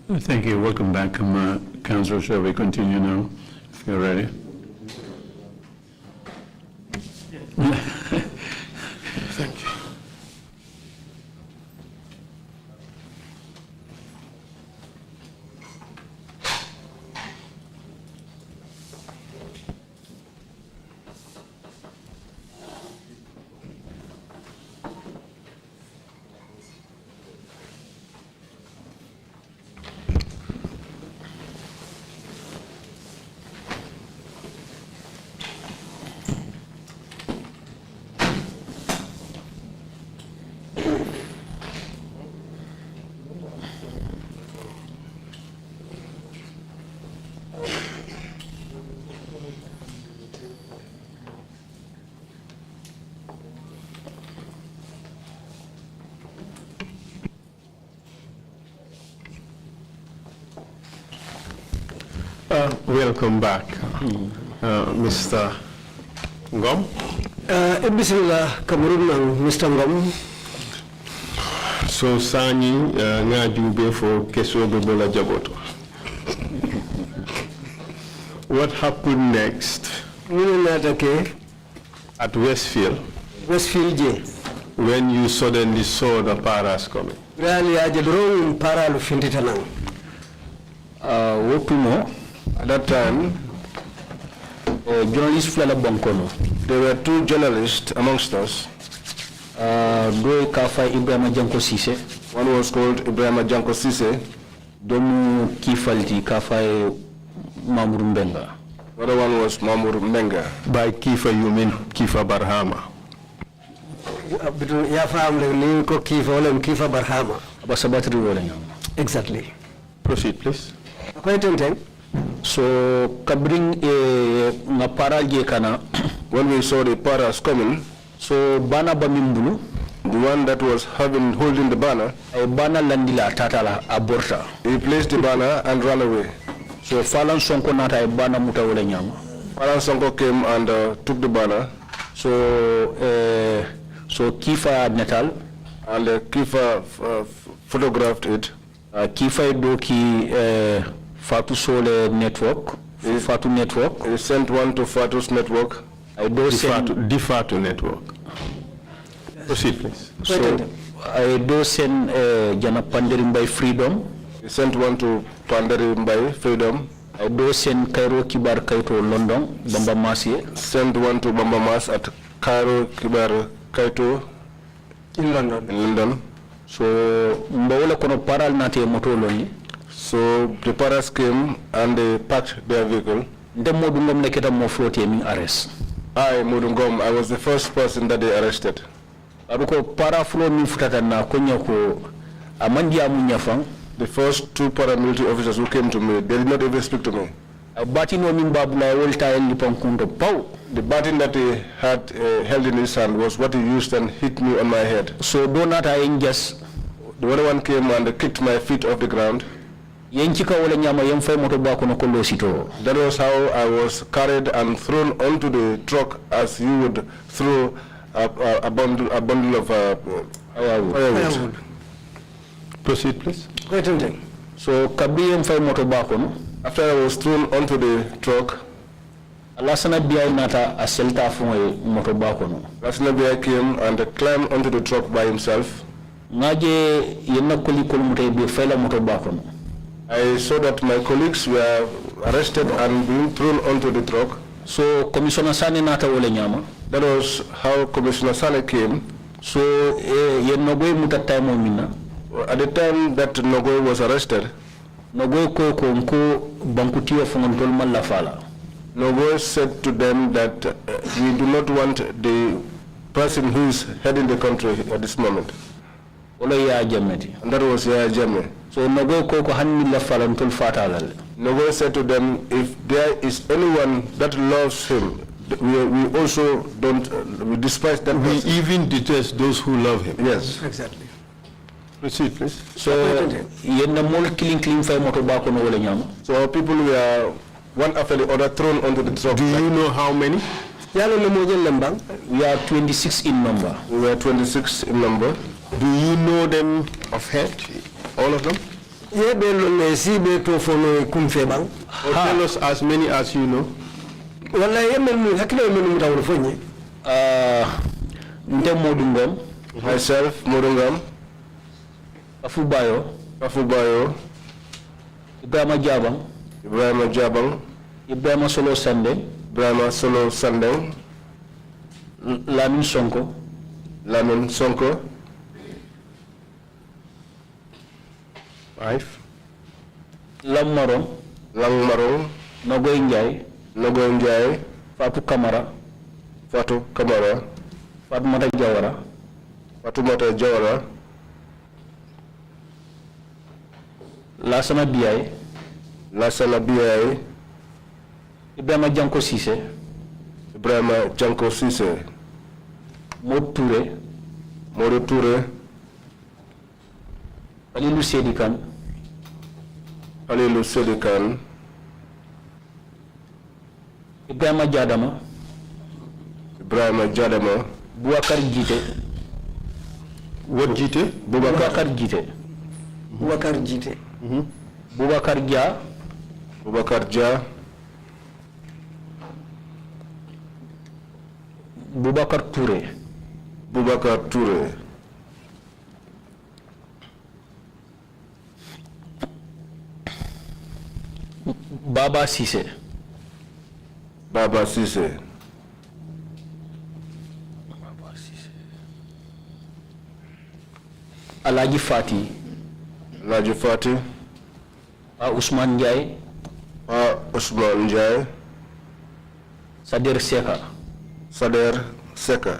Thank you. Welcome back, Councillor. Shall we continue now, if you're ready? Thank you. Welcome back, Mr. Ngom. Bismillah, Cameroon, Mr. Ngom. So, Sani, Ngajube for Keso Bebola Jaboto. What happened next at Westfield? Westfield, when you suddenly saw the paras coming? Really, I did wrong para Fintitanang. At that time, journalists Flala Bonkono. There were two journalists amongst us. One was called Ibrahima Janko Sise. Domu Kifalti Kafai Mamuru Mbenga. The other one was Mamuru Mbenga. By Kifa you mean Kifa Barhama? Kifa Barhama. Exactly. Proceed, please. So, kabring na para kana, when we saw the paras coming, so bana bamimbulu, the one that was holding the banner, bana landila tatala aborta. He placed the banner and ran away. So Falan Sonko nata bana muta wala nyama. Falan Sonko came and took the banner. So Kifa Natal and Kifa photographed it. Kifa doki Fatu Sole network. Fatu network. He sent one to Fatu's network. Fatu network. Proceed, please. So I do send Jana Panderim by Freedom. He sent one to Panderim by Freedom. I do send Cairo Kibar Kaito London, Bamba Masi. Send one to Bamba Mas at Cairo Kibar Kaito in London. So Mbawala kono paral nate motoloni. So the paras came and they packed their vehicle. The MODOU NGOM neketa mo flotte mi arrest. MODOU NGOM, I was the first person that they arrested. Abuko para flow mi futata na konya ko amandi amunyafang. The first two paramilitary officers who came to me, they did not even speak to me. The baton that he had held in his hand was what he used and hit me on my head. So the other one came and kicked my feet off the ground. That was how I was carried and thrown onto the truck as you would throw a bundle of firewood. Proceed, please. So after I was thrown onto the truck, Lasana Bia came and climbed onto the truck by himself. I saw that my colleagues were arrested and being thrown onto the truck. So Commissioner Sane nata wole nyama. That was how Commissioner Sane came. So at the time that Nogoy was arrested, Nogoy said to them that we do not want the person who is heading the country at this moment. And that was Yaya Jammeh. So Nogoy said to them, if there is anyone that loves him, we also don't, we despise that person. We even detest those who love him. Yes. Exactly. Proceed, please. So our people were one after the other thrown onto the truck. Do you know how many? We are 26 in number. We were 26 in number. Do you know them of head? All of them? ye be lonne si be to fono kumfe bang Or tell us as many as you know. wala ye men hakilo men mutawul fonye nte MODOU Ngom Myself, MODOU NGOM, Kafubayo, Ibrahima Jabang, Ibrahima Solo Sandeng, Lamin Sonko, 5. Lang Marong, Nogoy Njai, Fatou Kamara, Fatmata Jawara, Lasana Biaye, Ibrahima Janko Cissé, Modou Touré, Alilu Sedikan, Ibrahima Jadama, Boubacar Jite, What Jite? Boubacar Jite, Boubacar Dia, Boubacar Touré, Baba Cissé, Alaji Fati, Ousmane Ndiaye, Sader Seka,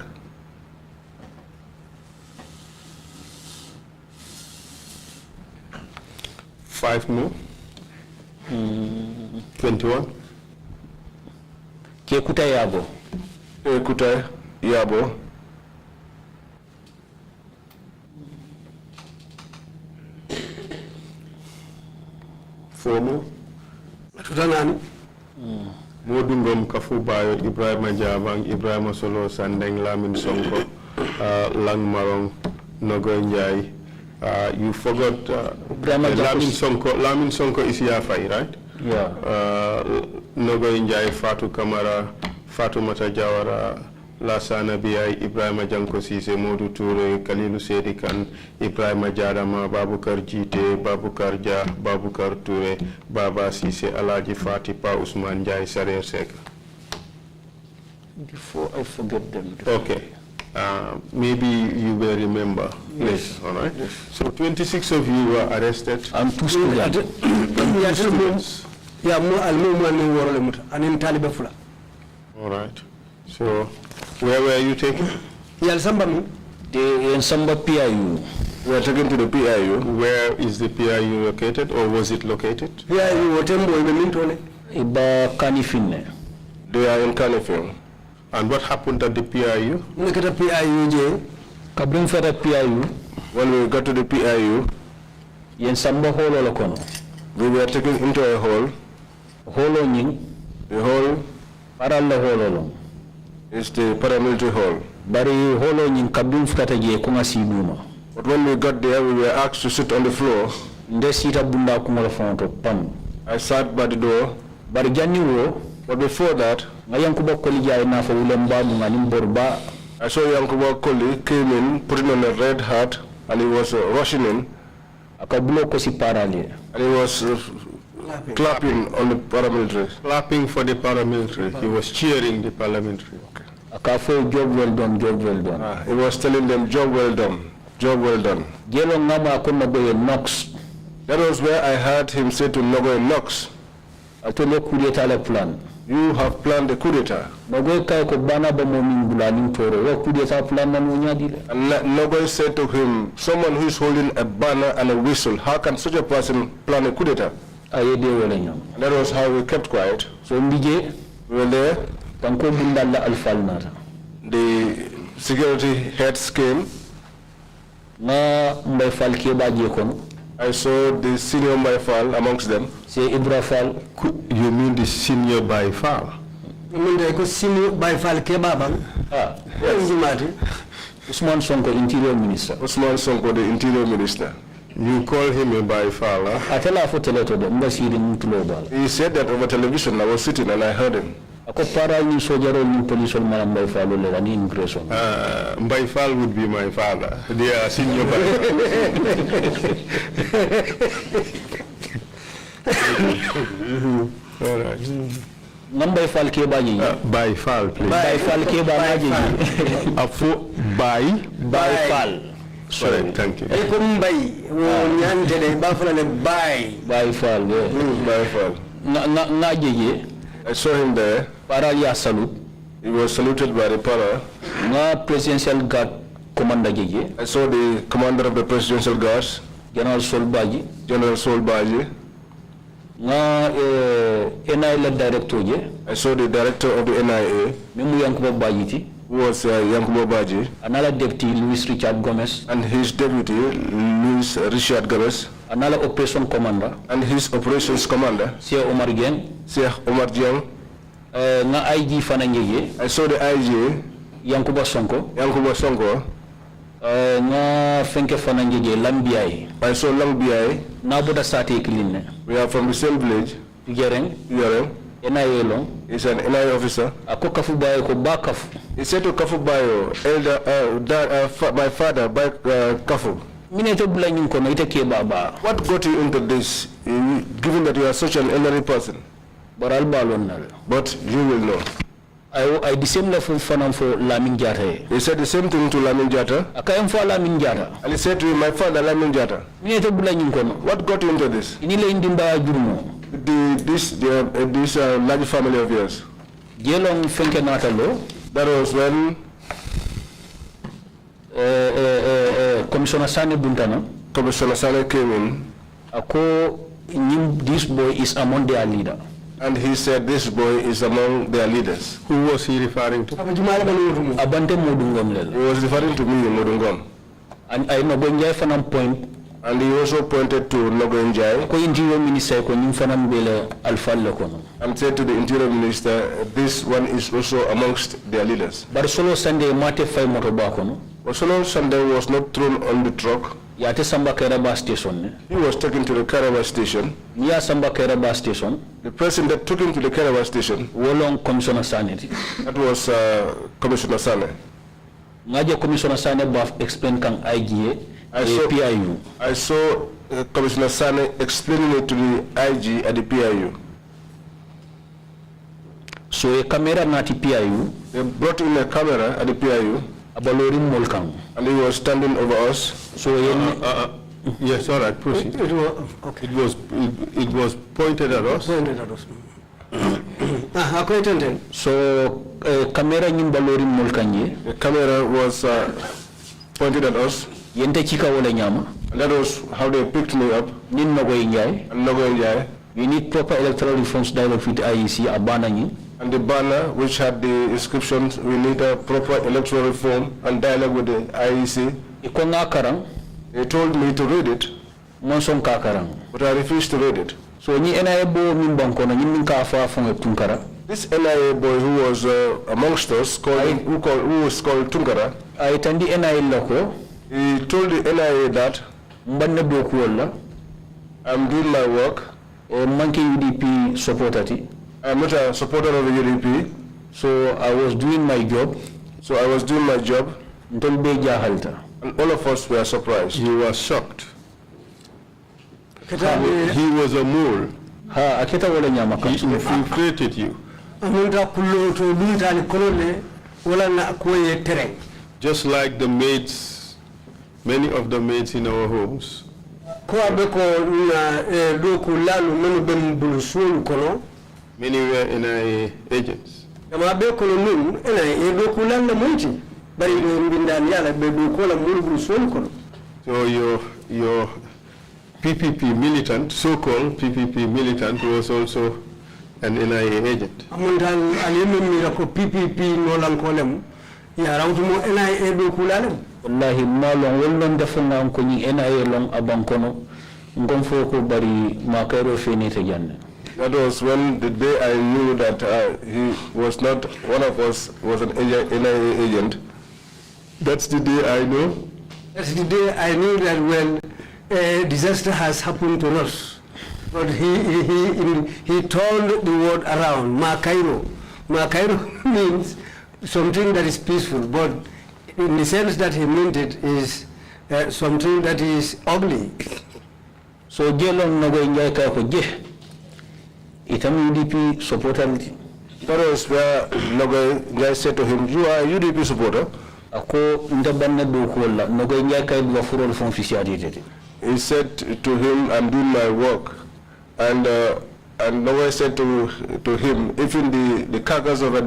5 more. 21. Kekuta Yabo, 4 more. tutanani MODOU NGOM Kafubayo, Ibrahima Jabang, Ibrahima Solo Sandeng, Lamin Sonko, Lang Marong, Nogoy Njai. You forgot Lamin Sonko is Yafai, right? Yeah. Nogoy Njai, Fatou Kamara, Fatoumata Jawara, Lasana Biaye, Ibrahima Janko Cissé, Modou Touré, Kalilu Sedikan, Ibrahima Jadama, Babukar Jite, Babukar Dia, Babukar Touré, Baba Cissé, Alaji Fati, Pa Ousmane Ndiaye, Sarer Seka. Before I forget them. Okay. Maybe you will remember. Yes. All right. Yes. So 26 of you were arrested. I'm two students. All right. So where were you taken? They in Samba PIU. We were taken to the PIU. Where is the PIU located, or was it located? Iba Kanifine. They are in Kanifing. And what happened at the PIU? Kabrin Feta PIU. When we got to the PIU, Yen Samba Holo Lokono. we were taken into a hall. Holo Ning. The hall Paralla Holo. is the paramilitary hall. Bari Holo Ning Kabrin Feta Je Kunga Siduma. But when we got there, we were asked to sit on the floor. Nde sita bunda kumala fonto pam. I sat by the door. Bari Janni wo. But before that, I saw Yankuba Koli came in, putting on a red hat, and he was rushing in. And he was clapping on the paramilitary. Clapping for the paramilitary. He was cheering the paramilitary. Okay. Job well done, job well done. He was telling them, job well done, job well done. That was where I heard him say to Nogoy Knox, plan. you have planned a coup d'etat. And Nogoy said to him, someone who is holding a banner and a whistle, how can such a person plan a coup d'etat? And that was how we kept quiet. So we were there. The security heads came. I saw the senior Baifal amongst them. Say Ibrafal. You mean the senior Baifal? You mean the senior Baifal Kebabang? Yes. Usman Sonko, Interior Minister. Usman Sonko, the Interior Minister. You call him a Baifala. Atela fo teleto de mbasiri mtulo bala. He said that over television. I was sitting and I heard him. Ako para ni sojaro ni police on malam Baifalo le ni immigration. Baifal would be my father. They are senior Baifal. All right. Ngam Baifal ke ba yi? Baifal, please. Baifal ke ba na ji? Afu Baifal. Sorry, thank you. Eko mbai wo nyante de bafala le bai. Baifal. Baifal. Na jeje. I saw him there. Para ya salute. He was saluted by the para. Na presidential guard commander jeje. I saw the commander of the presidential guards, General Solbaji. General Solbaji. Na NIA director je. I saw the director of the NIA, Memu Yankuba Bajiti. who was Yankubo Baji, Another deputy Luis Richard Gomez. and his deputy, Luis Richard Gomez, Another operation commander. and his operations commander, Sir Omar Gen. Sheikh Omar Jiang. Na IG Fananjeje. I saw the IG, Yankuba Sonko. Yankubo Sonko. Na Fenke Fananjeje Lambiai. I saw Lang BI. Na Boda Sate Kiline. We are from the same village. Gereng. URM. NIA long. He's an NIA officer. Ako kafu baye ko ba kafu. He said to Kafu Bayo, elder, my father, by Kafu. Minete bula nyum kono ite ke baba. What got you into this, given that you are such an elderly person? Baral balon nal. But you will know. I the same level fanam for Lamin Jata. He said the same thing to Lamin Jata. Akayam for Lamin Jata. And he said to him, my father, Lamin Jata. Minete bula nyum kono. What got you into this? Inile indimba jurumo. This large family of yours. Jelong Fenke Natalo. That was when Commissioner Sane Buntana. Commissioner Sane came in. Ako this boy is among their leader. And he said this boy is among their leaders. Who was he referring to? Abante MODOU NGOM He was referring to me, MODOU NGOM. And I know Bonjai Fanam point. And he also pointed to Nogo Njai. Ko Interior Minister ko nim fanam bele alfa lekono. And said to the Interior Minister, this one is also amongst their leaders. But solo Sunday mate fay moto bakono. Osolo Sunday was not thrown on the truck. Yate Samba Kairaba station. He was taken to the Kairaba station. Niya Samba Kairaba station. The person that took him to the Kairaba station, Wolong Commissioner Sanity. that was Commissioner Sane. Ngaje Commissioner Sane baf explain kang IGA. PIU. I saw Commissioner Sane explaining it to the IG at the PIU. So a camera nati PIU. They brought in a camera at the PIU. Abalorim molkang. And he was standing over us. So Yes, all right, proceed. Okay. It was pointed at us. Pointed at us. Ako itenten. So camera nyim balorim molkanye. The camera was pointed at us. Yente chika wala nyama. And that was how they picked me up. Nin nogo injay. And Nogo Njai. We need proper electoral reforms dialogue with IEC abana nyi. And the banner which had the inscriptions, we need a proper electoral reform and dialogue with the IEC. Iko nga karang. They told me to read it, Monson ka karang. but I refused to read it. So ni NIA bo min bankono nyi min ka afa fonge tunkara. This NIA boy who was amongst us, who was called Tungara, Ay tandi NIA lako. he told the NIA that Mbanne doku wala. I'm doing my work. Monkey UDP supportati. I'm not a supporter of the UDP, So I was doing my job. so I was doing my job, Ntolbe jahalta. and all of us were surprised. He was shocked. Katabi He was a mole. Ha aketa wala nyama He kam. infiltrated you. amunta kullo to dunta ni kolole wala na koye tereng. Just like the maids, many of the maids in our homes. Ko abe ko na do ko lalu menu bem bulu sul kono. Many were NIA agents. Dama be ko nun ena do ko landa munti. Bari do mbindan yala be do ko la bulu sul kono. So your PPP militant, so-called PPP militant, was also an NIA agent. Amunta alime mi ko PPP no lan ko lem. Ya rawtu mo ena do ko lalem. Wallahi malong wolon defanga ko ni NIA long abankono. Ngom foko bari makero fenite janne. That was when the day I knew that he was not one of us, was an NIA agent. That's the day I know. That's the day I knew that when a disaster has happened to us. But he turned the word around, Makairo. Makairo means something that is peaceful, but in the sense that he meant it is something that is ugly. So Jelon Nago Injai Kako Je, Itam UDP supporter. That was where Nago Injai said to him, you are a UDP supporter? Ako Ndabanna Dokola, Nago Injai Kai Buafuro from Fisiadi. He said to him, I'm doing my work. And Nago said to him, even the carcass of a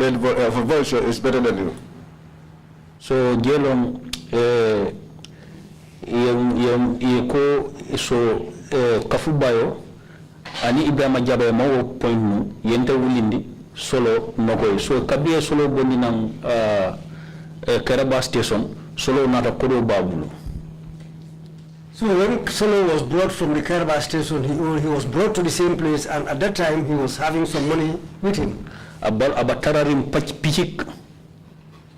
vulture is better than you. So Jelon so Kafubayo ani Ibrahima Jabe mawo point nu yente wulindi solo nogoy so kabiye solo bondi nang Karaba station solo nata kodo babulu. So when Solo was brought from the Karaba station, he was brought to the same place, and at that time he was having some money with him. Abatararim pichik.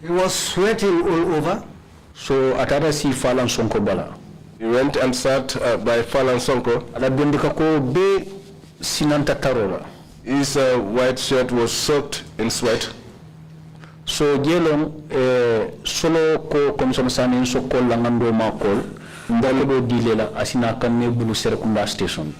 He was sweating all over. So atara si Falan Sonko bala. He went and sat by Falan Sonko. Alabondika ko be sinanta tarola. His white shirt was soaked in sweat. So Jelon solo ko komisyon sanin so call langando ma call ndalo dilela asina kanne bulu Serekunda station.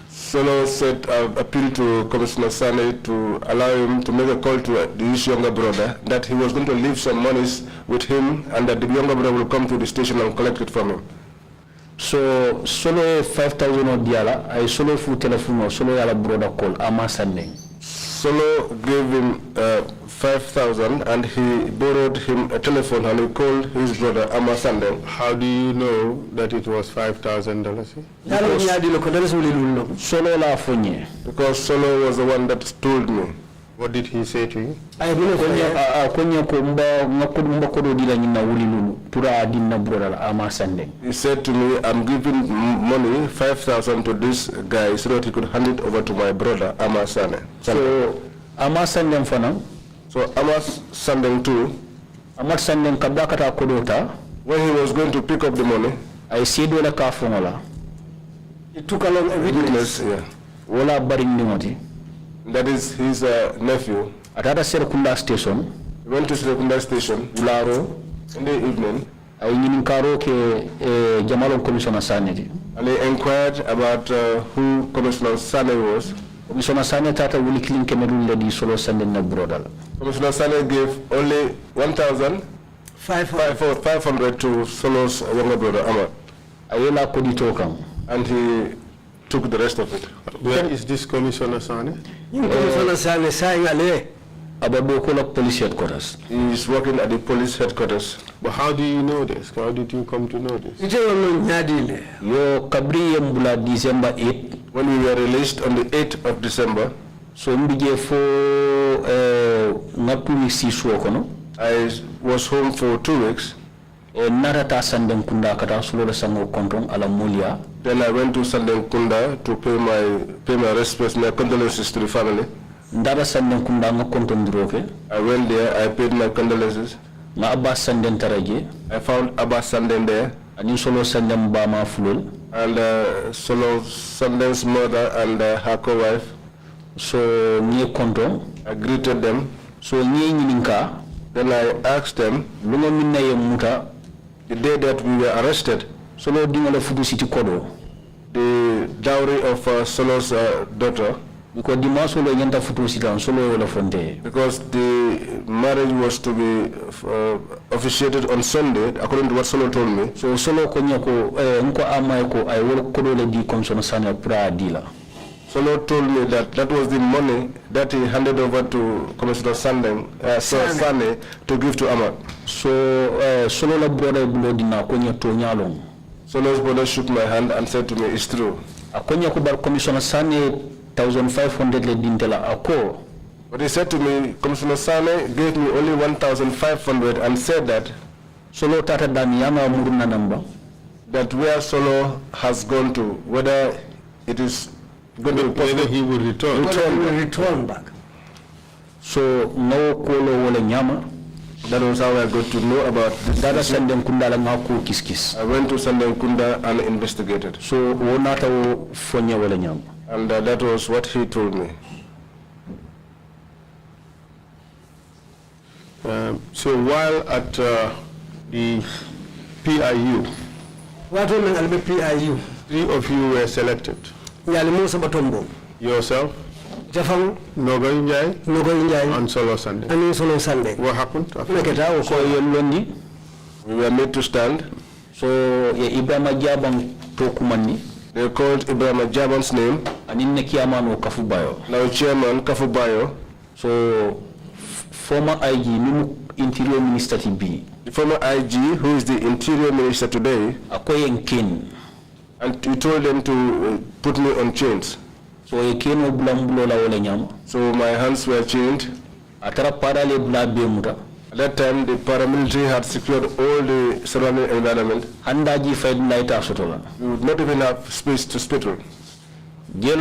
Solo said, appeal to Commissioner Sane to allow him to make a call to his younger brother that he was going to leave some monies with him and that the younger brother will come to the station and collect it from him. So solo 5,000 diala I solo fu telephone solo yala brother call ama Sunday. Solo gave him 5,000 and he borrowed him a telephone and he called his brother Ama Sunday. How do you know that it was $5,000? Solo la fonye. Because Solo was the one that told me. What did he say to you? He said to me, I'm giving money, 5,000 to this guy so that he could hand it over to my brother, Ama Sane. So, Ama Sandeng fana. So, Ama Sandeng too. Ama Sandeng kabakata kodota. When he was going to pick up the money, I said wala kafongola. He took along a witness. Yeah. Wala baring nimoti. That is his nephew. Atata Serekunda station. He went to Serekunda station. Ularo. In the evening. I karo ke Jamalon Commissioner Sane. And he inquired about who Commissioner Sane was. Commissioner Sane tata wuli kilin kemerul ledi solo sande na brodal. Commissioner Sane gave only 1,500 to Solo's younger brother Ahmad. Ayela kodito kam. And he took the rest of it. Where is this Commissioner Sane? Commissioner Sane saying ale. Abadokola police headquarters. He is working at the police headquarters. But how do you know this? How did you come to know this? Yo kabri yembula December 8. When we were released on the 8th of December. So mbije fo ngapuli sisu kono. I was home for 2 weeks. Narata Sandeng Kunda kata sulo sango kontong ala mulia. Then I went to Sandeng Kunda to pay my respects, my condolences to the family. Ndara Sandeng Kunda nga kontong droke. I went there, I paid my condolences. Nga Abbas Sandeng taraje. I found Abbas Sandeng there. Ani solo Sandeng bama fulol. And Solo Sandeng's mother and her co-wife. So nye kontong. I greeted them. So nye nyininka. Then I asked them, lungo minna ye muta. The day that we were arrested, Solo dingala fudu city kodo. The dowry of Solo's daughter. Because the masolo yenta fudu city Solo wala fonte. Because the marriage was to be officiated on Sunday, according to what Solo told me. So Solo konya ko nko ama ko ay wala kodo le di Commissioner Sane pra dila. Solo told me that that was the money that he handed over to Commissioner Sane to give to Ahmad. So Solo la brother bulo dina konya to nyalong. Solo's brother shook my hand and said to me, it's true. Akonya ko bar Commissioner Sane 1,500 le dintela ako. But he said to me, Commissioner Sane gave me only 1,500 and said that Solo tata dami yama muruna namba. That where Solo has gone to, whether it is going to be possible, whether he will return. Return back. So no kolo wala nyama. That was how I got to know about this. Dada Sandeng Kunda la ko kiskis. I went to Kunda and investigated. So wonata wo fonya wala nyam. And that was what he told me. So while at the PIU, PIU, 3 of you were selected. Yourself, Nogoy Njai, and Solo Sunday. What happened after? We were made to stand. So Ibrahima Jabang Tokumani. They called Ibrahima Jaban's name. And in Nekiamano Kafubayo. Now Chairman Kafubayo. So former IG, Interior Minister TB. The former IG, who is the Interior Minister today, and he told them to put me on chains. So my hands were chained. At that time, the paramilitary had secured all the surrounding environment. We would not even have space to spittle. That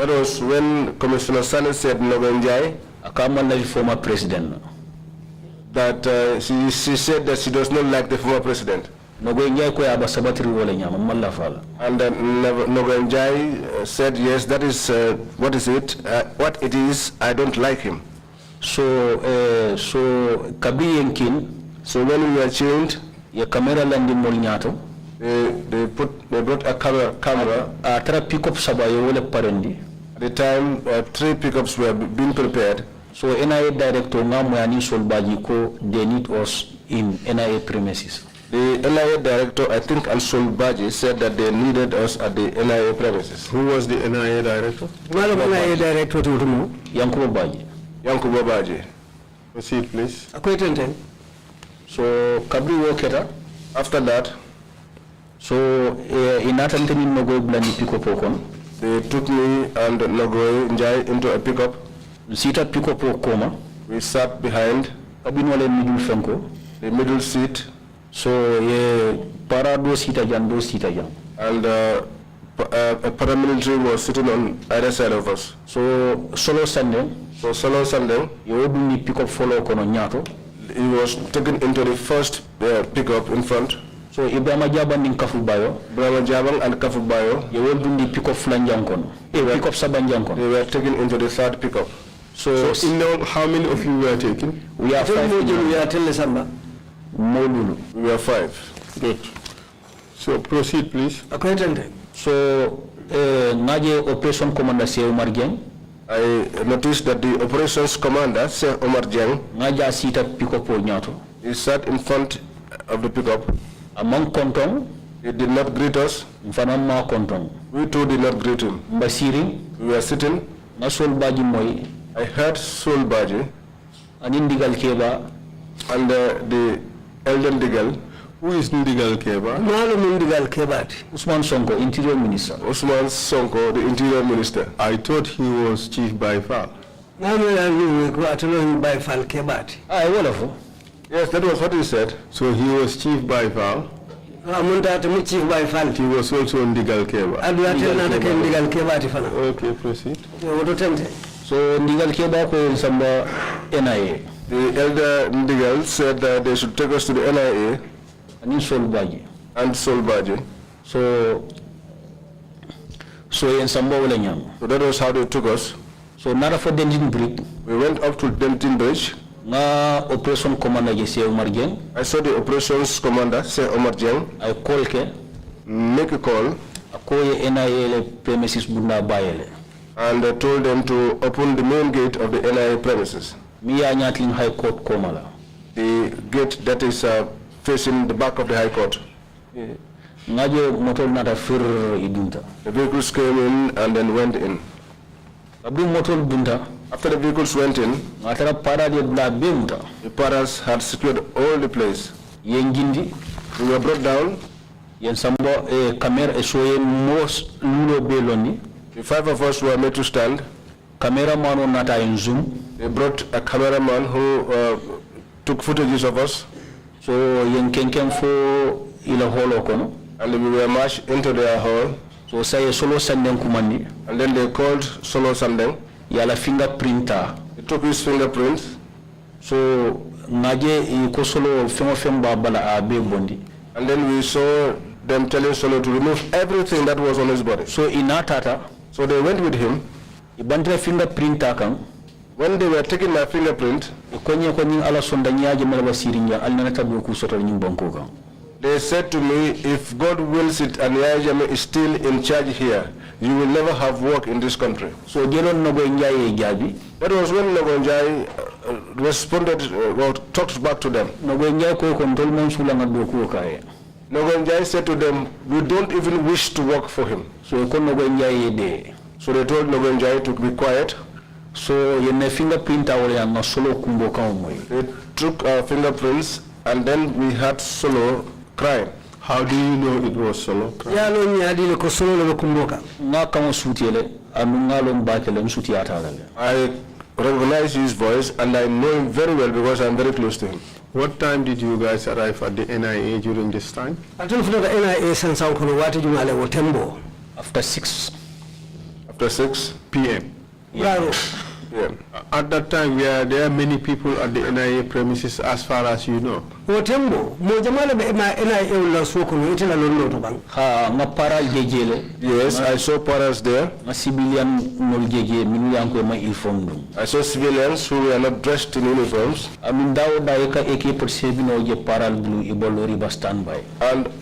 was when Commissioner Sane said Nogonjai, the former president, that she said that she does not like the former president. And Nogonjai said, yes, that is what is it? What it is, I don't like him. So so when we were chained, ya camera landi molnyato. They brought a camera. Pick up sabayo wole parendi. At the time, 3 pickups were being prepared. So NIA director ngamwani solbaji ko they need us in NIA premises. The NIA director, I think, and Solbaji said that they needed us at the NIA premises. Who was the NIA director? NIA director to Yankubo Baji. Yankubo Baji. Proceed, please. So Kabri Woketa. After that, so inatanteni nogo blandi pick up okon. They took me and Nogoy Njai into a pickup. Sita pick up okoma. We sat behind. Kabinole middle fenko. The middle seat. So parado sita jan do sita jan. And a paramilitary was sitting on either side of us. So Solo Sunday. So Solo Sunday. You would pick up follow kono nyato. He was taken into the first pickup in front. So Ibrahima Jabang and Kafubayo. Ibrahima Jabang and Kafubayo. You will do the pick up Flanjankon. Pick up Sabanjankon. They were taken into the 3rd pickup. So in all, how many of you were taken? We are 5. We are telling Modulu. We were 5. Good. So proceed, please. So Naje Operation Commander Se Omar Jeng. I noticed that the operations commander, Sir Omar Jeng, Naja sita pick up Nyato. He sat in front of the pickup. Among Kontong, he did not greet us. Mfanama Kontong. We too did not greet him. Mbasiri. We were sitting. Na Solbaji Moi. I heard Solbaji. And Indigal Keba. And the elder Ndigal. Who is Ndigal Keba? Ndigal Kebati. Usman Sonko, Interior Minister. Usman Sonko, the Interior Minister. I thought he was Chief Baifal. Baifal Kebati. Wonderful. Yes, that was what he said. So he was Chief Baifal. Chief Baifal. He was also Ndigal Keba. Ndigal Kebati. Okay, proceed. So Ndigal Keba ko samba NIA. The elder Ndigal said that they should take us to the NIA. And in Solbaji. And Solbaji. So in Samba Walenyam. So that was how they took us. So nara for Denton Bridge. We went up to Denton Bridge. Na Operation Commander Sir Omar Jeng. I saw the operations commander, Sir Omar Jeng. I call ke. Make a call. Akoye NIA premises bunda bayele. And told them to open the main gate of the NIA premises. Miya Nyatling High Court Komala. The gate that is facing the back of the High Court. Ngajo motor nata fir idunta. The vehicles came in and then went in. Abdu motor bunta. After the vehicles went in, the paras had secured all the place. Yengindi, we were brought down. Yensambo camera most lulo beloni. The 5 of us were made to stand. Cameraman nata in Zoom. They brought a cameraman who took footages of us. So yenkenken fo ila holo kono. And we were marched into their hall. So say Solo Sandeng Kumandi. And then they called Solo Sandeng. Yala fingerprinter. They took his fingerprints. So ngaje ko solo fengo femba bala a be bondi. And then we saw them telling Solo to remove everything that was on his body. So inatata. So they went with him. Ibandre fingerprint akang. When they were taking my fingerprint, they said to me, if God wills it and Yaya Jammeh is still in charge here, you will never have work in this country. So that was when Nogo Njai responded or talked back to them. Nogo Njai said to them, we don't even wish to work for him. So they told Nogo Njai to be quiet. So they took our fingerprints and then we had Solo crying. How do you know it was Solo crying? I recognize his voice and I know him very well because I'm very close to him. What time did you guys arrive at the NIA during this time? After 6 p.m. Yeah. At that time, were there many people at the NIA premises as far as you know? Yes, I saw paras there. I saw civilians who were not dressed in uniforms. And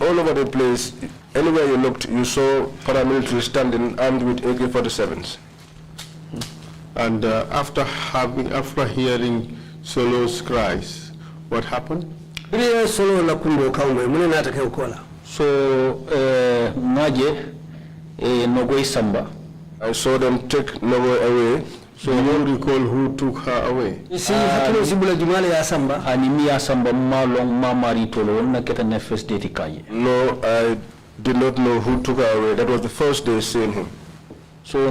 all over the place, anywhere you looked, you saw paramilitary standing armed with AK-47s. And after hearing Solo's cries, what happened? So, I saw them take Nogo away. So you recall who took her away? No, I did not know who took her away. That was the first day seeing him. So I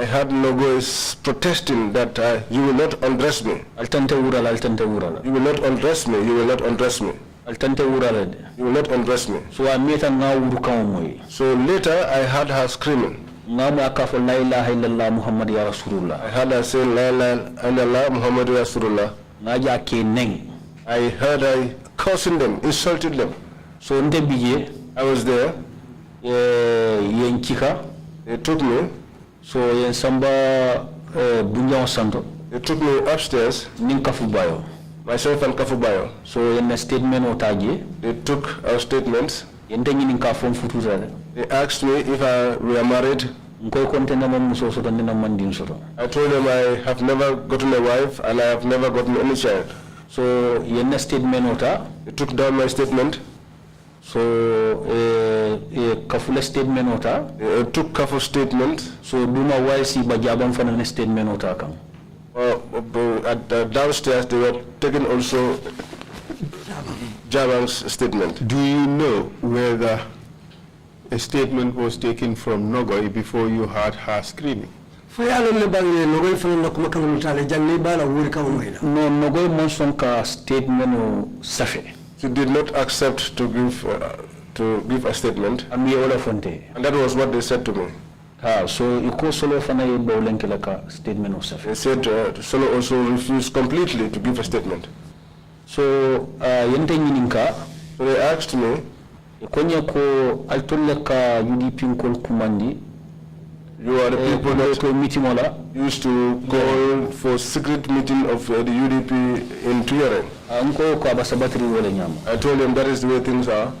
heard Nogo is protesting that you will not undress me. You will not undress me. You will not undress me. You will not undress me. So later I heard her screaming. I heard her saying La ilaha illallah Muhammad Rasulullah. I heard her cursing them, insulting them. So I was there. They took me. So they took me upstairs. Myself and Kafubayo. So they took our statements. They asked me if we are married. I told them I have never gotten a wife and I have never gotten any child. So they took down my statement. So Kafula statement took Kafu's statement. So Duma YC Bajabam for a statement downstairs they were taking also Jabam's statement. Do you know whether a statement was taken from Nogoi before you heard her screaming? No, Nogoi Monsonka statement safe. She did not accept to give a statement. And that was what they said to me. So Solo statement of safe. They said Solo also refused completely to give a statement. So so they asked me, you are the people that used to call for secret meeting of the UDP in Tuareg. I told them that is the way things are.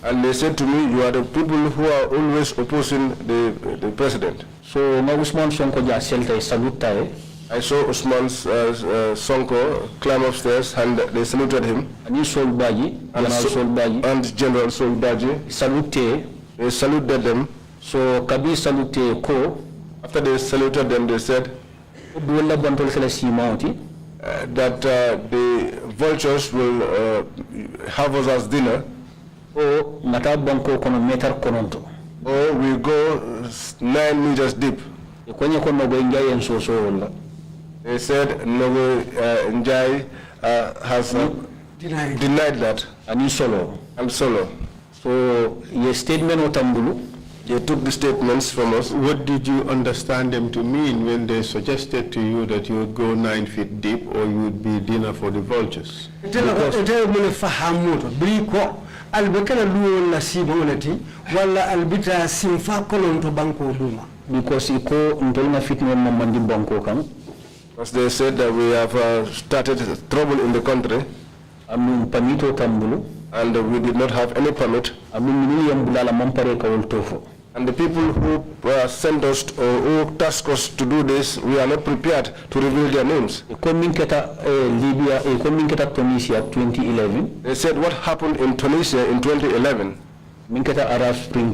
And they said to me, you are the people who are always opposing the president. So I saw Usman's Sonko climb upstairs and they saluted him. And General Solbaji. They saluted them. So Kabi salute ko. After they saluted them, they said that the vultures will have us as dinner. Or we go 9 meters deep. They said Nogo Njai has denied that. And Solo. So your statement Otambulu. They took the statements from us. What did you understand them to mean when they suggested to you that you would go 9 feet deep or you would be dinner for the vultures? Because As they said that we have started trouble in the country, and we did not have any permit. And the people who sent us or who tasked us to do this, we are not prepared to reveal their names. Tunisia 2011. They said what happened in Tunisia in 2011, Arab Spring,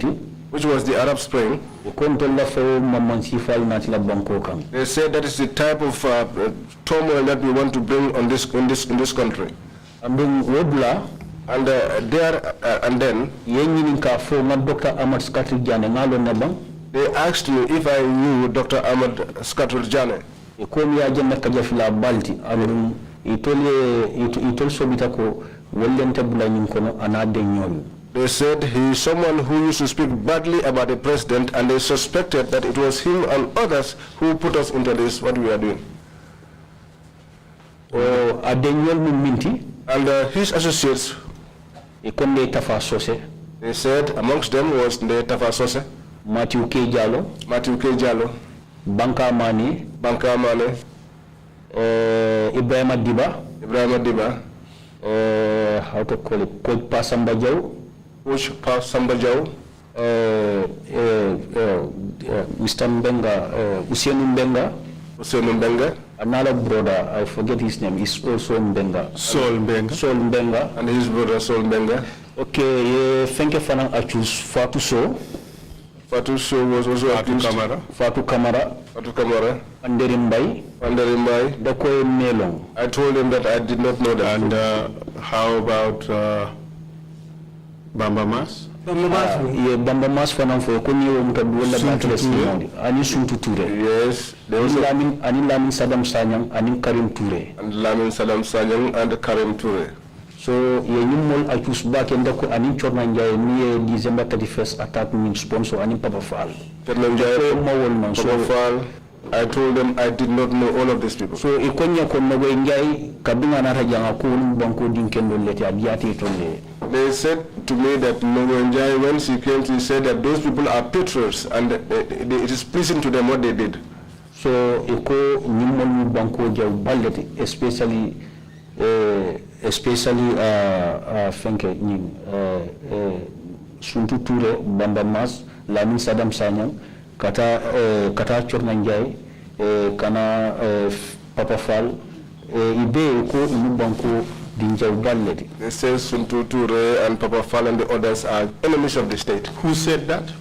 which was the Arab Spring. They said that is the type of turmoil that we want to bring on this in this country. And there and then they asked me if I knew Dr. Ahmad Skatul Jane. They said he is someone who used to speak badly about the president, and they suspected that it was him and others who put us into this, what we are doing. And his associates, they said amongst them was the Tafa Sose, Matthew K. Jallo, Banka Mane, Ibrahim Diba, how to call it, Coach Pasamba Jau, Mr. Mbenga, Usienu Mbenga, another brother, I forget his name, is also Mbenga. Sol Mbenga. And his brother Sol Mbenga. Okay, thank you for accused Fatou Sow. Fatou Sow was also accused. Fatou Kamara. Anderimbai. Dakoye Melong. I told him that I did not know that. And how about Bamba Mas? Bamba Mas for Ani Suntu Ture. Yes. Ani Lamin Saddam Sanyang, Ani Karim Ture. And Lamin Saddam Sanyang and Karim Ture. So ye nyumol accuse back and ko Ani Chorna Njai ni December 31st attack min sponsor Ani Papa Fall. I told them I did not know all of these people. So ikonya ko no Njai kabinga na rajanga ko banko dinkendo leti abiati tonle. They said to me that Njai, when she came, she said that those people are patriots and it is pleasing to them what they did. So iko nyumol banko jaw ballet especially Fenke Ning Suntu Ture, Bamba Mas, Lamin Saddam Sanyang, Kata Chorna Njai, Kana Papa Fall, Ibe ko Inubanko Dinjau Ballet. They say Suntu Ture and Papa Fall and the others are enemies of the state. Who said that?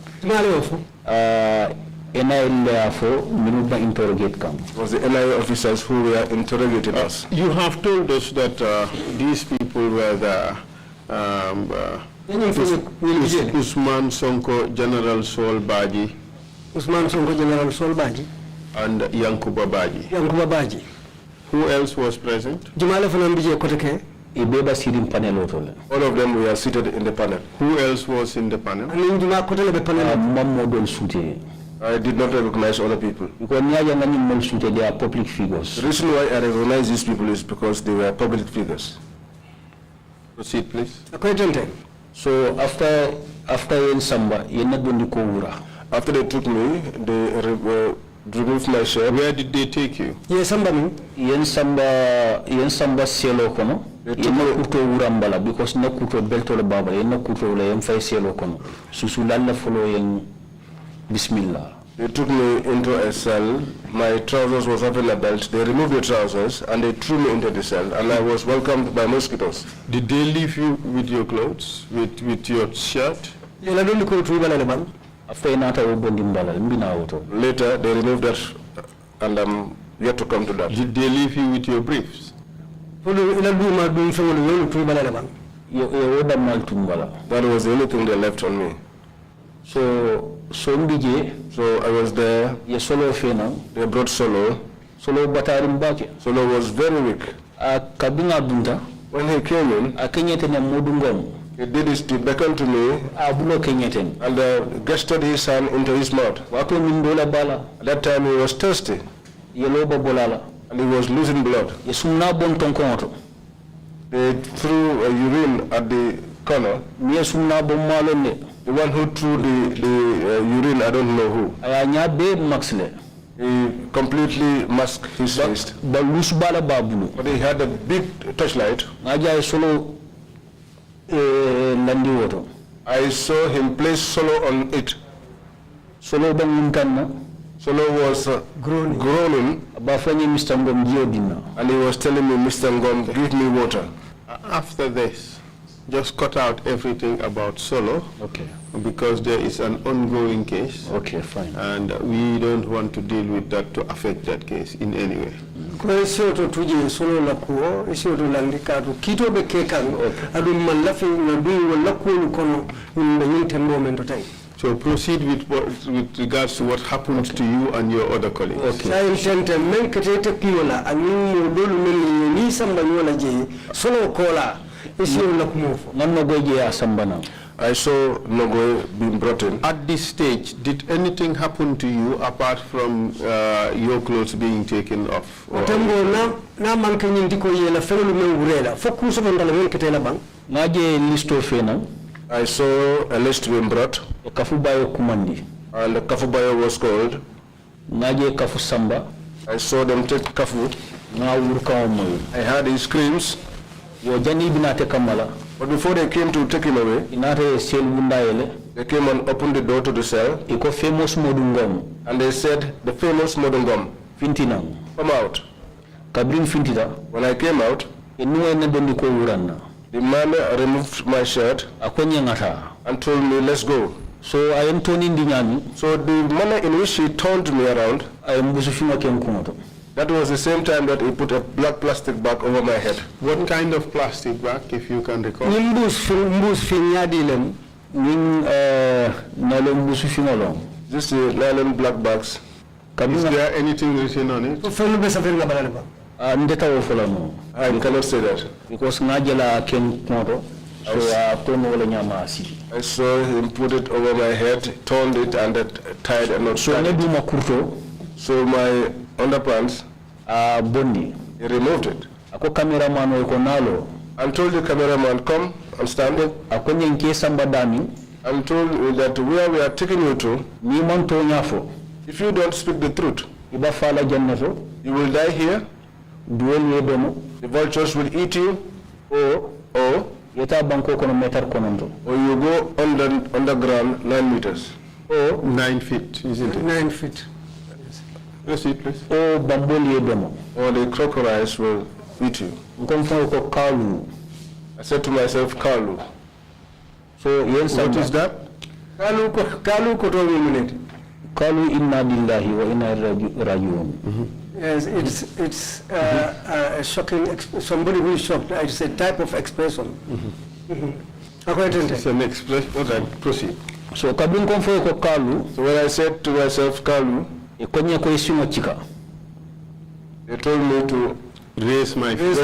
NIA for Minuba interrogate come. It was the NIA officers who were interrogating us. You have told us that these people were the Usman Sonko General Sol Baji. And Yankuba Baji. Who else was present? All of them were seated in the panel. Who else was in the panel? I did not recognize other people. They are public figures. The reason why I recognize these people is because they were public figures. Proceed, please. So after they took me, they removed my shirt. Where did they take you? Samba selo kono. Kuto urambala because na kuto belto le baba na kuto le yemfai selo kono. Susulalla follow yen Bismillah. They took me into a cell. My trousers was having a belt. They removed the trousers and they threw me into the cell, and I was welcomed by mosquitoes. Did they leave you with your clothes, with your shirt? Later, they removed that, and I'm yet to come to that. Did they leave you with your briefs? That was the only thing they left on me. So I was there. They brought Solo. Solo was very weak. When he came in, MODOU NGOM. He did it to beckon to me and gestured his hand into his mouth. At that time he was thirsty and he was losing blood. They threw urine at the corner. The one who threw the urine, I don't know who. He completely masked his face. But he had a big torchlight. I saw him place Solo on it. Solo was groaning, and he was telling me, Mr. Ngom, give me water. After this, just cut out everything about Solo. Okay. Because there is an ongoing case. Okay, fine. And we don't want to deal with that to affect that case in any way. So proceed with regards to what happened to you and your other colleagues. I saw Nogoy being brought in. At this stage, did anything happen to you apart from your clothes being taken off? I saw a list being brought. And the Kafubayo was called. I saw them take Kafu. I heard his screams. But before they came to take him away, they came and opened the door to the cell. And they said, the famous MODOU NGOM, come out. When I came out, the man removed my shirt and told me, let's go. So I am turning the So the manner in which he turned me around, that was the same time that he put a black plastic bag over my head. What kind of plastic bag, if you can recall? Just nylon black bags. Is there anything written on it? I cannot say that. Because I saw him put it over my head, turned it, and tied a knot. So my underpants, he removed it. And told the cameraman, come and stand. And told me that where we are taking you to, if you don't speak the truth, you will die here. The vultures will eat you, or you go underground 9 meters. 9 feet, isn't it? 9 feet. Proceed, please. Or the crocodiles will eat you. I said to myself, Kalu. So what is that? Kalu inna lillahi wa inna rajiun. Yes, it's a shocking, somebody who is shocked. It's a type of expression. It's an expression. Okay, proceed. So Kalu. So when I said to myself, Kalu, they told me to raise my feet. They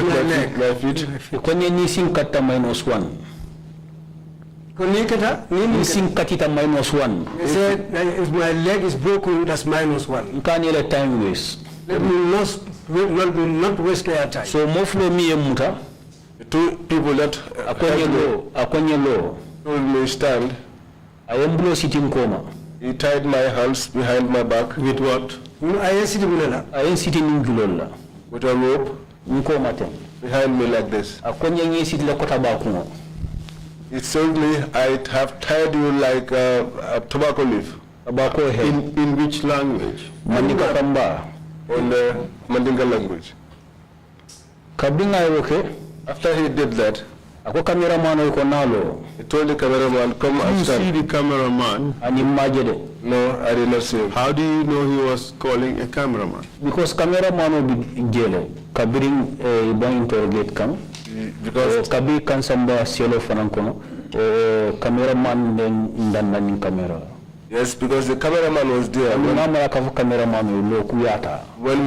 said, if my leg is broken, that's -1. Time waste. Let me not waste their time. So moflo mi emuta. The two people that told me stand. I am below sitting coma. He tied my hands behind my back. With what? I am sitting in Gulola. With a rope behind me like this. It told me I have tied you like a tobacco leaf. In which language? Mandinka Kamba. On the Mandinka language. After he did that, he told the cameraman, come and stand. You see the cameraman? No, I did not see him. How do you know he was calling a cameraman? Because cameraman will be jail. Kabiring interrogate come. Because Kabir can samba cielo fanankono. Cameraman then camera. Yes, because the cameraman was there. When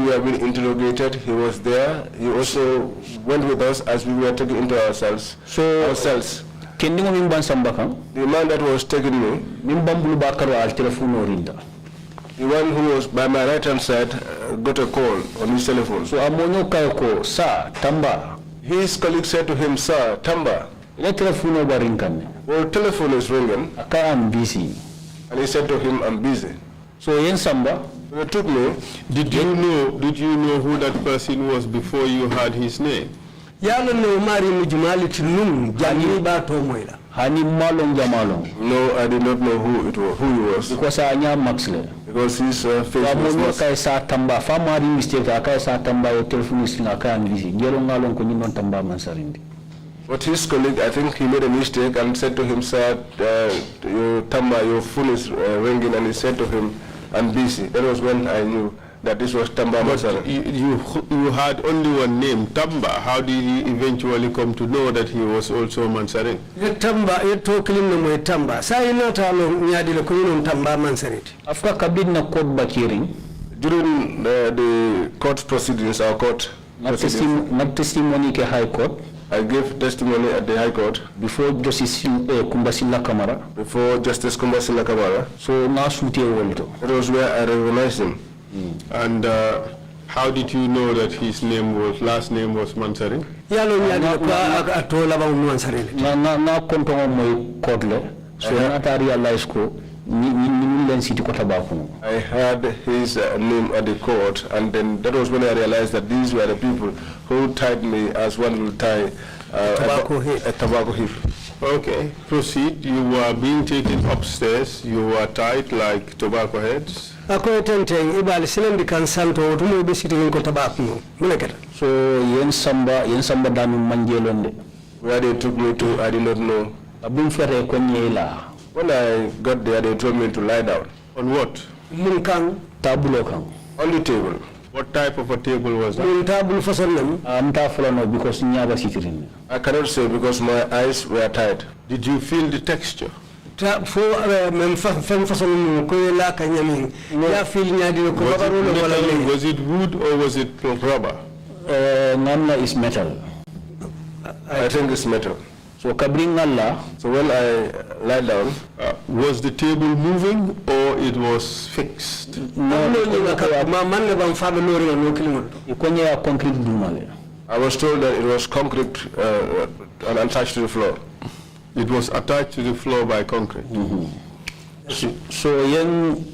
we were being interrogated, he was there. He also went with us as we were taken into our cells. Kendingo min ban samba kan. The man that was taking me, Min bambulu bakaro al telephone orinda. the one who was by my right hand side, got a call on his telephone. So amonyo kayoko sa tamba. His colleague said to him, "Sir, Tamba, Ile telephone barinkan. your telephone is ringing." Aka am busy. And he said to him, "I'm busy." So yen samba. They took me. Did you know who that person was before you had his name? Yalo no mari mujumali tinum jani ba to moila. Hani malong jamalong. No, I did not know who he was. Because anya maxle. Because his face was Amonyo masked. kay sa tamba. Fa mari mistake aka sa tamba yo telephone is aka am busy. Gelo ngalong ko non tamba mansarindi. But his colleague, I think he made a mistake and said to him, "Sir, your Tamba, your phone is ringing," and he said to him, "I'm busy." That was when I knew that this was Tamba Masara. You had only one name, Tamba. How did you eventually come to know that he was also Mansarin? Ye Tamba ye to kilim no moy Tamba. Sa ina ta lo nyadi le ko non Tamba mansarit. After kabin court bakiring. During the court proceedings, our court proceedings, Not testimony ke high court. I gave testimony at the High Court Before Justice Kumbasila Kamara. before Justice Kumbasila Kamara. So na suti wolto. That was where I recognized him. And how did you know that his last name was Mansarin? Yalo nyadi ko atola ba un mansarit. Na kontongo moy court le. So na ta realize ko ni len city ko tabako. I heard his name at the court, and then that was when I realized that these were the people who tied me as one will tie a tobacco heap. Okay, proceed. You were being taken upstairs. You were tied like tobacco heads. Ako tenteng ibal silendi kan santo to mo be sitting ko tobacco no. Muleketa. So yen samba danu manjelonde. Where they took me to, I did not know. Abim fere ko nyela. When I got there, they told me to lie down. On what? Mun kan Tabulo kan. On the table. What type of a table was that? mun tabul fason nam. Amta follow because nyaga sitirin. I cannot say because my eyes were tied. Did you feel the texture? Ta fo mem fem fason ko la ka nyami. Ya feel nyadi ko babarulo wala Was it wood or was it rubber? Ngamla is metal. I think it's metal. So kabring Allah. So when I lie down, Was the table moving or it was fixed? No ma man le bam fa no ri no kilimo. Ikonya concrete dumale. I was told that it was concrete and attached to the floor. It was attached to the floor by concrete. So yen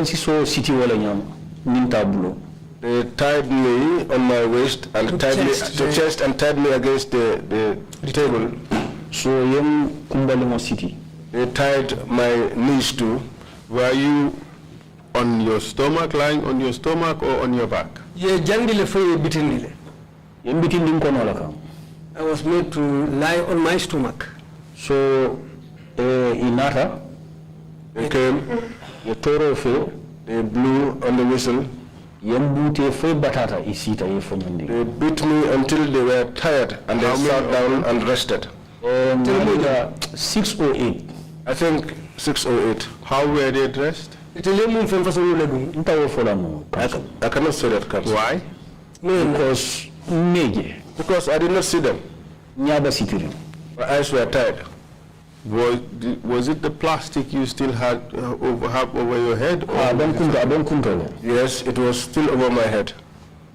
si so city wala nyam nin tabulo. They tied me on my waist and tied me to chest and tied me against the table. So yen kumbalingo city. They tied my knees too. Were you on your stomach, lying on your stomach or on your back? Ye jandi le fo bitindi le. Yen bitindi kono la kam. I was made to lie on my stomach. So inata They came, ye toro fe they blew on the whistle. Yembute fe batata isita ye fonyande. They beat me until they were tired and they sat down and rested. 608. I think 6:08. How were they dressed? Itele mun fem fason le dum. Ntawo fola no. I cannot say that, Council. Why? Because meje Because I did not see them. nyaba sitirin. My eyes were tied. Was it the plastic you still had over your head? Or Adon kunto. Yes, it was still over my head.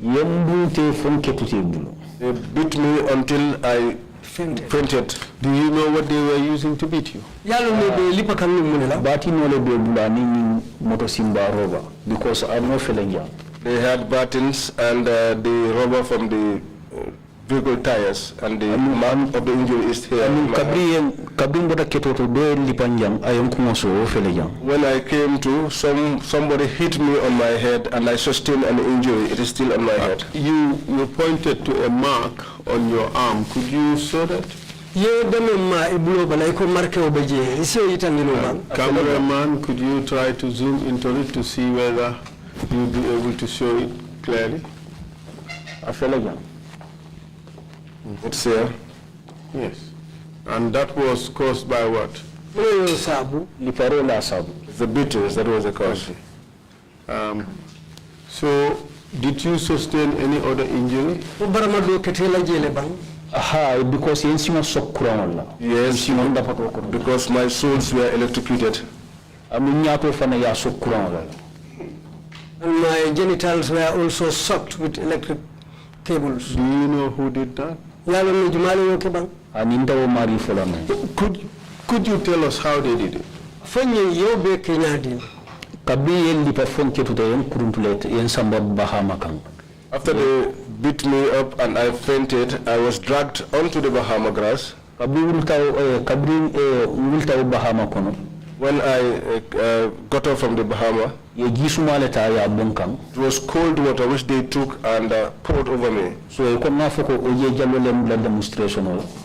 Yembute fon ketute bulo. They beat me until I fainted. Do you know what they were using to beat you? Yalo me be lipa kan mun la. Bati nole be bula ni moto simba roba because I'm not feeling young. They had buttons and the rubber from the vehicle tires, and the mark of the injury is here. Kabrin bota ketoto do lipanjang ayon kumoso fele jang. When I came to, somebody hit me on my head and I sustained an injury. It is still on my head. You pointed to a mark on your arm. Could you show that? Ye deme ma ibulo bala iko marke obeje. Ise itandino bang. Cameraman, could you try to zoom into it to see whether you'll be able to show it clearly? Afele jang. It's here. Yes. And that was caused by what? Sabu. Liparola sabu. The beatings, that was the cause. So, did you sustain any other injury? Barama do ketela jele bang. Aha, because yes, because my souls were electrocuted. And my genitals were also sucked with electric cables. Do you know who did that? Could you tell us how they did it? After they beat me up and I fainted, I was dragged onto the Bahama grass. When I got up from the Bahama, it was cold water which they took and poured over me. And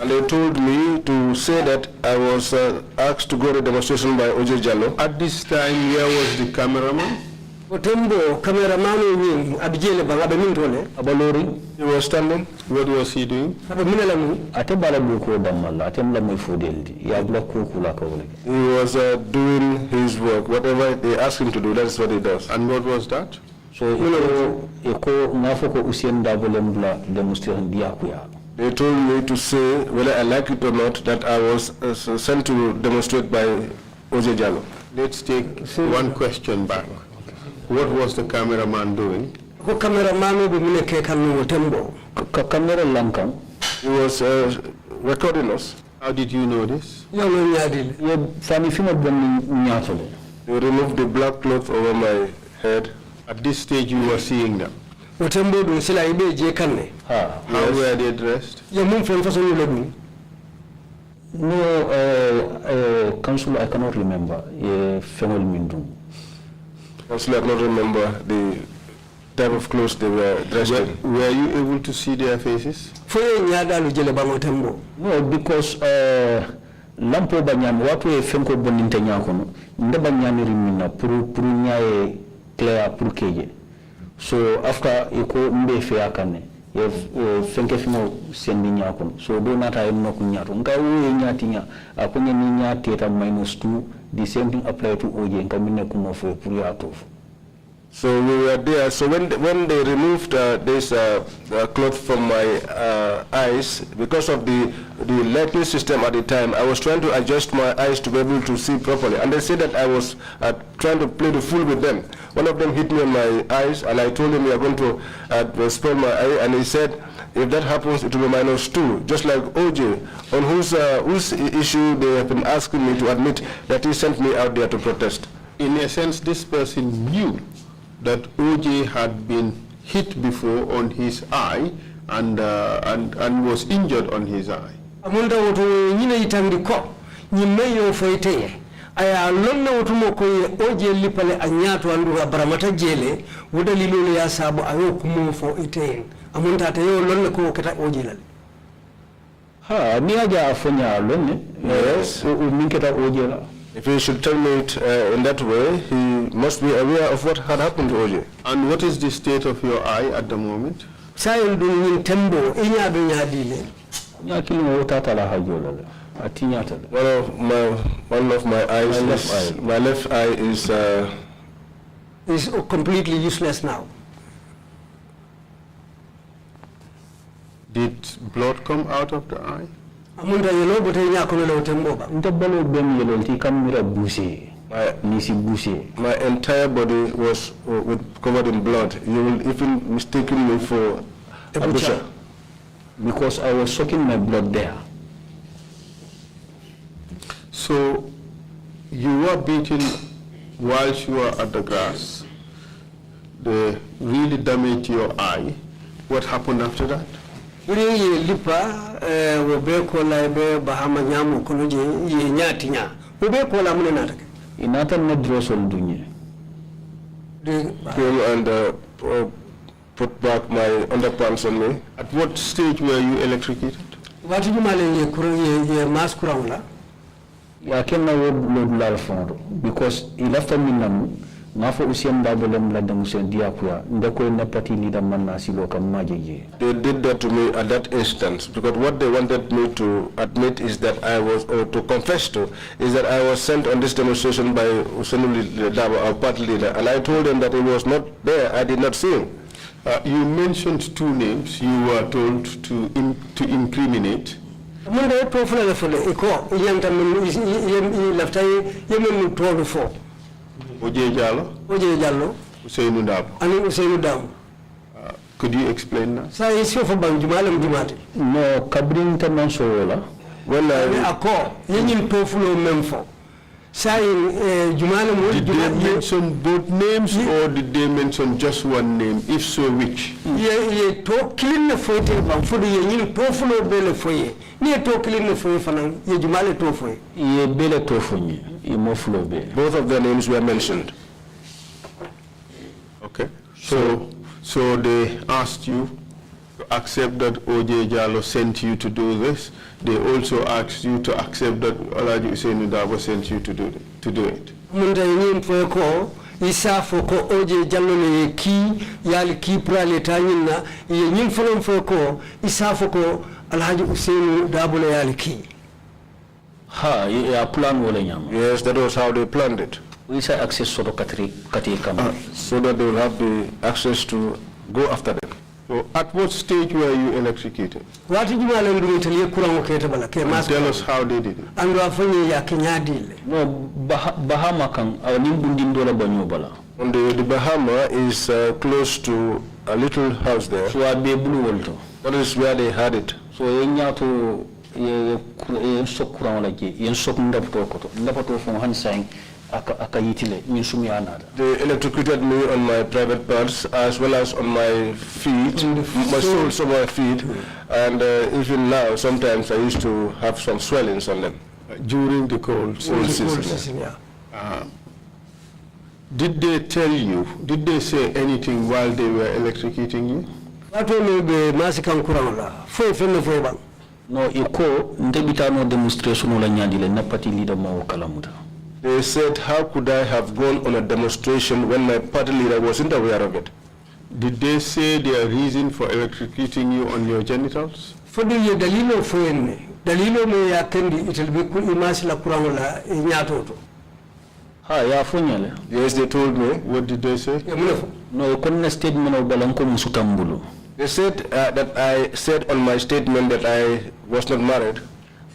they told me to say that I was asked to go to a demonstration by Oje Jallo. At this time, where was the cameraman? He was standing. What was he doing? He was doing his work. Whatever they asked him to do, that's what he does. And what was that? So they told me to say, whether I like it or not, that I was sent to demonstrate by Oje Jallo. Let's take one question back. What was the cameraman doing? He was recording us. How did you know this? He removed the black cloth over my head. At this stage, you were seeing them. How were they dressed? No, Council, I cannot remember. Council, I cannot remember the type of clothes they were dressed in. Were you able to see their faces? No, because lampo banyan watu fenko boninte nyakono ndeba nyani rimina puru nyae clear puru keje. So after iko mbe fe akane ye fenke fimo sendi nyakono. So do nata emno kunyato nka uwe nyatinya akunye ni nyati eta -2. The same thing applied to Oje and Kamine Kumo for Puriatov. So we were there. So when they removed this cloth from my eyes, because of the lighting system at the time, I was trying to adjust my eyes to be able to see properly. And they said that I was trying to play the fool with them. One of them hit me on my eyes, and I told him we are going to spoil my eye. And he said, if that happens, it will be -2, just like OJ, on whose issue they have been asking me to admit that he sent me out there to protest. In a sense, this person knew that OJ had been hit before on his eye and was injured on his eye. Amunda woto nyina itandi ko nyimeyo foite aya lonna woto moko OJ lipale anyato andu baramata jele wodali lolo ya sabo ayo kumo fo ite amunda ta yo lonna ko kata OJ lal ha ni aja afonya lonne yes minketa OJ la. If he should tell me it in that way, he must be aware of what had happened to OJ. And what is the state of your eye at the moment? Sayo dun tembo inya do nyadile nyakino tatala hajola atinyata. One of my eyes, my left eye is completely useless now. Did blood come out of the eye? Amunda yelo bote nyakono le tembo ba ntabalo ben yelo ti kamira bouché nisi bouché. My entire body was covered in blood. You will even mistaken me for a butcher. Because I was sucking my blood there. So you were beaten while you were at the grass. They really damaged your eye. What happened after that? lipa wobeko la be bahama nyamu kono je ye nyatinya wobeko la mune nataka inata ne drosol dunye came and put back my underpants on me. At what stage were you electrocuted? Wati jumale ye kuro ye mas kurawla ya kenna wob lal fondo because il after minam ngafo usiem dabolem la demusen diakuya ndeko ne party leader manna silo kam majeje. They did that to me at that instance because what they wanted me to admit is that I was, or to confess to, is that I was sent on this demonstration by Usenuli Daba, our party leader, and I told them that he was not there. I did not see him. You mentioned two names you were told to incriminate. Oje Jallo. Ousseynou Dabo. Could you explain that? Sa issue for Banjumalem Jumati. No, Kabrin Tamansola. When I Ako, Yin Tofulo Memfo. Saying Jumalem. Did they mention both names or did they mention just one name? If so, which? Ye to killing the foye for the yin tofulo bele foye. Ni to killing the foye fanang ye Jumale tofoye. Ye bele tofunye, ye mofulo be. Both of their names were mentioned. Okay. So they asked you to accept that O.J. Jallo sent you to do this. They also asked you to accept that Alhaji Ousseynou Dabo sent you to do it. Munda yin foye ko isa foko O.J. Jallo ne ki yali ki prale tanyina ye yin folon foye ko isa foko Alhaji Ousseynou Dabo le yali ki. Ha, ya plan wala nyam. Yes, that was how they planned it. We say access soto kati kama. So that they will have the access to go after them. So at what stage were you electrocuted? What did you Tell us how they did it. No, Bahama kan nimbundindola banyobala. On the Bahama is close to a little house there. So I be blue walto. That is where they had it. So yenyato ye sokura wala je yen sok ndapato koto ndapato from hansang akayitile minsumi anada. They electrocuted me on my private parts as well as on my feet, my soles on my feet, and even now sometimes I used to have some swellings on them. During the cold season. Did they tell you, did they say anything while they were electrocuting you? No, iko ndebita no demonstration wala nyandile na party leader mawo kalamuta. They said, how could I have gone on a demonstration when my party leader wasn't aware of it? Did they say their reason for electrocuting you on your genitals? Dalilo me ya kendi itilbe imasi la kurangola nyatoto. Ha ya fonyale. Yes, they told me. What did they say? No, konna statement of balanko musutambulu. They said that I said on my statement that I was not married.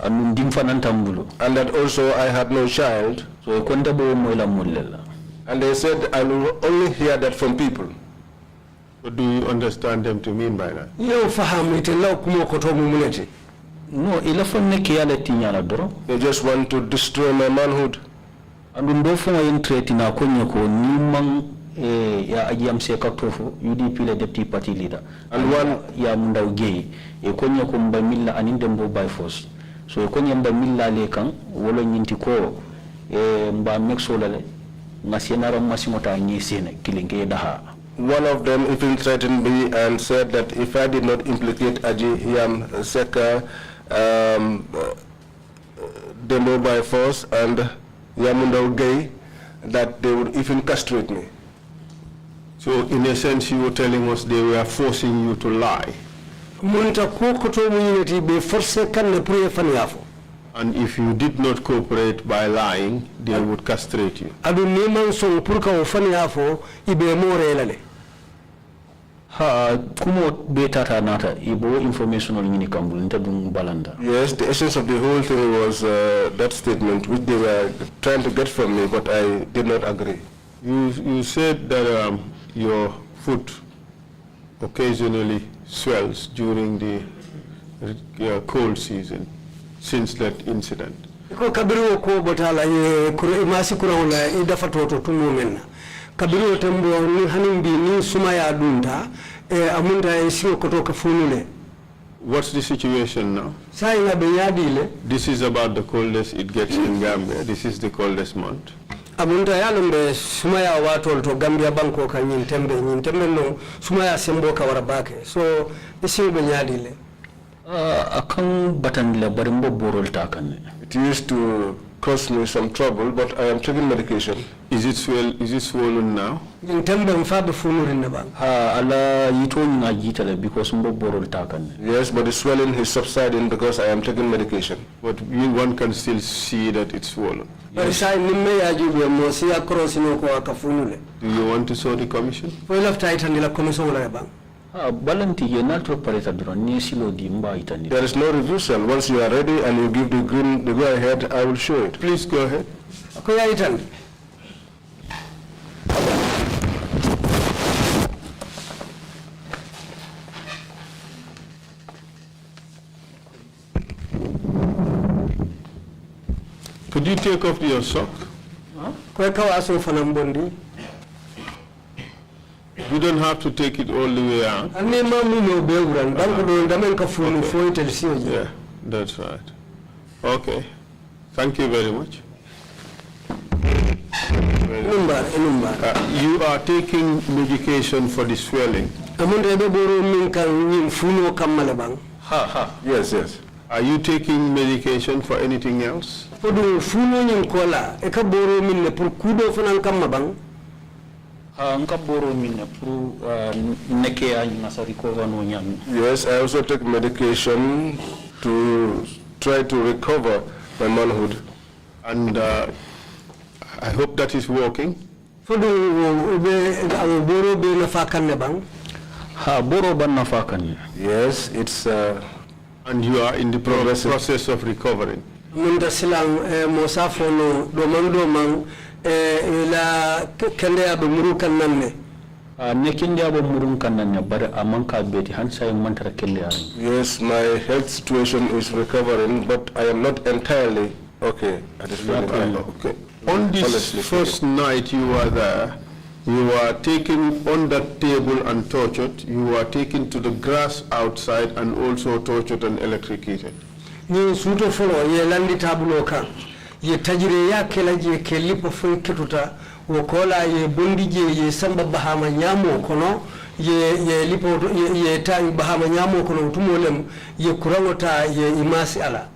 And that also I had no child. So and they said I will only hear that from people. What do you understand them to mean by that? No, they just want to destroy my manhood. And ya ajamse kaktofu UDP le deputy party leader. And one ya mundau gay e konya ko mbamilla anindembo by force. So konya mbamilla le kan wolo nyinti ko mba mexolale ngasienara masimota nyisene kilinge daha. One of them even threatened me and said that if I did not implicate Aji Yam Seka demo by force and Yamundau gay, that they would even castrate me. So in a sense you were telling us they were forcing you to lie. And if you did not cooperate by lying, they would castrate you. Ha kumo betata nata ibo information on nyini kambul ntadung balanda. Yes, the essence of the whole thing was that statement which they were trying to get from me, but I did not agree. You said that your foot occasionally swells during the cold season since that incident. Kabiru ko botala ye masi kurawla idafa toto tumumenna. Kabiru tembo ni hanimbi ni sumaya dunda amunda isio kutoka funule. What's the situation now? This is about the coldest it gets in Gambia. This is the coldest month. Abunda yalombe sumaya watu to Gambia banko ka nyintembe no sumaya semboka warabake. So isio benyadile. Akang batandila barimbo borol takane. It used to cause me some trouble, but I am taking medication. Is it swollen now? Ala yito because borol takan. Yes, but the swelling is subsiding because I am taking medication. But one can still see that it's swollen. Yes. Do you want to show the commission? There is no reversal. Once you are ready and you give the go ahead, I will show it. Please go ahead. Could you take off your sock? You don't have to take it all the way out. Yeah, that's right. Okay. Thank you very much. You are taking medication for the swelling. Yes. Are you taking medication for anything else? Yes, I also take medication to try to recover my manhood. And I hope that is working. Yes, it's and you are in the process of recovering. Yes, my health situation is recovering, but I am not entirely okay at this point. Okay. On this first night you were there, you were taken on that table and tortured. You were taken to the grass outside and also tortured and electrocuted. Ni suto follow ye landi tabulo kan ye tajire ya kela je kelipo fon ketuta wokola ye bondi je ye samba bahama nyamo kono ye lipo ye tan bahama nyamo kono tumolem ye kurangota ye imasi ala.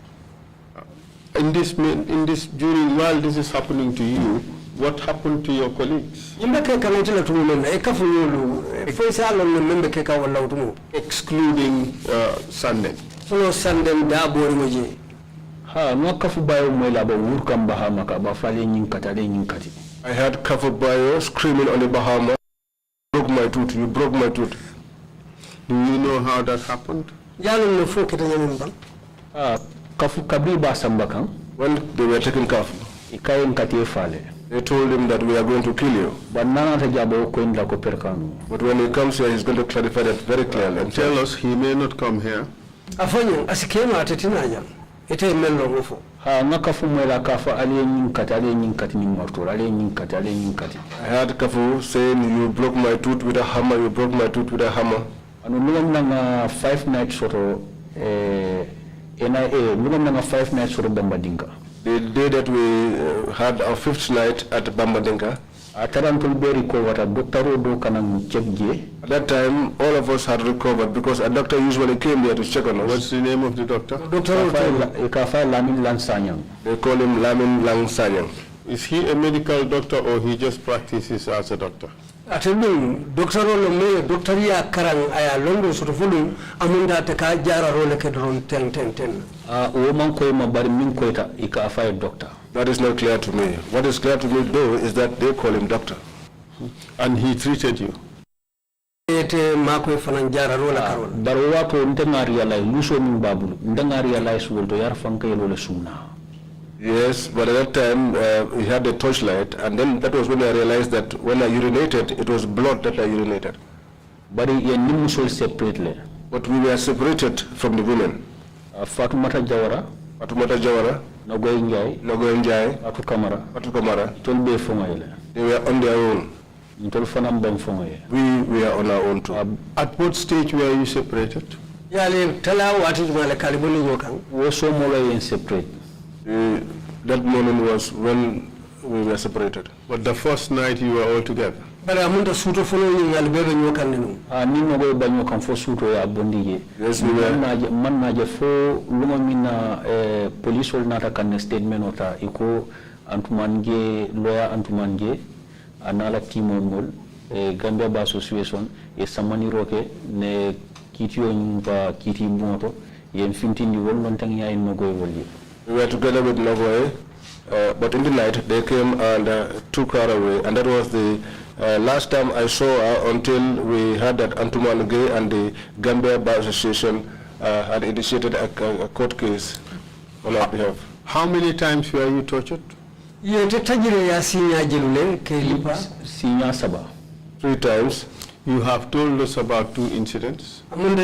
In this during while this is happening to you, what happened to your colleagues? Excluding Sunday. I had Kafu Bayo screaming on the Bahama, broke my tooth, you broke my tooth. Do you know how that happened? When they were taking Kafu, they told him that we are going to kill you. But when he comes here, he's going to clarify that very clearly. And tell us he may not come here. I had Kafu saying, you broke my tooth with a hammer, you broke my tooth with a hammer. 5 nights photo NIA 5 nights for Bambadinka. The day that we had our 5th night at Bambadinka, at that time, all of us had recovered because a doctor usually came there to check on us. What's the name of the doctor? They call him Lamin Lang Sanyang. Is he a medical doctor or he just practices as a doctor? Doctor Karang aya londo soto fulum amunda te ka jara role ke don 10. Doctor. That is not clear to me. What is clear to me though is that they call him doctor. And he treated you. Yes, but at that time he had a torchlight, and then that was when I realized that when I urinated, it was blood that I urinated. But separately. But we were separated from the women. Fatumata Jawara, Nogoy Njai, Fatu Kamara, they were on their own. We were on our own too. At what stage were you separated? Separate. That moment was when we were separated. But the first night you were all together? Yes, we were. Police will not statement antumange lawyer antumange anala timo mol Gambia ba association e samani roke ne kitio nyumba kiti moto yen fintindi wol non tan yaay nogoy wolli. We were together with Nogoy, but in the night they came and took her away, and that was the last time I saw her until we heard that Antuman Gay and the Gambia Bar Association had initiated a court case on our behalf. How many times were you tortured? Sinya saba. 3 times. You have told us about 2 incidents. Tell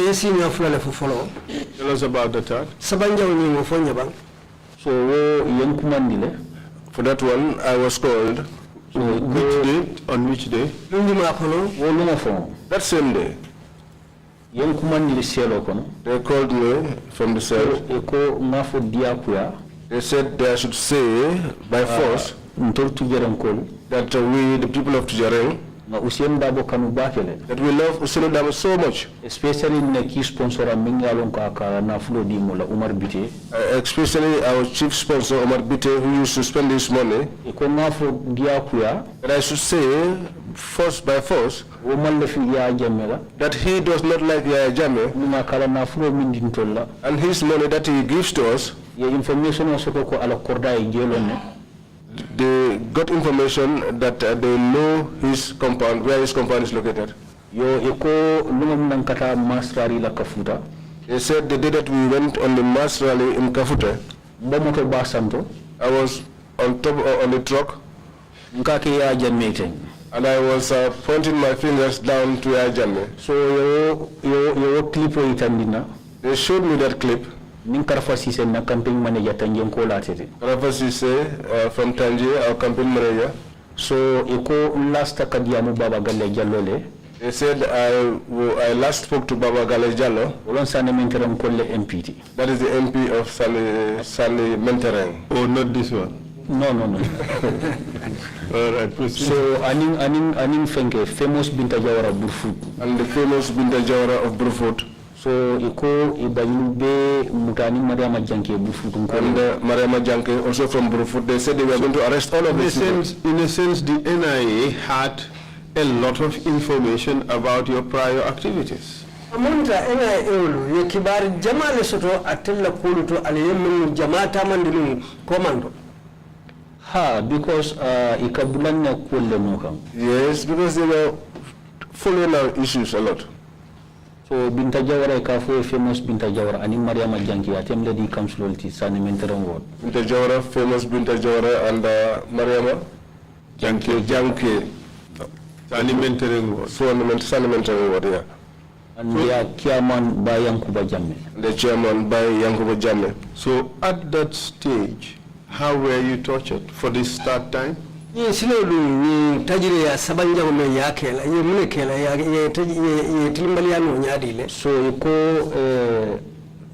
us about the third. So for that one, I was called. So which date? On which day? That same day. They called me from the cell. They said they should say by force that we, the people of Tujareng, that we love Usenu Dabo so much. Especially Especially our chief sponsor Omar Bite, who used to spend this money. That I should say force by force that he does not like Yaya Jammeh, and his money that he gives to us. They got information that they know his compound, where his compound is located. They said the day that we went on the mass rally in Kafute, I was on top on the truck, and I was pointing my fingers down to Yaya Jammeh. So they showed me that clip. Karafa Sise na campaign manager Tangier Kola tete. Karafa Sise from Tangier, our campaign manager. So eko last kadiamu Baba Gale Jallo. They said I last spoke to Baba Gale Jallo. Olon Sane Mentereng Kolle MPT. That is the MP of Sane Mentereng. Oh, not this one. No. All right, proceed. So aning fenke famous Binta Jawara Burfoot. And the famous Binta Jawara of Burfoot. So iko ibayube mutani Mariama Janke Burfoot. And Mariama Janke also from Burfoot. They said they were going to arrest all of these people. In a sense, the NIA had a lot of information about your prior activities. Amunta NIA ulu ye kibari jamale soto atella kuluto aliyemu jamata mandilu komando. Because ikabulanya kulle nokam. Yes, because they were following our issues a lot. So Binta Jawara ikafo famous Binta Jawara ani Mariama Janki atem lady council ti Sane Mentereng ward. Binta Jawara, famous Binta Jawara and Mariama Janki. Sane Mentereng ward. Sane Mentereng ward, yeah. And they are chairman by Yankuba Jammeh. The chairman by Yankuba Jammeh. So at that stage, how were you tortured for this third time? Yes, ni tajiri ya sabanja ume yakela, ye munekela ye tilimaliano nyadile. So iko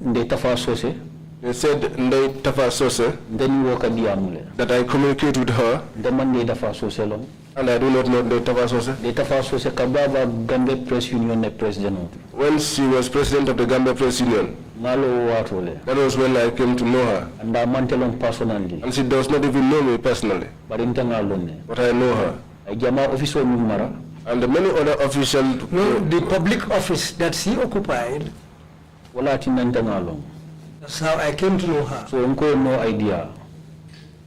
nde tafa sose. They said nde tafa sose. Then you walk at the that I communicate with her. The man nde tafa sose long. And I do not know nde tafa sose. Nde tafa sose kababa Gambia Press Union president. When she was president of the Gambia Press Union. That was when I came to know her. And I mantelon personally. And she does not even know me personally. But I know her. And the many other officials. No, the public office that she occupied. That's how I came to know her. So no idea.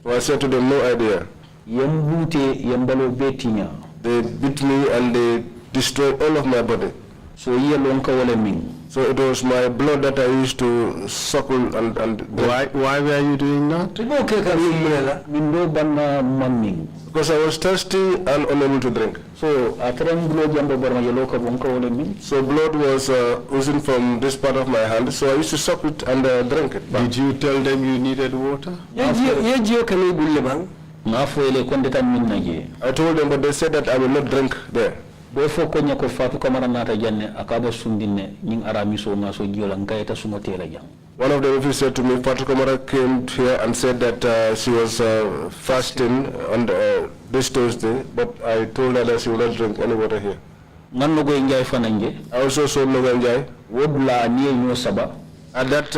So I said to them, no idea. They beat me and they destroyed all of my body. So it was my blood that I used to suckle and why were you doing that? Because I was thirsty and unable to drink. So blood was oozing from this part of my hand, so I used to suck it and drink it. Did you tell them you needed water? I told them, but they said that I will not drink there. One of them said to me, Fatu Kamara came here and said that she was fasting on this Thursday, but I told her that she will not drink any water here. I also saw Noganjai. At that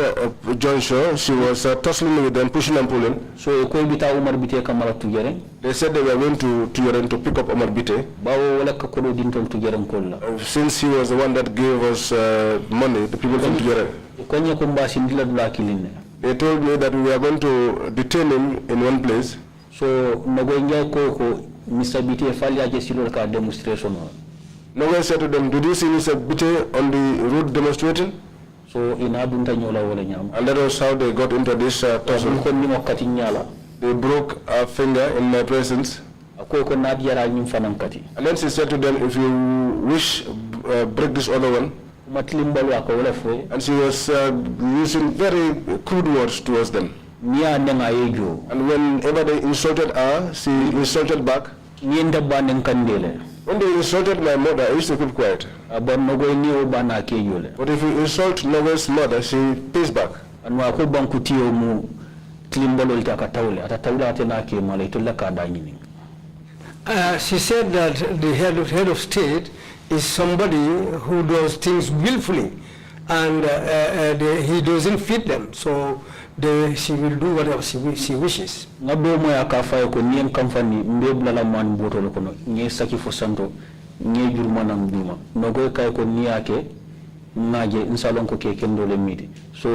juncture, she was tussling with them, pushing and pulling. So ko bita Umar bite kamara tujere. They said they were going to Tujeren to pick up Omar Bite. Bawo wala ka kodo dintol tujeren kolla. Since he was the one that gave us money, the people from Tujeren. Konya ko mbasi ndila dula kilinne. They told me that we were going to detain him in one place. So nago njay ko Mr. Bite fali aje silo ka demonstration. Nogo said to them, did you see Mr. Bite on the road demonstrating? So ina dunta nyola wala nyam. And that was how they got into this tussle. Ko ni wakati nyala. They broke a finger in my presence. Ko nadiyara nyim fanan kati. And then she said to them, if you wish, break this other one. And she was using very crude words towards them. And whenever they insulted her, she insulted back. When they insulted my mother, I used to keep quiet. But if you insult Nogo's mother, she pays back. She said that the head of state is somebody who does things willfully, and he doesn't fit them, so she will do whatever she wishes. So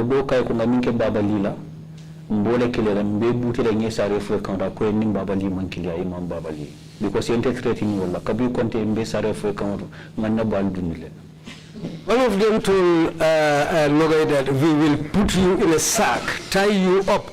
do kay ko ngaminke baba lila mbole kelera mbe butira nge sare fo kanda ko nim baba li man kilia imam baba li because yente threatening wala kabi konte mbe sare fo kanda nganna bal dunile. One of them told Nogay that we will put you in a sack, tie you up,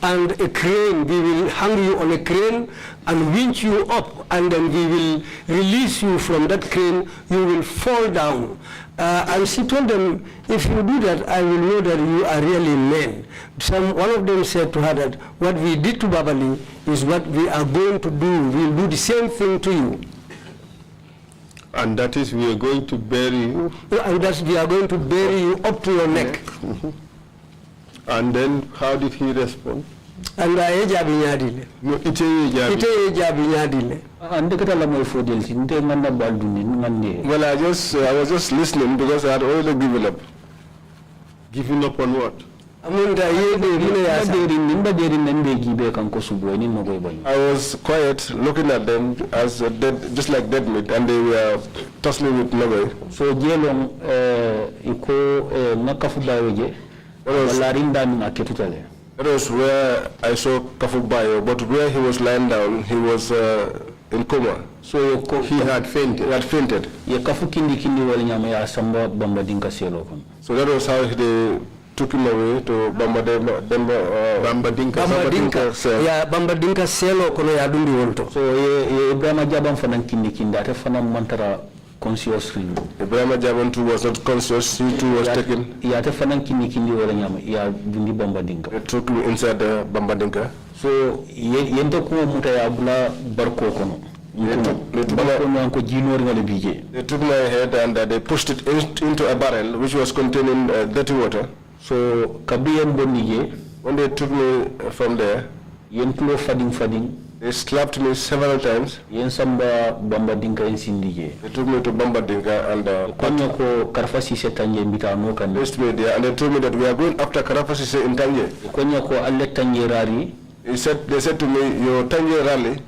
and a crane, we will hang you on a crane and winch you up, and then we will release you from that crane, you will fall down. And she told them, if you do that, I will know that you are really men. One of them said to her that what we did to Babali is what we are going to do. We will do the same thing to you. And that is, we are going to bury you. And that we are going to bury you up to your neck. And then, how did he respond? And I No, well, I was just listening because I had already given up. Given up on what? I was quiet, looking at them as dead, just like dead meat, and they were tussling with Nogay. So that was where I saw Kafubayo, but where he was lying down, he was in coma. So he had fainted. He had fainted. So that was how they took him away to Bambadinka cell. Yeah, Bambadinka cell kono ya dundi wonto. So Ibrahim Jabam fanan kindi ate fanan mantara conscious ring. Ibrahim Jabam too was not conscious. He too was taken. Ya ate fanan kindi wala nyama ya dundi Bambadinka. They took me inside the Bambadinka. So yente ko muta ya bula barko kono. They took my head and they pushed it into a barrel which was containing dirty water. So when they took me from there, they slapped me several times. They took me to Bambadinka and placed me there, and they told me that we are going after Karafasise in Tanje. They said to me, your Tanje rally,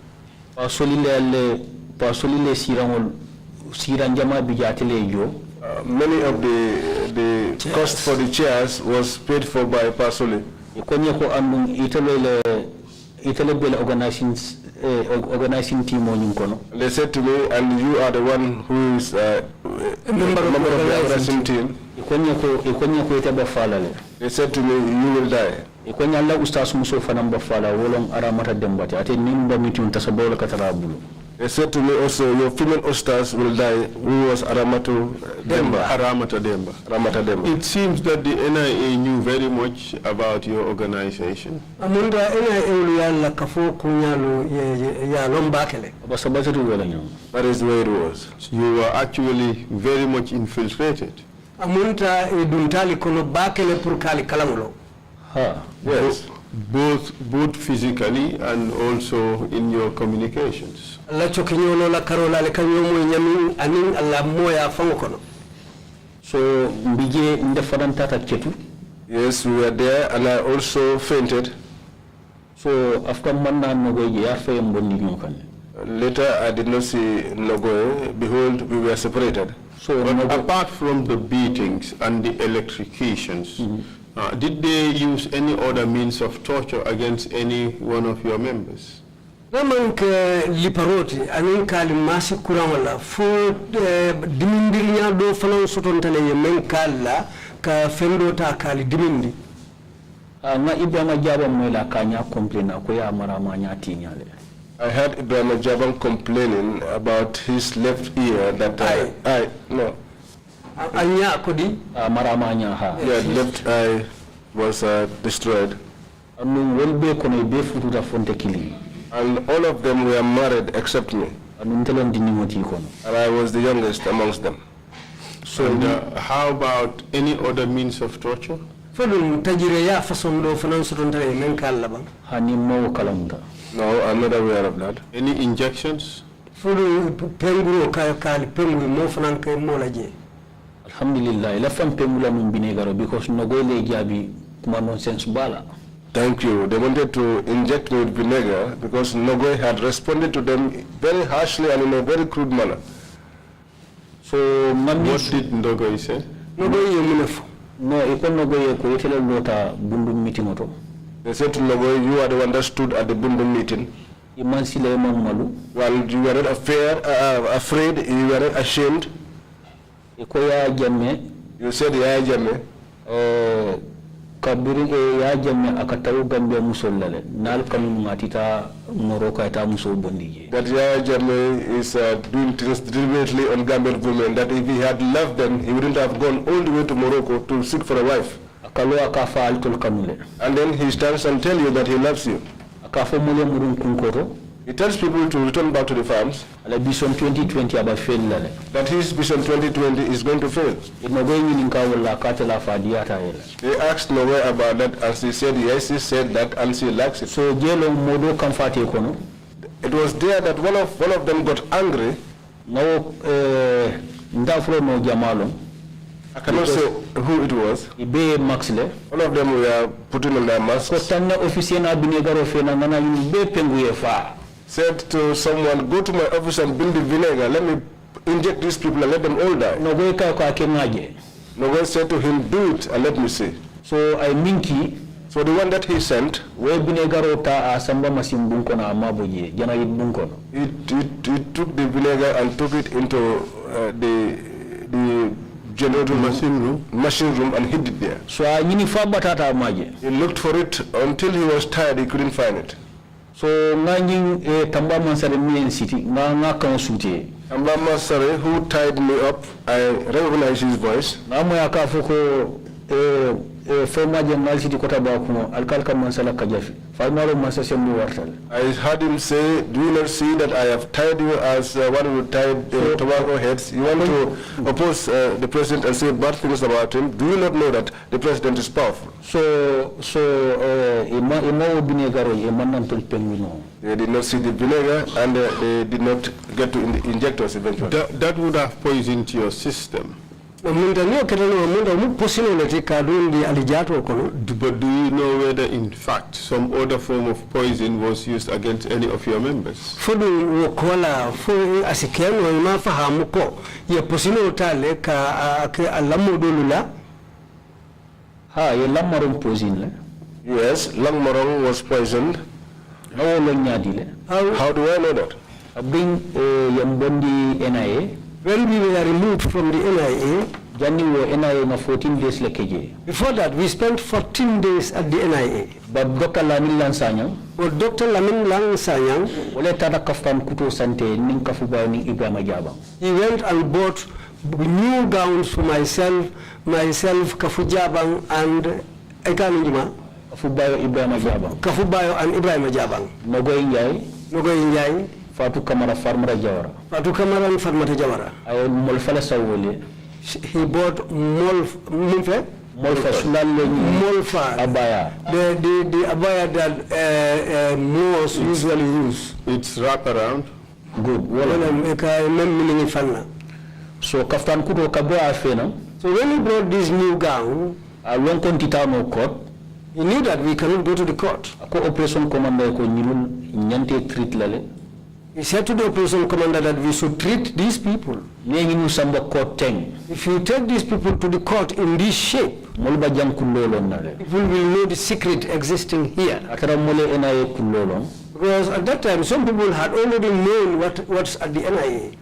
many of the cost for the chairs was paid for by Pasoli. Organizing team. They said to me, and you are the one who is a member of the organizing team. They said to me, you will die. They said to me also, your female ostars will die, who was Aramatu Demba. Aramata Demba. It seems that the NIA knew very much about your organization. That is the way it was. You were actually very much infiltrated. Yes. Both physically and also in your communications. So mbije ndefadantata ketu Yes, we were there, and I also fainted. So after manna nogoje ya fe mbondi nyukane. Later, I did not see Nogoe. Behold, we were separated. So, apart from the beatings and the electrocutions, did they use any other means of torture against any one of your members? Naman ka liparoti anin kali masi kuramala fo dimindirinya do fanan sotontale yemen kala ka fendo ta kali dimindi. Na Ibrahima Jaba mwela kanya complaina ko ya marama nya tinyale. I heard Ibrahim Jaban complaining about his left ear that Anya kodi marama nya ha. Yeah, left eye was destroyed. Anu welbe kono be fututa fonte kili. And all of them were married except me. Anu ntelon dinimoti kono. And I was the youngest amongst them. So, how about any other means of torture? fodum tajire ya façon do fanan sotontale yemen kala bang. Hani mo kalamda. No, I'm not aware of that. Any injections? Fodo penguro kali penguro mo fanan kay mo laje. Alhamdulillah, ila fam pengula num binegaro because no goyle jabi kuma nonsense bala. Thank you. They wanted to inject me with vinegar because Nogoy had responded to them very harshly and in a very crude manner. So, what did Nogoy say? Nogoy yemunefo. No, iko Nogoy ko yetele lota bundu meeting oto. They said to Nogoy, you are the one that stood at the Bundu meeting. Iman sile malu. While you were not afraid, you were not ashamed. Iko ya jamme. You said ya jamme. Kabiri ya jamme akatawu Gambia musollale. Nal kanu ngatita Morocco ita muso bondije. That ya jamme is doing things deliberately on Gambian women. That if he had loved them, he wouldn't have gone all the way to Morocco to seek for a wife. And then he stands and tells you that he loves you. He tells people to return back to the farms. Vision 2020 that his Vision 2020 is going to fail. They asked Noe about that and she said yes, he said that and she likes it. So it was there that one of them got angry. I cannot say who it was. All of them were putting on their masks. Said to someone, go to my office and bring the vinegar. Let me inject these people and let them all die. Nogoy said to him, do it and let me see. So I minki. So the one that he sent, he took the vinegar and took it into the generator machine room and hid it there. So he looked for it until he was tired, he couldn't find it. So Tamba Mansare City, Tamba Mansare, who tied me up, I recognized his voice. Former General City Kotabakuno, Alkalka Mansala Kajafi. I heard him say, do you not see that I have tied you as one who tied tobacco heads? You want to oppose the president and say bad things about him? Do you not know that the president is powerful? They did not see the vinegar and they did not get to inject us eventually. That would have poisoned your system. But do you know whether in fact some other form of poison was used against any of your members? Yes, Langmarong was poisoned. How do I know that? When we were removed from the NIA, NIA 14 days before that, we spent 14 days at the NIA. But Dr. Lamin Lansanyang, he went and bought new gowns for myself, Kafujabang, and Ekanujima. Kafubayo and Ibrahim Jabang. Nogoy Njai. Fatu Kamara Farmara Jawara. Fatu Kamara and Farmata Jawara. I Molfala Sawole. He bought Molfa Abaya. The abaya that Moors usually use. It's wrap around. Good. So Kaftan Kudo Kabwa Fena. So when he brought this new gown, long kontita court. He knew that we cannot go to the court. Ako operation commander ko nyilul nyante treat lale. He said to the operation commander that we should treat these people. If you take these people to the court in this shape, people will know the secret existing here. Because at that time, some people had already known what's at the NIA.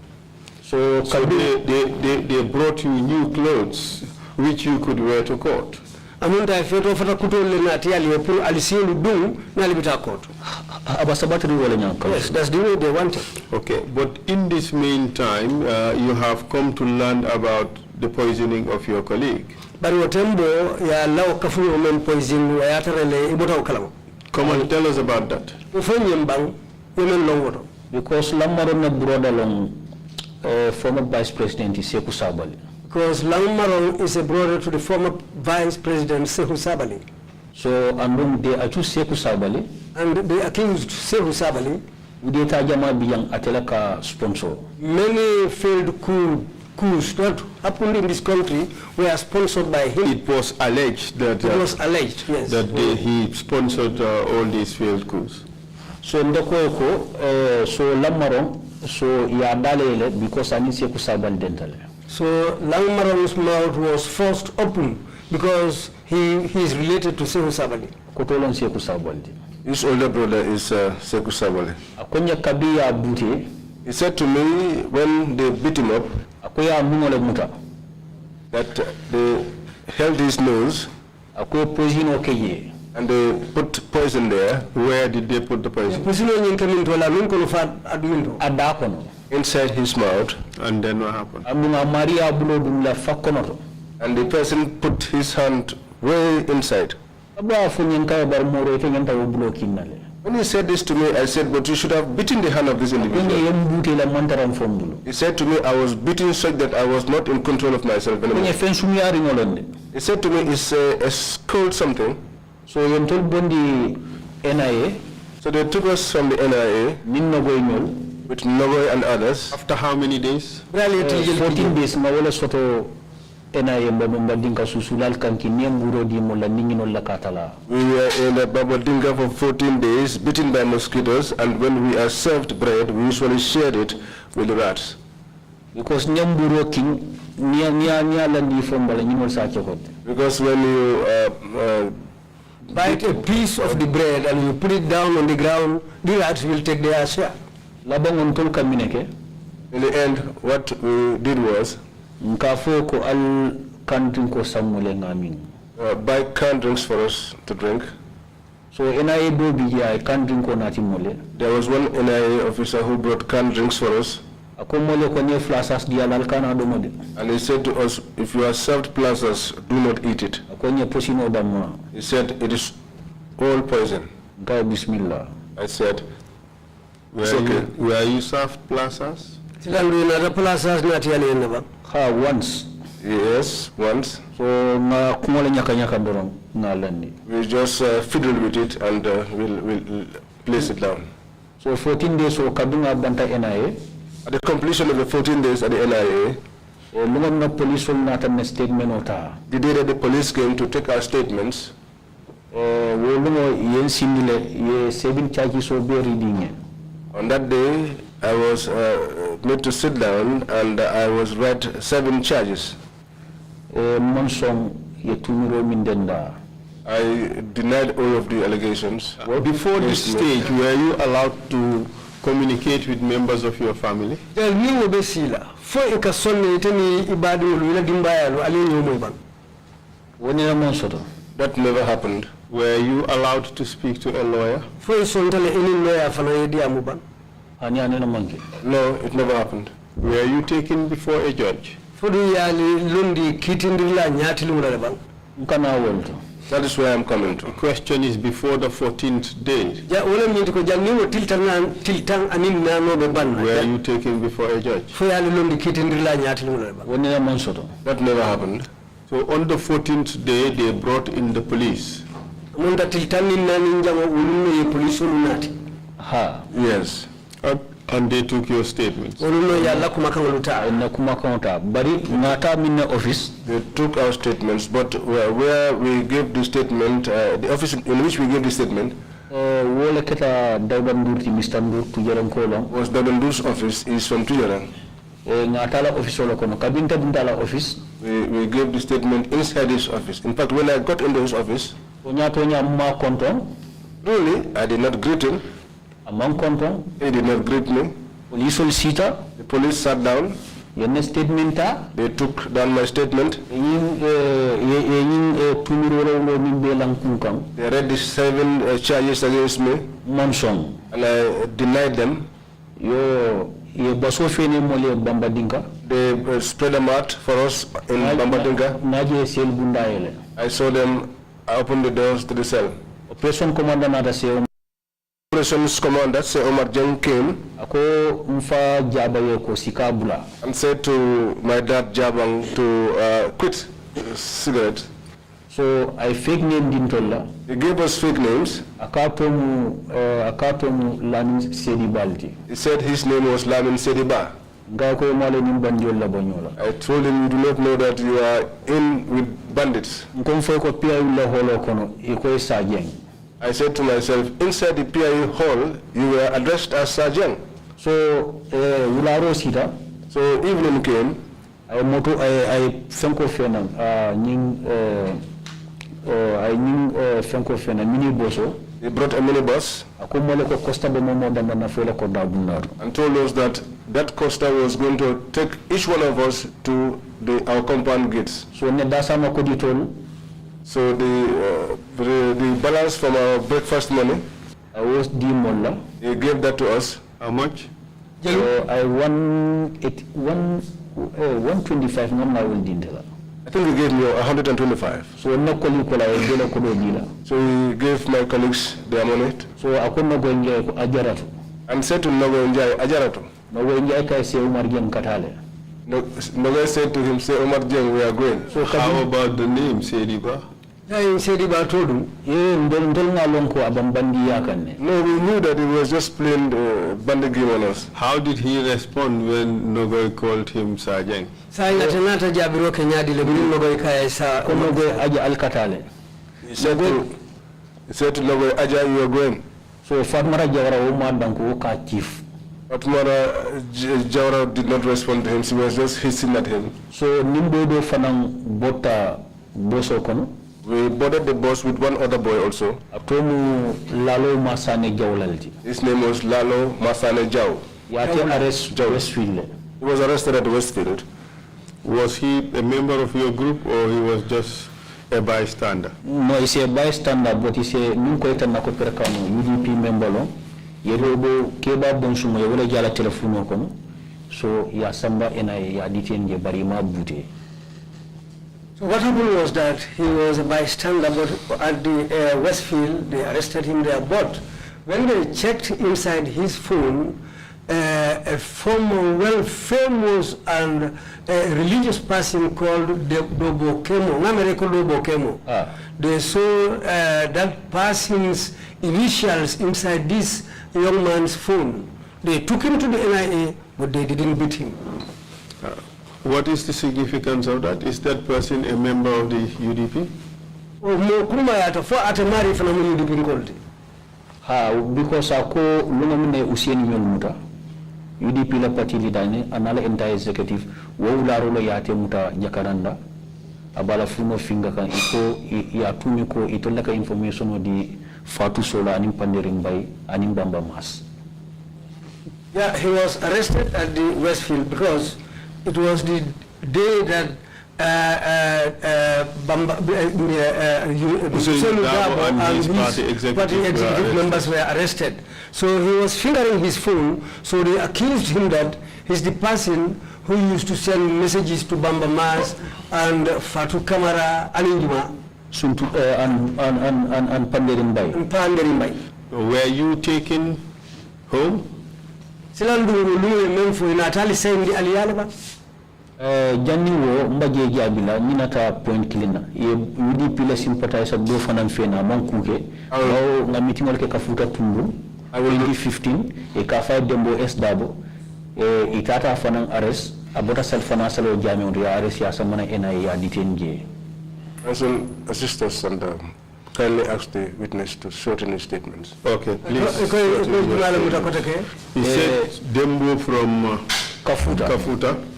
So they brought you new clothes which you could wear to court. Yes, that's the way they wanted. Okay, but in this meantime, you have come to learn about the poisoning of your colleague. Come on, tell us about that. Because Lamarone brought along former Vice President Sekou Sabali. Because Langmaron is a brother to the former Vice President Sekou Sabali. So, and they accused Sekou Sabali. And they accused Sekou Sabali. Sponsor. Many failed coups that happened in this country were sponsored by him. It was alleged that yes. That he sponsored all these failed coups. So so Lamaron so yadale because I need Sekou Sabali dentale. So Langmaron's mouth was forced open because he is related to Sekou Sabali. Kotolon Sekou Sabali. His older brother is Sekou Sabali. Akonya kabiya bute. He said to me when they beat him up akoya mungole muta that they held his nose akoy poison okeye and they put poison there. Where did they put the poison? Inside his mouth. And then what happened? And the person put his hand way inside. When he said this to me, I said, but you should have beaten the hand of this individual. He said to me, I was beaten such that I was not in control of myself anymore. He said to me, it's a cold something. So you told Bondi NIA. So they took us from the NIA with Nogoy and others. After how many days? 14 days. Mawala soto NIA mbadinka susulal kanki niamburo di mola ningino la katala. We were in the Babadinga for 14 days, bitten by mosquitoes, and when we are served bread, we usually shared it with the rats. Because niamburo king nia landi from bala nimol sa chokot. Because when you bite a piece of the bread and you put it down on the ground, the rats will take their share. In the end, what we did was buy canned drinks for us to drink. So NIA do be here, canned drink or not mole. There was one NIA officer who brought canned drinks for us. And he said to us, if you are served plazas, do not eat it. He said, it is all poison. Bismillah. I said, were you served plazas? Once. Yes, once. So we just fiddle with it and we'll place it down. So 14 days so kadunga banta NIA. At the completion of the 14 days at the NIA, the police will not have a statement. The day that the police came to take our statements, 7 charges will be reading. On that day, I was made to sit down and I was read 7 charges. I denied all of the allegations. Before this stage, were you allowed to communicate with members of your family? That never happened. Were you allowed to speak to a lawyer? No, it never happened. Were you taken before a judge? That is where I'm coming to. The question is before the 14th day. Were you taken before a judge? That never happened. So on the 14th day, they brought in the police. Yes. And they took your statements? They took our statements, but where we gave the statement, the office in which we gave the statement, was Dadandu's office, is from Tujarang. We gave the statement inside his office. In fact, when I got into his office, really, I did not greet him. He did not greet me. The police sat down. They took down my statement. They read the 7 charges against me. And I denied them. They spread them out for us in Bambadinka. I saw them open the doors to the cell. Operations commander, say Omar Jeng, came and said to my dad Jabang to quit cigarette. So I fake named Dintola. He gave us fake names. Lamin Sedibalti. He said his name was Lamin Sediba. I told him, you do not know that you are in with bandits. I said to myself, inside the PIE hall, you were addressed as Sergeant. So, so evening came. I Franco Fena, mini boso. He brought a minibus and told us that that Costa was going to take each one of us to our compound gates. So the balance from our breakfast money, he gave that to us. How much? So I 125 I think he gave me 125. So he gave my colleagues their money. So I could not go in Ajaratu. And said to Nogo Njai Ajaratu. Nogo said to him, say Omar Jeng, we are going. So how about the name Sediba? No, we knew that he was just playing bandit game on us. How did he respond when Nogoy called him Sergeant? He said to Nogoy, Aja, you are going. So Fatmara Jawara chief. Fatmara Jawara did not respond to him. She was just hissing at him. So Nimbodo Fanang Bota Boso. We boarded the bus with one other boy also. His name was Lalo Masane Jau. He was arrested at Westfield. Was he a member of your group or he was just a bystander? No, he's a bystander, but he's a UDP member. So Yasamba and I detained Barima Bute. So what happened was that he was a bystander, but at the Westfield, they arrested him there. But when they checked inside his phone, a former, well-famous and religious person called Dobo Kemo, Namereko Dobo Kemo. They saw that person's initials inside this young man's phone. They took him to the NIA, but they didn't beat him. What is the significance of that? Is that person a member of the UDP? Because ako lumamine usien muta UDP la party leader ne anala entire executive wo ularo lo yate muta jakaranda abala funo finga kan iko ya tumi ko itola ka information di fatu sola anim pandering bay anim bamba mas. Yeah, he was arrested at the Westfield because it was the day that and his party executive members were arrested. So he was fingering his phone, so they accused him that he's the person who used to send messages to Bamba Mas and Fatu Kamara, Alinjuma. And Pandering Bay. Were you taken home? Janni wo mbaje jabila ninata point kilina ye UDP la sympathizer do fanan fena mankuke aw nga meeting wal ke kafuta tundu 2015, a Kafa Dembo S. Dabo, Itata Fanan arrest, Abota Salfana Salo Jami on the arrest Yasamana NIA detained. Council, assist us and kindly ask the witness to shorten his statements. Okay, please. He said Dembo from Kafuta.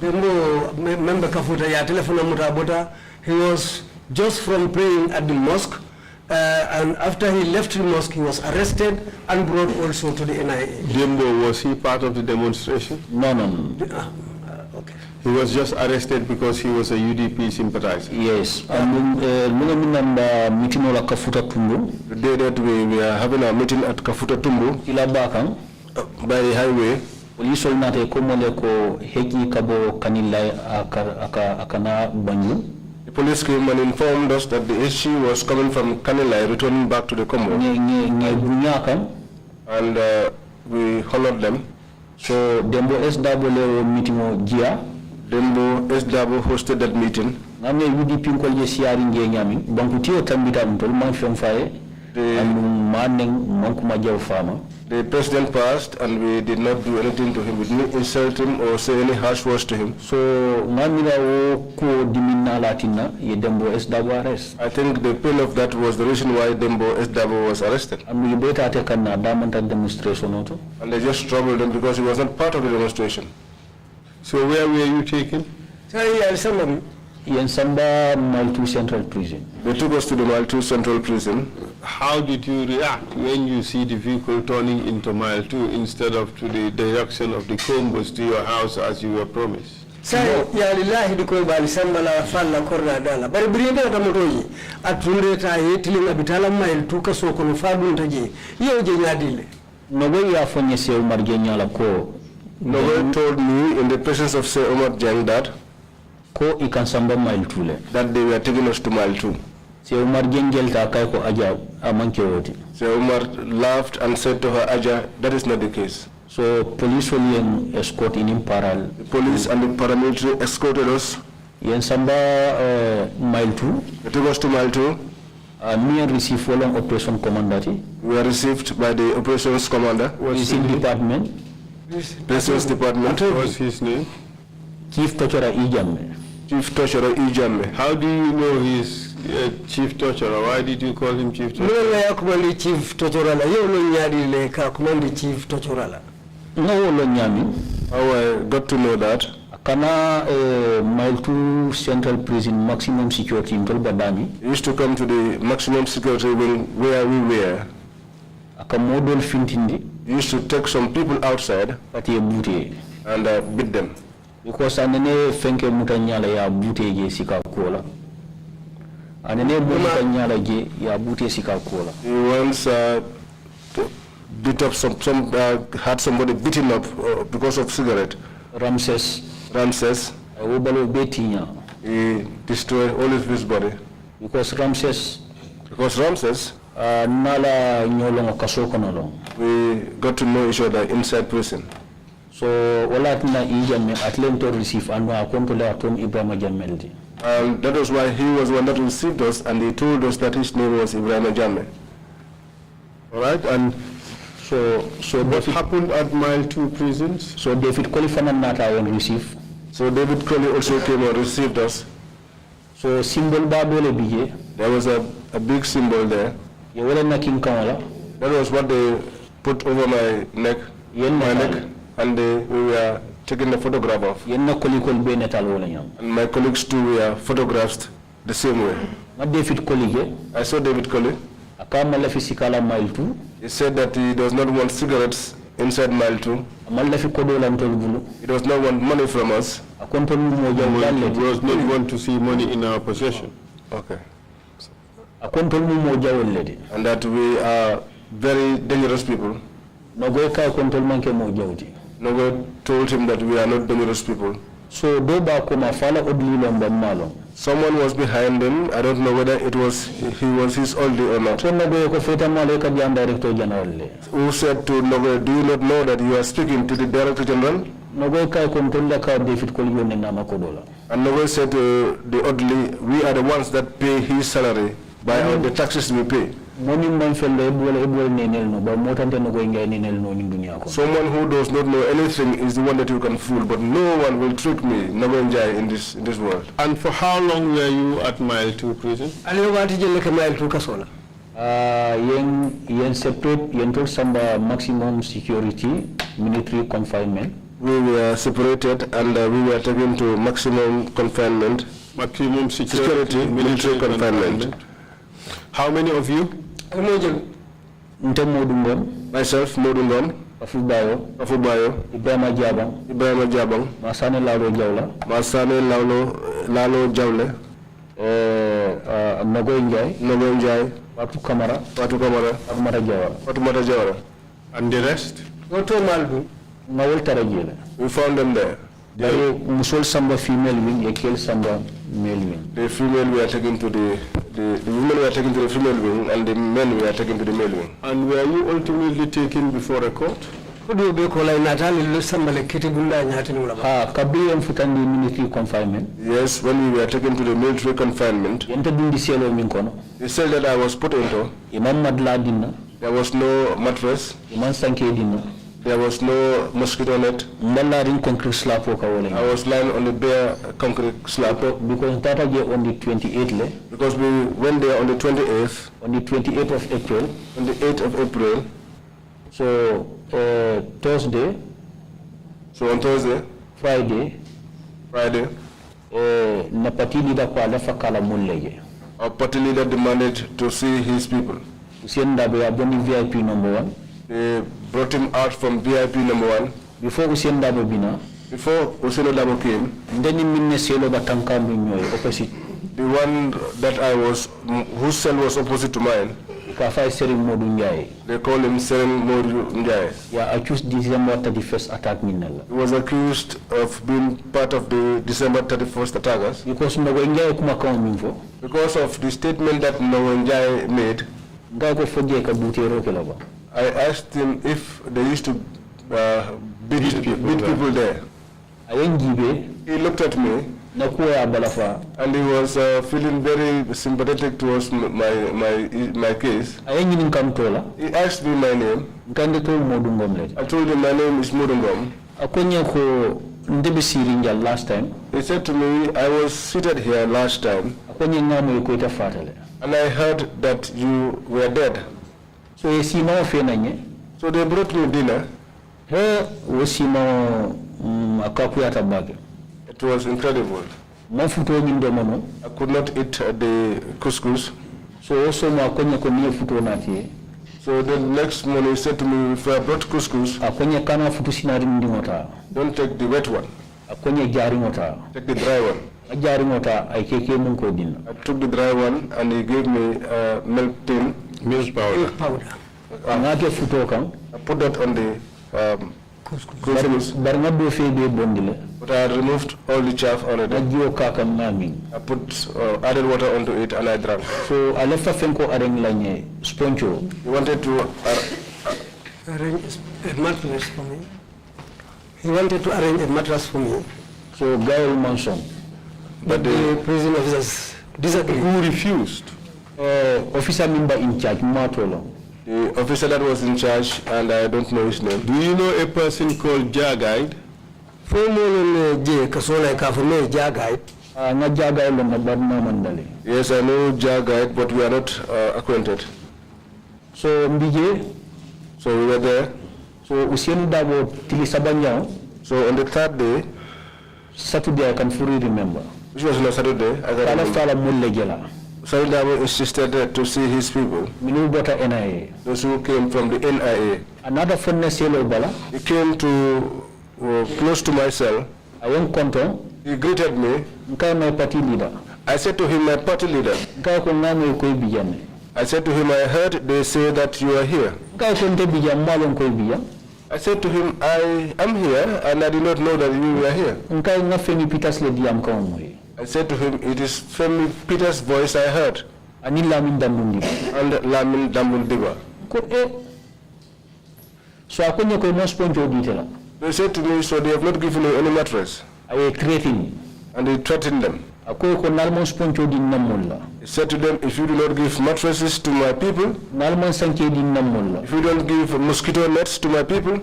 Dembo, member Kafuta, ya telephone Mutabota. He was just from praying at the mosque, and after he left the mosque, he was arrested and brought also to the NIA. Dembo, was he part of the demonstration? No. Okay. He was just arrested because he was a UDP sympathizer? Yes. And meeting at Kafuta Tumbu. The day that we are having a meeting at Kafuta Tumbu, by the highway, police will not komole ko heki kabo kanilai akana banyu. The police came and informed us that the issue was coming from Kanilai, returning back to the Congo. And we honored them. So Dembo SW meeting o Gia. Dembo SW hosted that meeting. Ngame UDP nkolje siari nge nyami. Banku tiyo tambita mtol man fiomfaye. The president passed and we did not do anything to him. We didn't insult him or say any harsh words to him. So, I think the pain of that was the reason why Dembo SW was arrested. And they just troubled him because he was not part of the demonstration. So where were you taken? In Samba Mile 2 Central Prison. They took us to the Mile 2 Central Prison. How did you react when you see the vehicle turning into Mile 2 instead of to the direction of the Combos to your house as you were promised? Say, ya lillahi diko bali samba la falla korda dala. Bari brinde ta motoji atunde ta yetili na bitala Mile 2 kaso kono fadu ntaje. Iyo je nyadile. Nogo ya fonye se Umar Genyala ko. Nogo told me in the presence of Sir Omar Jang that that they were taking us to Mile 2. Sir Omar laughed and said to her, Aja, that is not the case. So police will escort in parallel. The police and the paramilitary escorted us. Mile 2. They took us to Mile 2. Me and received following operation commander. We were received by the operations commander. What's his department? Business department. What's his name? Chief Torturer Ijamme. Chief Torturer Ijamme. How do you know he's Chief Torturer? Why did you call him Chief Torturer? No, I command Chief Torturer. You know, nyadi le ka command Chief Torturer. No, lo nyami. How I got to know that? Kana Mile 2 Central Prison maximum security in Tolbadami. He used to come to the maximum security wing where we were. Akamodol fintindi. He used to take some people outside and beat them. Because anene fenke mutanyala ya bute je sika kola. Anene mutanyala je ya bute sika kola. He once beat up had somebody beaten up because of cigarette. Ramses. He destroyed all of his body. Because Ramses. Nala nyolongo kasoko nolo. We got to know each other inside prison. So wala tina Ijamme Atlanta receive and control atom Ibrahim Jameldi. That was why he was one that received us and he told us that his name was Ibrahim Jamme. Alright, and so what happened at Mile 2 prisons? So David Kolifana Nata won't receive. So David Colley also came and received us. So symbol Babole BJ. There was a big symbol there. That was what they put over my neck, and we were taking the photograph of. And my colleagues too were photographed the same way. I saw David Colley. He said that he does not want cigarettes inside Mile 2. He does not want money from us. He does not want to see money in our possession. Okay. And that we are very dangerous people. Nogo told him that we are not dangerous people. So someone was behind him. I don't know whether he was his oldie or not. Who said to Nogo, do you not know that you are speaking to the Director General? And Nogo said to the oddly, we are the ones that pay his salary by the taxes we pay. Someone who does not know anything is the one that you can fool, but no one will trick me, Nagonjai, in this world. And for how long were you at Mile 2 prison? Mile 2 kasola. Yen separate, yen told samba maximum security, military confinement. We were separated and we were taken to maximum confinement. Maximum security, military confinement. How many of you? MODOU NGOM. Myself, MODOU NGOM. Afubayo. Ibrahima Jabang. Masane Lalo Jawle. Nogoy Fatu Kamara. Fatumata Jawara. And the rest? We found them there. Musol samba female wing, a kill samba male wing. The female were taken to the women were taken to the female wing and the men were taken to the male wing. And were you ultimately taken before a court? Military confinement. Yes, when we were taken to the military confinement, the cell that I was put into, there was no mattress, there was no mosquito net. I was lying on the bare concrete slab. Because that on the 28th. Because we went there on the 28th. On the 28th of April. On the 8th of April. So Thursday. So on Thursday. Friday. Our party leader demanded to see his people. VIP number 1. They brought him out from VIP number 1. Before Usien Dabo came, opposite. the one that I was, whose cell was opposite to mine, they call him Seren MODOU Njai. Yeah, accused December 31st attack. He was accused of being part of the December 31st attackers. Because of the statement that Njai made, I asked him if they used to beat people there. He looked at me and he was feeling very sympathetic towards my case. He asked me my name. I told him my name is MODOU NGOM. Last time. He said to me, I was seated here last time and I heard that you were dead. So they brought me dinner. It was incredible. I could not eat the couscous. So the next morning he said to me, if I brought couscous, don't take the wet one. Take the dry one. I took the dry one and he gave me milk tin. Milk powder. I put that on the couscous. But I had removed all the chaff already. I put added water onto it and I drank. So I left a fenko arrange sponcho. He wanted to arrange a mattress for me. He wanted to arrange a mattress for me. So Gail Manson. But the prison officers disagreed. Who refused? Officer member in charge, Matolo. The officer that was in charge, and I don't know his name. Do you know a person called Jagide? Yes, I know Jagide, but we are not acquainted. So Mbije, so we were there. So Usien Dabo Tilisabanya. So on the third day, Saturday, I can fully remember. Which was on a Saturday, I can remember. Saudabo insisted to see his people. Those who came from the NIA. Another furnace yellow bala. He came to close to my cell. He greeted me. My party leader. I said to him, my party leader. I said to him, I heard they say that you are here. I said to him, I am here and I did not know that you were here. I said to him, it is Femi Peter's voice I heard. And Lamin Damundiba. So I couldn't go detail. They said to me, so they have not given you any mattress. I threatened. And they threatened them. He said to them, if you do not give mattresses to my people, if you don't give mosquito nets to my people,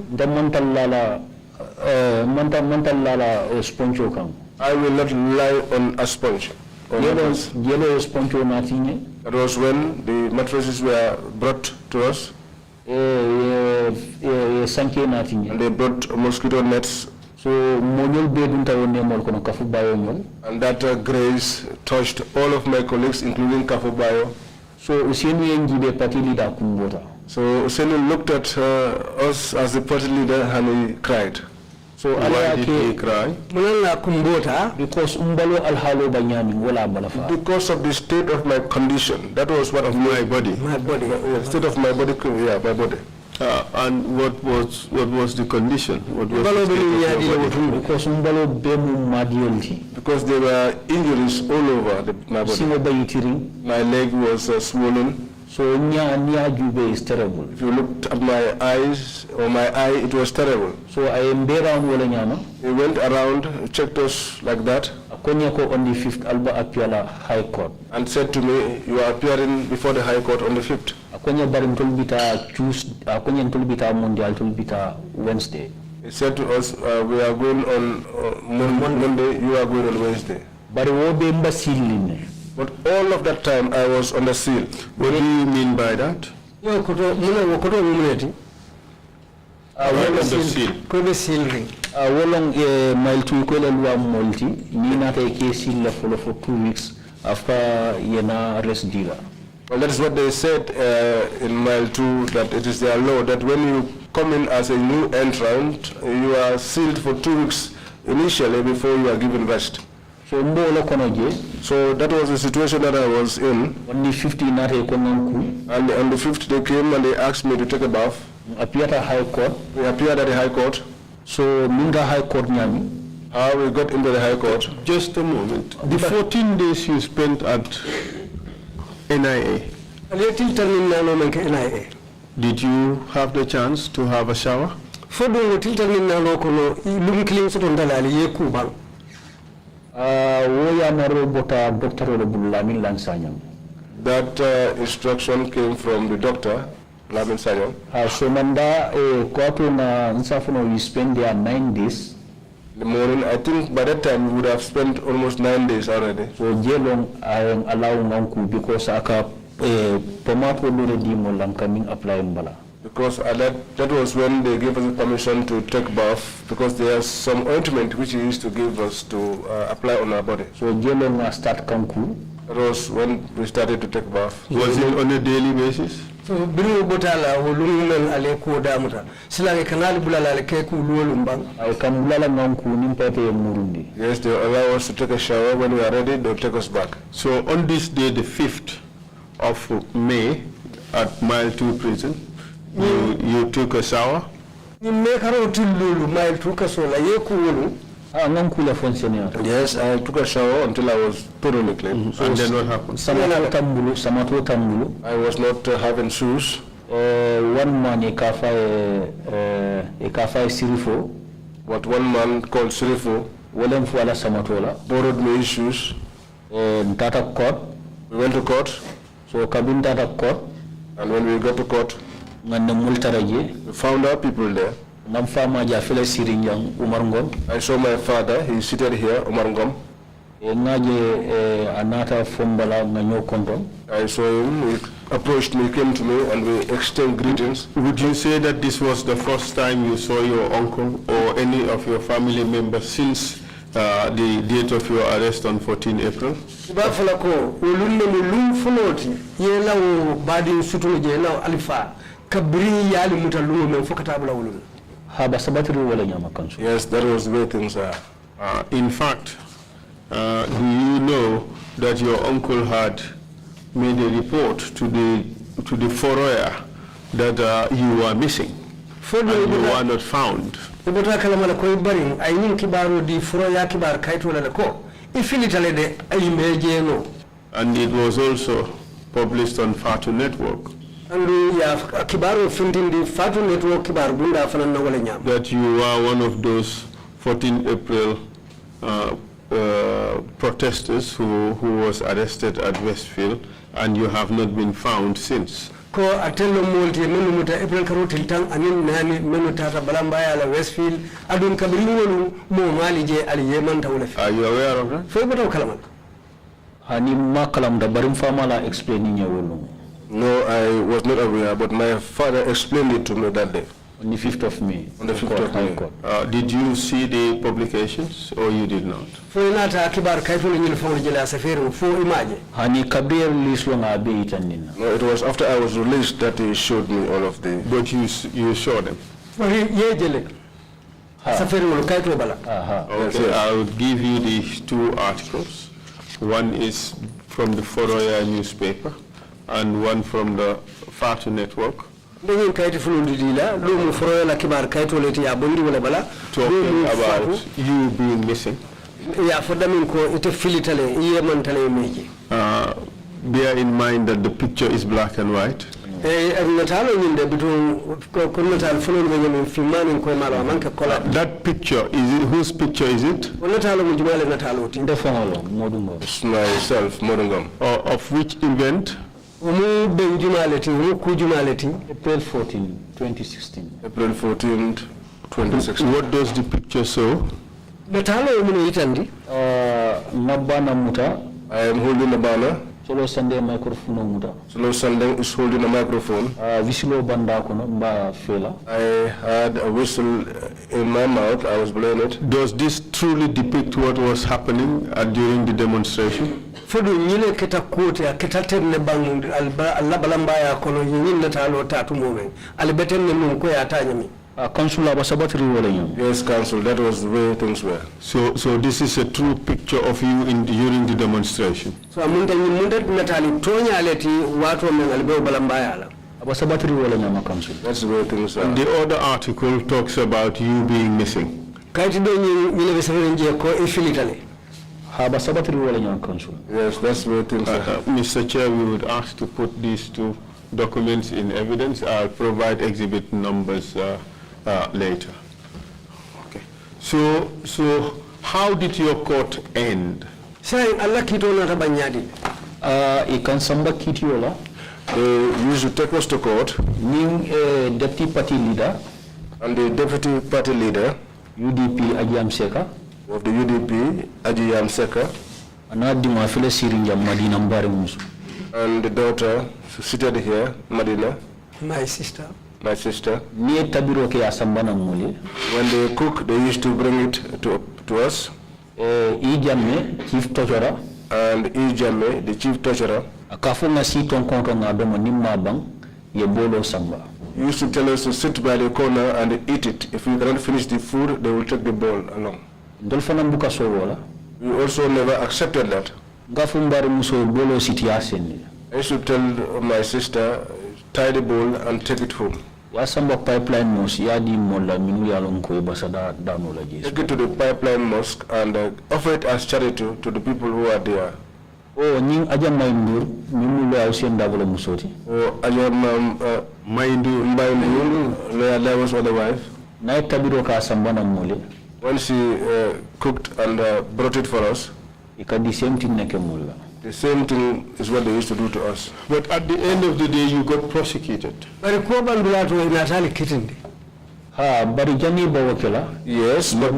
I will not lie on a sponge. That was when the mattresses were brought to us. And they brought mosquito nets. So and that grace touched all of my colleagues, including Kafubayo. So Useni looked at us as the party leader and he cried. So why did he cry? Because of the state of my condition. That was what of my body. My body. State of my body, yeah, my body. And what was the condition? What was because there were injuries all over my body. My leg was swollen. So is terrible. If you looked at my eyes or my eye, it was terrible. So I am there around. He went around, checked us like that, on the 5th Alba Apiala High Court, and said to me, "You are appearing before the High Court on the 5th." Wednesday. He said to us, "We are going on Monday. You are going on Wednesday." But all of that time I was under seal. What do you mean by that? Under seal. For 2 weeks after yena arrest dealer. Well, that is what they said in mile 2, that it is their law that when you come in as a new entrant, you are sealed for 2 weeks initially before you are given rest. So that was the situation that I was in. On the 15th, and on the 5th they came and they asked me to take a bath. Appeared at High Court. We appeared at the High Court. So Minga High Court Nyami. How we got into the High Court. Just a moment. The 14 days you spent at NIA. Did you have the chance to have a shower? That instruction came from the doctor, Lamin Sanyang. So Manda, we spent there 9 days. In the morning, I think by that time we would have spent almost 9 days already. So Jelong, I am allowing Uncle because I can apply. Because that was when they gave us permission to take bath, because there's some ointment which he used to give us to apply on our body. So Jelong start Kanku. That was when we started to take bath. Was it on a daily basis? So biru botala wolungal ale ko damuta sila kanal bulala ke ku lolumbang ay kamulala nganku nimpepe murundi. Yes, they allow us to take a shower. When we are ready, they'll take us back. So on this day, the 5th of May, at mile 2 prison, you took a shower? Yes, I took a shower until I was thoroughly clean. So and then what happened? I was not having shoes. One man a kafa sirifo. What one man called Sirifo borrowed me his shoes. Tata court. We went to court. So kabin tata court. And when we got to court, we found our people there. I saw my father. He's seated here, Omar Ngom. I saw him. He approached me, came to me, and we exchanged greetings. Would you say that this was the first time you saw your uncle or any of your family members since the date of your arrest on 14 April? Yes, that was the way things are. In fact, do you know that your uncle had made a report to the Foroya that you were missing and you were not found? And it was also published on Fatu Network that you are one of those 14 April protesters protesters who was arrested at Westfield, and you have not been found since. Ko atello molti menu muta April karotil tang anin nani menu tata balambaya la Westfield adun kabiri wonu mo mali je ali yeman tawle. Are you aware of that? Fo bataw kalaman. Hani ma kalam da barim fama la explain nyawolu. No, I was not aware, but my father explained it to me that day. On the 5th of May. On the 5th of May. Did you see the publications or you did not? Fo nata kibar kayfo ni fo jela safiru fo imaje. Hani kabir lislo nga be itanina. No, it was after I was released that he showed me all of the... But you saw them? Fo ye jele. Safiru kayfo bala. Okay, I will give you these two articles. One is from the Foroya newspaper and one from the Fatu Network. Talking about you being missing. Yeah, for them, bear in mind that the picture is black and white. That picture, whose picture is it? It's myself, MODOU NGOM. Of which event? April 14, 2016. April 14th, 2016. What does the picture show? Nabana muta. I am holding a banner. Solo Sunday microphone muta. Solo Sunday is holding a microphone. Visilo banda kono mba fela. I had a whistle in my mouth. I was blowing it. Does this truly depict what was happening during the demonstration? Fodo nyine kita kote kita tenne bang alla balamba ya kono nyine talo tatu momen albeten ne mun ko ya tanyami. Council abasabatri wala nyam. Yes, council. That was the way things were. So this is a true picture of you during the demonstration. So amunta natali tonya leti watu men albe balamba ya la. Abasabatri wala nyam council. That's the way things are. The other article talks about you being missing. Kaiti do nyine besafere nje ko ifilitale. Yes, that's the way things are. Mr. Chair, we would ask to put these two documents in evidence. I'll provide exhibit numbers later. Okay. So how did your court end? Say Allah kito na tabanyadi. Ikan samba kitiola. They used to take us to court. Ning deputy party leader. And the deputy party leader. UDP Ajam Seka. Of the UDP, Ajiyam Seka, and the daughter seated here, Madina, my sister. When they cook, they used to bring it to us. Ijame, chief torturer, and Ijame, the chief torturer, used to tell us to sit by the corner and eat it. If we cannot finish the food, they will take the bowl along. We also never accepted that. I used to tell my sister, tie the bowl and take it home. Take it to the pipeline mosque and offer it as charity to the people who are there. Oh, nying aja maindur, mimu le ausien double musoti. Oh, aja maindur, there was the wife. Na tabiro ka sambana mole. When she cooked and brought it for us, the same thing neke mulla. The same thing is what they used to do to us. But at the end of the day, you got prosecuted. Yes, but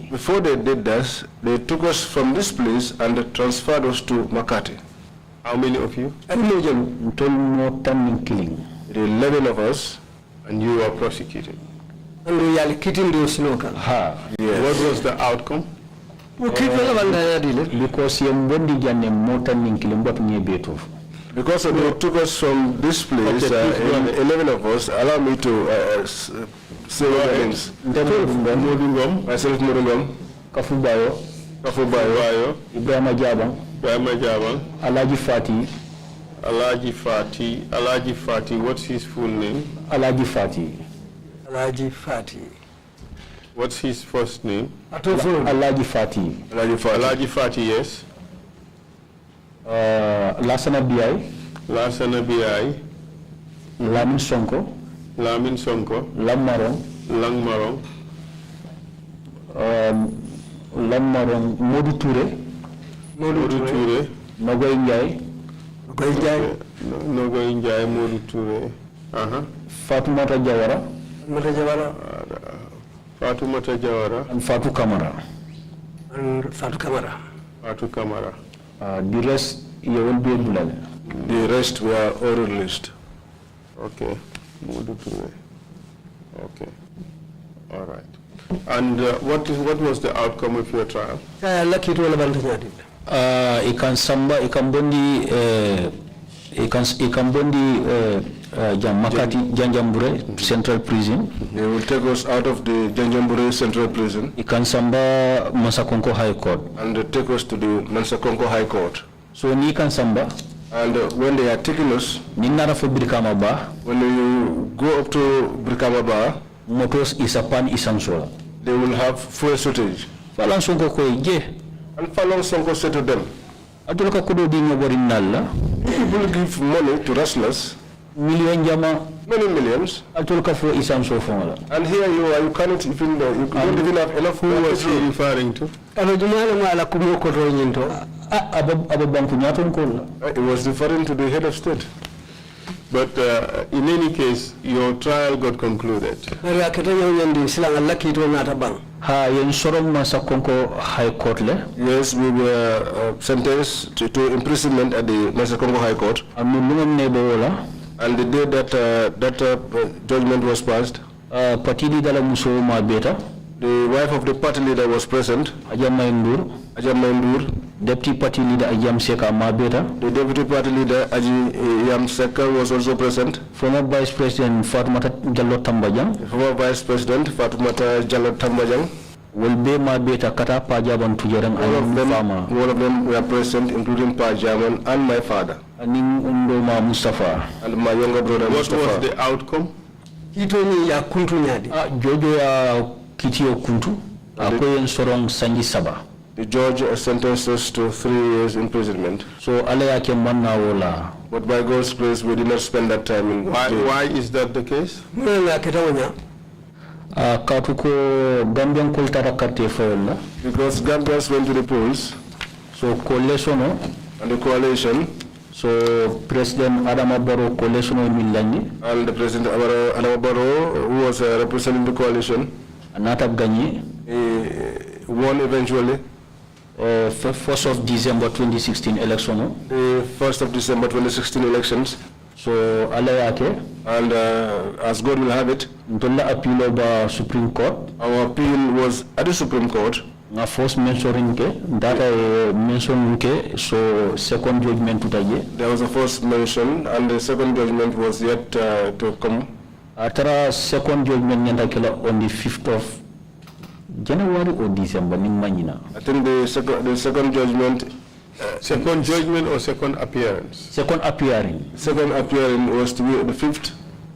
before they did this, they took us from this place and transferred us to Makati. How many of you? 11 of us. And you were prosecuted. And we are kidding those local. Yes. What was the outcome? Because they took us from this place, 11 of us. Allow me to say what names. MODOU NGOM. Myself, MODOU NGOM. Kafubayo. Ibrahima Jabang. Alaji Fati. What's his full name? Alaji Fati. What's his first name? Alaji Fati, yes. Lasana BI. Lamin Sonko. Langmarong. Lammarong Modou Touré. Modou Touré. Nogoy Njai. Nogoy Njai. Nogoy Njai, Modou Touré. Fatoumata Jawara. Mata Jawara. Fatoumata Jawara. And Fatou Kamara. And Fatou Kamara. Fatou Kamara. The rest, you will be able to. The rest were all released. Okay. Modou Touré. Okay. All right. And what was the outcome of your trial? Lucky to all Ikan Samba, Ikan Bondi, Ikan Bondi, Makati, Janjambure, Central Prison. They will take us out of the Janjambure Central Prison. Ikan Samba, Mansakonko High Court. And they take us to the Mansakonko High Court. So ni Ikan Samba. And when they are taking us, Ninara for Brikama Bar. when you go up to Brikama Bar, Motos Isapan Isansola. they will have fuel shortage. Falan Sonko Kwe Je. And Falong Sonko said to them, Atulaka Kudo Dingo Borinalla. people give money to wrestlers, Million Jama. many millions, Atulaka for Isanso Fonga. and here you are, you cannot even, you don't even have enough Who was he food. referring to? It was referring to the head of state. But in any case, your trial got concluded. Ha yen sorom masa konko high court le. Yes, we were sentenced to imprisonment at the Mansakongo High Court. Amu lungam nebo wala. And the day that judgment was passed, Patili dala muso ma beta. the wife of the party leader was present, Ajam Maindur. Ajam Naindur. Deputy party leader Ajam Seka ma beta. The deputy party leader, Aji Yam Seka, was also present. Former Vice President Fatoumata Jallo Tambajang. The former vice president, Fatoumata Jallo Tambajang. Will be ma beta kata pajaban tujarang farmer. All of them were present, including Pa Jaman and my father, Aning undo ma Mustafa. and my younger brother What Mustafa. was the outcome? Jojo ya kitio kuntu. Ako yen sorong sanji saba. The judge sentenced us to 3 years imprisonment. So ala yake manna wala. But by God's grace, we did not spend that time in jail. Why is that the case? Katuko Gambian kultara karte fola. Because Gambians went to the polls, So coalition and the coalition, so President Adama Barrow coalition milani and the President Adama Barrow, who was representing the coalition, anata gagné he won eventually. 1st of December 2016 election. The 1st of December 2016 elections. So ala yake And as God will have it, ntola appeal ba Supreme Court. our appeal was at the Supreme Court. Nga first mentioning ke data mention ke so second judgment tutaje. There was a first mention, and the second judgment was yet to come. Atara second judgment nyanda kila on the 5th of January or December ni manyina. I think the second judgment, Second judgment or second appearance? Second appearing. second appearing was to be the 5th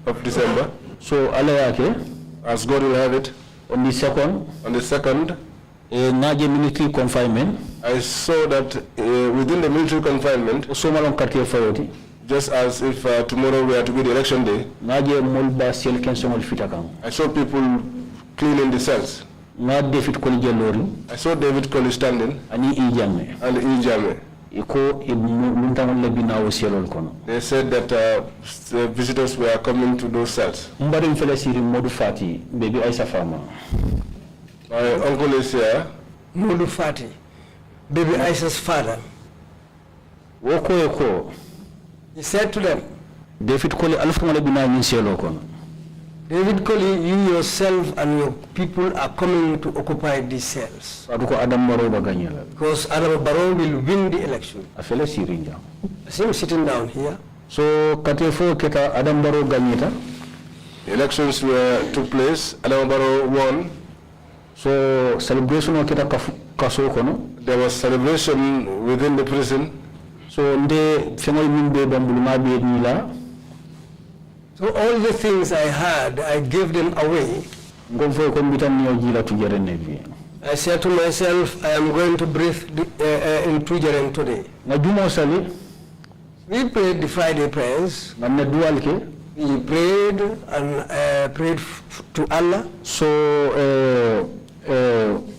of December. So ala yake As God will have it, on the second on the 2nd, naje military confinement I saw that within the military confinement, so malon quartier fayoti just as if tomorrow were to be the election day, naje molba sel kensongol fitakan I saw people cleaning the cells. na David Kolije Lori I saw David Colley standing ani ijame and Ijame. iko luntamol lebina o selol kono They said that the visitors were coming to those cells. mbari mfele siri Modou Fati baby Aisha Fama My uncle is here. Modou Fati, baby Aisha's father. woko eko He said to them, David Koli alfuma lebina min selo kono David Colley, you yourself and your people are coming to occupy these cells. aduko Adam Barrow baganyela Because Adam Barrow will win the election. afele siri nja I see him sitting down here. so katefo keta Adam Barrow ganyeta The elections took place. Adama Barrow won. so celebration o keta kaso kono There was celebration within the prison. so nde fengol min be bambuluma be ni la So all the things I had, I gave them away. ngom fo ko mbitan niyo jila tujere nevi I said to myself, I am going to breathe in Tujereng today. na jumo sali We prayed the Friday prayers. ngamne dual ke We prayed and prayed to Allah. so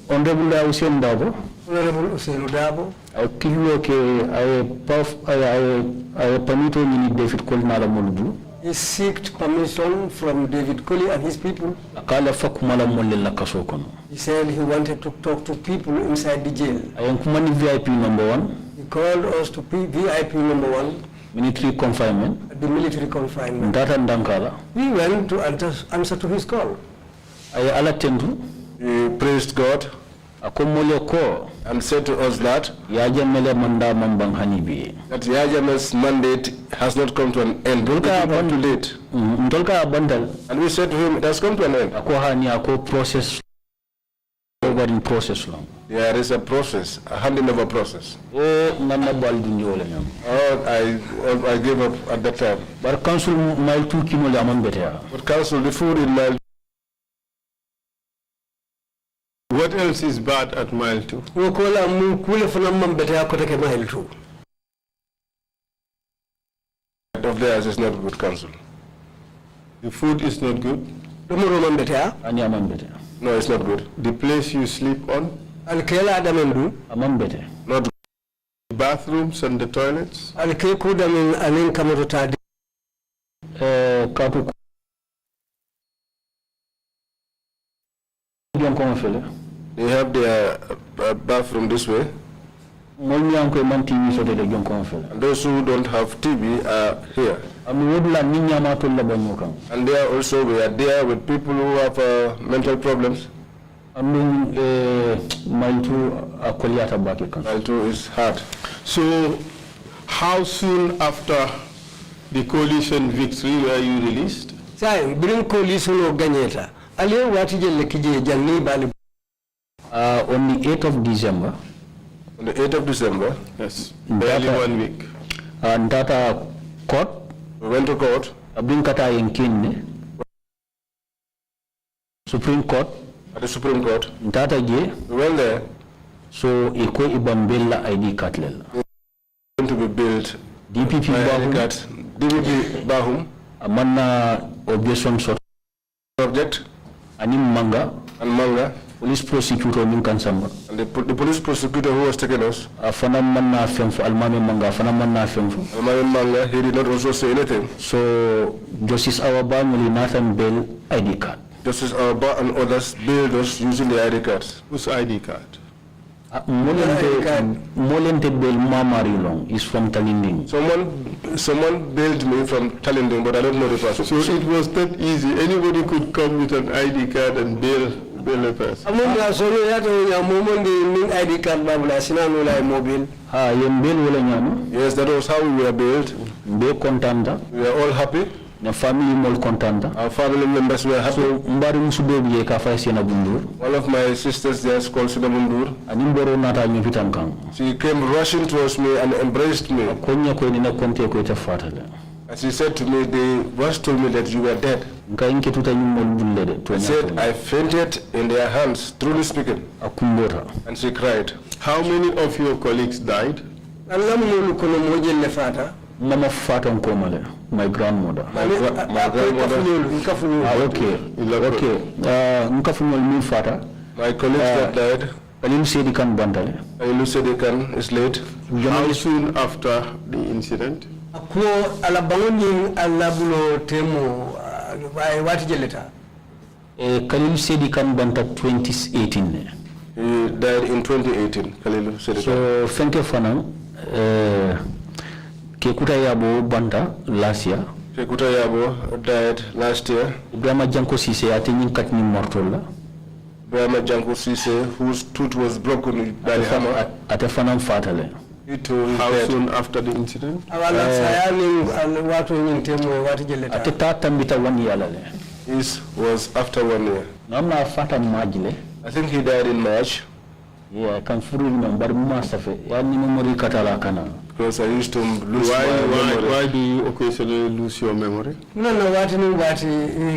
on Honorable Hussein Dabo. Honorable Hussein Dabo. I kill okay. I panito ni David Cole na la moludu. He sought permission from David Colley and his people. He said he wanted to talk to people inside the jail. VIP number 1. He called us to VIP number 1. Military confinement. The military confinement. We went to answer to his call. He praised God and said to us that Yajamel's mandate has not come to an end. It is not too late. And we said to him, it has come to an end. There is a process, a handing over process. I gave up at that time. But council, the food in mile. What else is bad at mile 2? Of theirs is not good, council. The food is not good? No, it's not good. The place you sleep on? Not good. The bathrooms and the toilets? They have their bathroom this way. And those who don't have TV are here. And they are also, we are there with people who have mental problems. Mile 2 is hard. So, how soon after the coalition victory were you released? Bring coalition of Ganyeta. On the 8th of December. On the 8th of December? Yes, barely 1 week. And that court? We went to court. Supreme Court. At the Supreme Court. We went there. So, Eko Ibambela ID card. Going to be built. DPP Bahum. Amana objection sort object. Anim Manga. And Manga. Police prosecutor Minkansamba. And the police prosecutor who was taking us. Afanamana Femfo, Almami Manga, Afanamana Femfo. Almami Manga, he did not also say anything. So, Justice Awaba Nathan Bell ID card. Justice Awaba and others bailed us using the ID cards. Whose ID card? Molente Bell Mamarilong is from Talinding. Someone bailed me from Talinding, but I don't know the person. So it was not easy. Anybody could come with an ID card and bail a person. ID card Yes, that was how we were bailed. We were all happy. The family more content. Our family members were happy. So, one of my sisters there is called Sinabundur. She came rushing towards me and embraced me. And she said to me, they once told me that you were dead. I said, I fainted in their hands, truly speaking. And she cried. How many of your colleagues died? Mama Fatan Komale, my grandmother. My grandmother. Okay. Nkafunol mi fata. My colleagues that died. Kalim Sedikan Bantale. Kalim Sedikan is late. How soon after the incident? Ako alabangoning alabulo temo wati jeleta. Kalim Sedikan Banta 2018. He died in 2018. Kalim Sedikan. So Fenke Fanang. Kekuta Yabo Banta last year. Kekuta Yabo died last year. Ibrahima Janko Sise atinin katni mortola. Ibrahima Janko Sise, whose tooth was broken by the hammer. Atefanam fatale. How soon after the incident? Ateta tambita 1 year lale. This was after 1 year. Namna fata majile. I think he died in March. Yeah, I can fully remember Masafe. Yani memory katala kana. Because I used to lose my memory. Why do you occasionally lose your memory? No, wati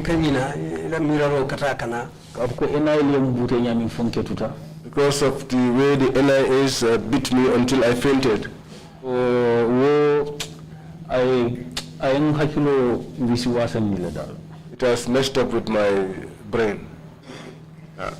kanyina ila miraro katakana. Kapko NIA mbute nyami fonke tuta. Because of the way the NIAs beat me until I fainted. It has messed up with my brain.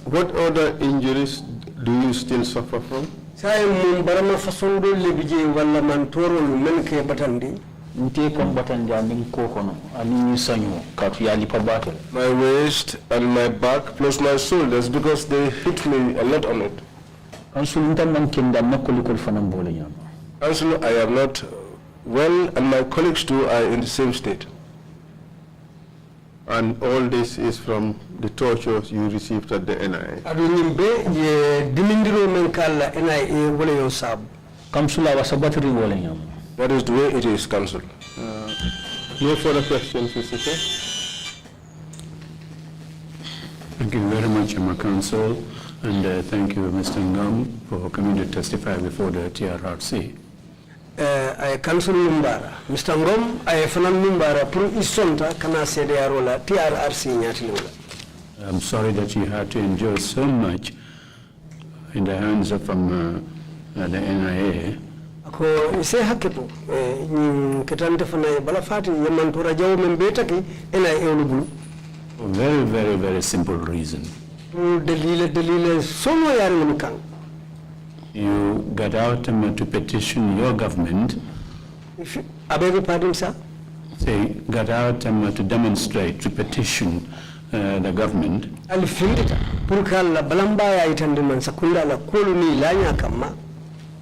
What other injuries Do you still suffer from? Say mun barama façon do lebije wala man toro men ke batandi. Nte kam batandi aning ko kono ani sanyo katu yali pa battle. My waist and my back plus my shoulders because they hit me a lot on it. Council man kenda nakolikol fanam bole nyama. Council, I am not well and my colleagues too are in the same state. And all this is from the tortures you received at the NIA. Adunimbe ye dimindiro men kala NIA wala yo sab. Council awasabatri wole nyama. That is the way it is, Council. No further questions, Mr. Chair. Thank you very much, my counsel, and thank you, Mr. Ngom, for coming to testify before the TRRC. I council Numbara. Mr. Ngom, I fanan Numbara pro isonta kana sede arola TRRC nyatilola. I'm sorry that you had to endure so much in the hands of the NIA. Ko ise hakepo ketante fana bala fati yamantura jaw men betaki NIA olubulu. For a very, very, very simple reason. Dalile sono yari lumkan. You got out to petition your government. I beg your pardon, sir? Say, got out to demonstrate, to petition the government. Alfindita, purkala balambaya itandiman sakunda la koloni lanya kama.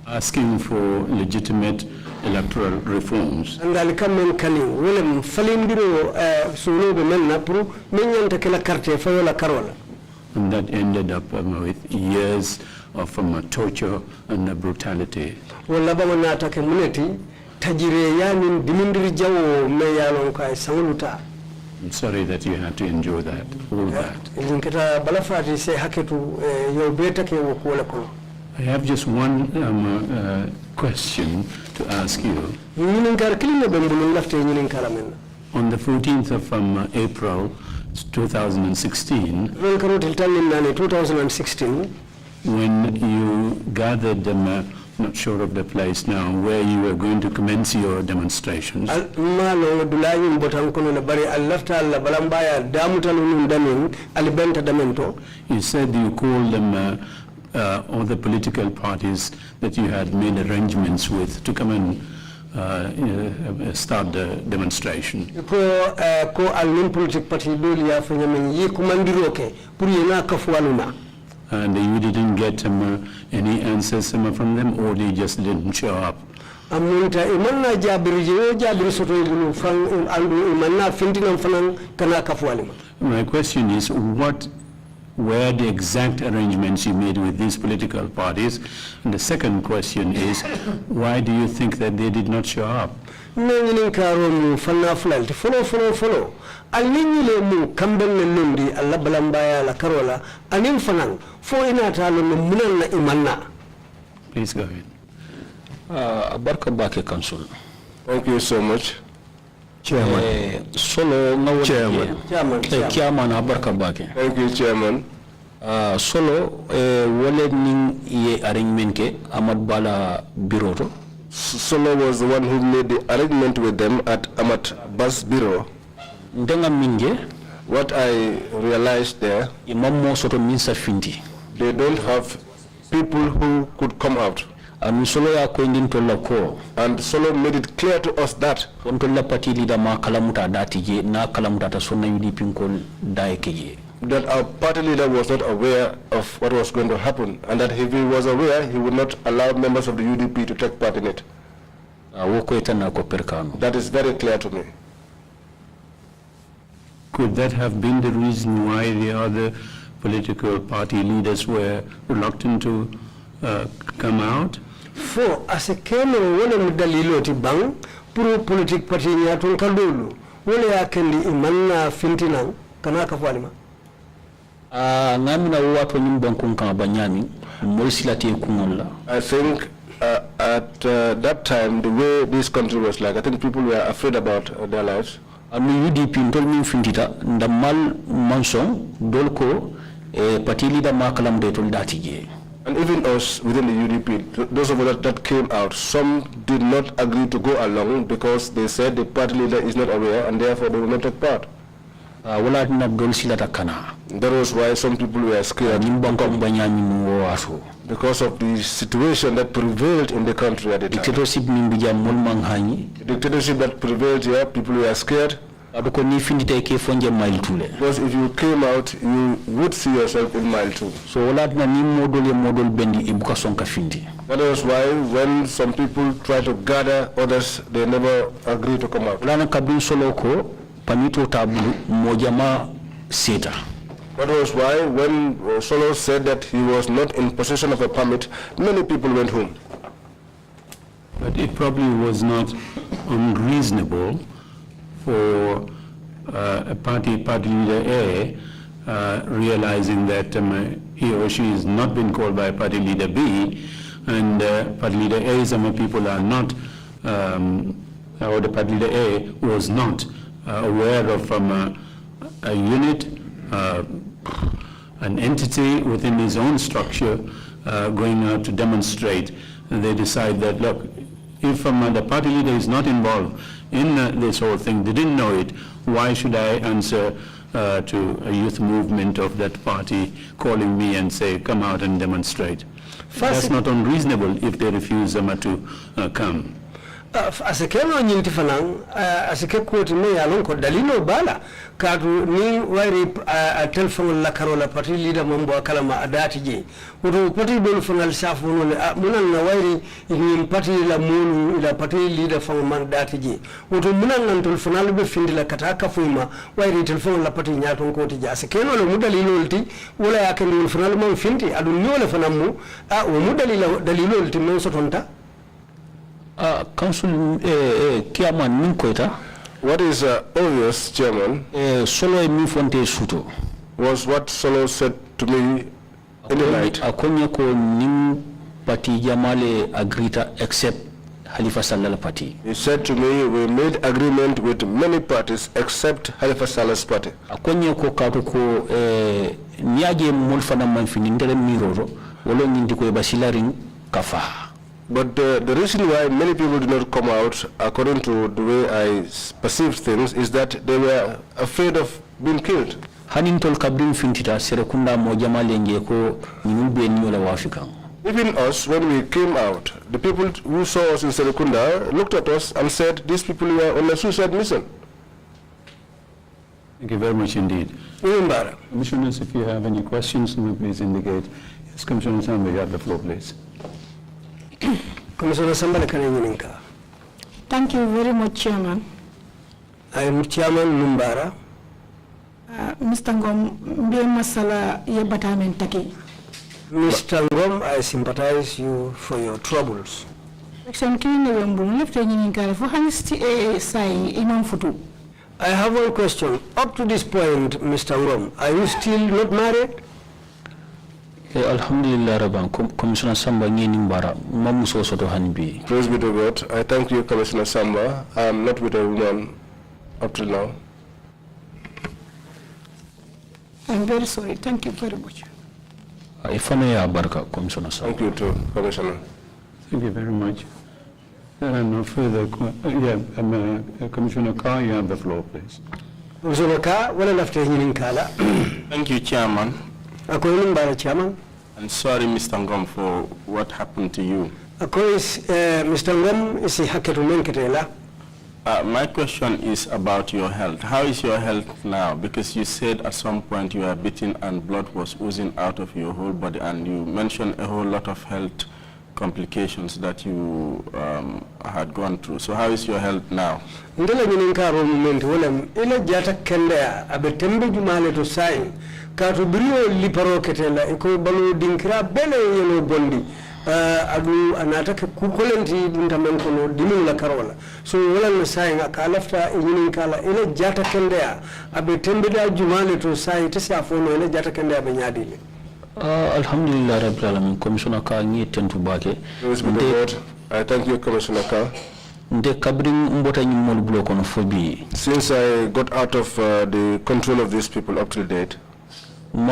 Asking for legitimate electoral reforms. And alikamen kaling, willem falindiro suno be men napru, menyanta kela karte fayola karola. And that ended up with years of torture and brutality. Wala ba wana take muneti tajire yani dimindiri jawo me yalon kai sanguluta. I'm sorry that you had to endure that, all that. Linketa balafati se haketu yo beta ke wo kola kono. I have just one question to ask you. On the 14th of April 2016, when you gathered them, not sure of the place now, where you were going to commence your demonstrations, you said you called them all the political parties that you had made arrangements with to come and start the demonstration. And you didn't get any answers from them, or they just didn't show up? My question is, what were the exact arrangements you made with these political parties? And the second question is, why do you think that they did not show up? Please go ahead. Barka Bake Council. Thank you so much. Chairman. Solo Chairman. Chairman Barka Bake. Thank you, Chairman. Solo wale ning ye arrangement ke Ahmad Bala Bureau. Solo was the one who made the arrangement with them at Ahmad Bas Bureau. Ndenga minge. What I realized there, imamo soto minsa finti. They don't have people who could come out. And Solo ya kwendin tola ko. And Solo made it clear to us that ontola party leader ma kalamuta datije na kalamuta ta sonna UDP nkol daekeje. That our party leader was not aware of what was going to happen, and that if he was aware, he would not allow members of the UDP to take part in it. That is very clear to me. Could that have been the reason why the other political party leaders were reluctant to come out? For as a kemo wole mudalilo ti bang pro politic party nyatun kadulu wole yakendi imanna fintina kana kafalima. I think at that time, the way this country was like, I think people were afraid about their lives. And UDP told me fintita the mal mansong dolko party leader makalam de told datije. And even us within the UDP, those of us that came out, some did not agree to go along because they said the party leader is not aware and therefore they will not take part. That was why some people were scared because of the situation that prevailed in the country at the time. The dictatorship that prevailed here, people were scared. Because if you came out, you would see yourself in mile 2. So that was why when some people try to gather others, they never agree to come out. That was why when Solo said that he was not in possession of a permit, many people went home. But it probably was not unreasonable for a party leader A, realizing that he or she has not been called by party leader B, and party leader A's people are not, or the party leader A was not aware of a unit, an entity within his own structure going out to demonstrate. And they decide that, look, if the party leader is not involved in this whole thing, they didn't know it, why should I answer to a youth movement of that party calling me and say, come out and demonstrate? That's not unreasonable if they refuse them to come. As a kelo nyinti fanang, as a kekuoti me alonko dalino bala kadu ni wairi a telephone la karola party leader mambo akala ma adati je uto party bolu fangal safu nole munan na wairi ni party la mulu ila party leader fangal man dati je uto munan nan telephone be findi la kataka fuma wairi telephone la party nyato ko ti ja as a kelo le mudalilo ulti wala yake ni fangal man findi adu nyole fanamu o mudalilo dalilo ulti men sotonta. Council Chairman Ninkoita. What is obvious, Chairman, Solo Mifonte Suto was what Solo said to me in the night. Akonyako Nim Party Jamale Agrita except Halifa Salala Party. He said to me, we made agreement with many parties except Halifa Salah's party. Akonyako Katuko Niage Mulfana Manfinindere Miroro, Wolo Nindiko Basilaring Kafa. But the reason why many people did not come out, according to the way I perceived things, is that they were afraid of being killed. Even us, when we came out, the people who saw us in Serekunda looked at us and said, these people were on a suicide mission. Thank you very much indeed. Commissioners, if you have any questions, please indicate. Yes, Commissioner Samba, you have the floor, please. Commissioner Samba, thank you very much, Chairman. I am Chairman Numbara. Mr. Ngom, mbe masala ye batamen taki. Mr. Ngom, I sympathize you for your troubles. Section kini wembu lefte nyini kare fo hanisti sai imam futu. I have one question. Up to this point, Mr. Ngom, are you still not married? Alhamdulillah Rabban, Commissioner Samba ngeni mbara mamuso soto hanbi. Praise be to God. I thank you, Commissioner Samba. I am not with a woman up till now. I'm very sorry. Thank you very much. Commissioner Samba. Thank you too, Commissioner. Thank you very much. There are no further Commissioner Carr, you have the floor, please. Commissioner Carr, thank you, Chairman. Chairman. I'm sorry, Mr. Ngom, for what happened to you. Mr. Ngom is my question is about your health. How is your health now? Because you said at some point you were beaten and blood was oozing out of your whole body, and you mentioned a whole lot of health complications that you had gone through. So how is your health now? Katu brio liparo ketela iko balu dinkira bele yelo bondi adu anataka kukolenti buntamen kono dimu la karola so wala na sai ka lafta yinin kala ila jata kendea abe tembeda jumale to sai tesi afono ila jata kendea be nyadile. Alhamdulillah rabbil alamin. Commissioner Ka ngi tentu bake. I thank you, Commissioner Ka. Since I got out of the control of these people up to date, I am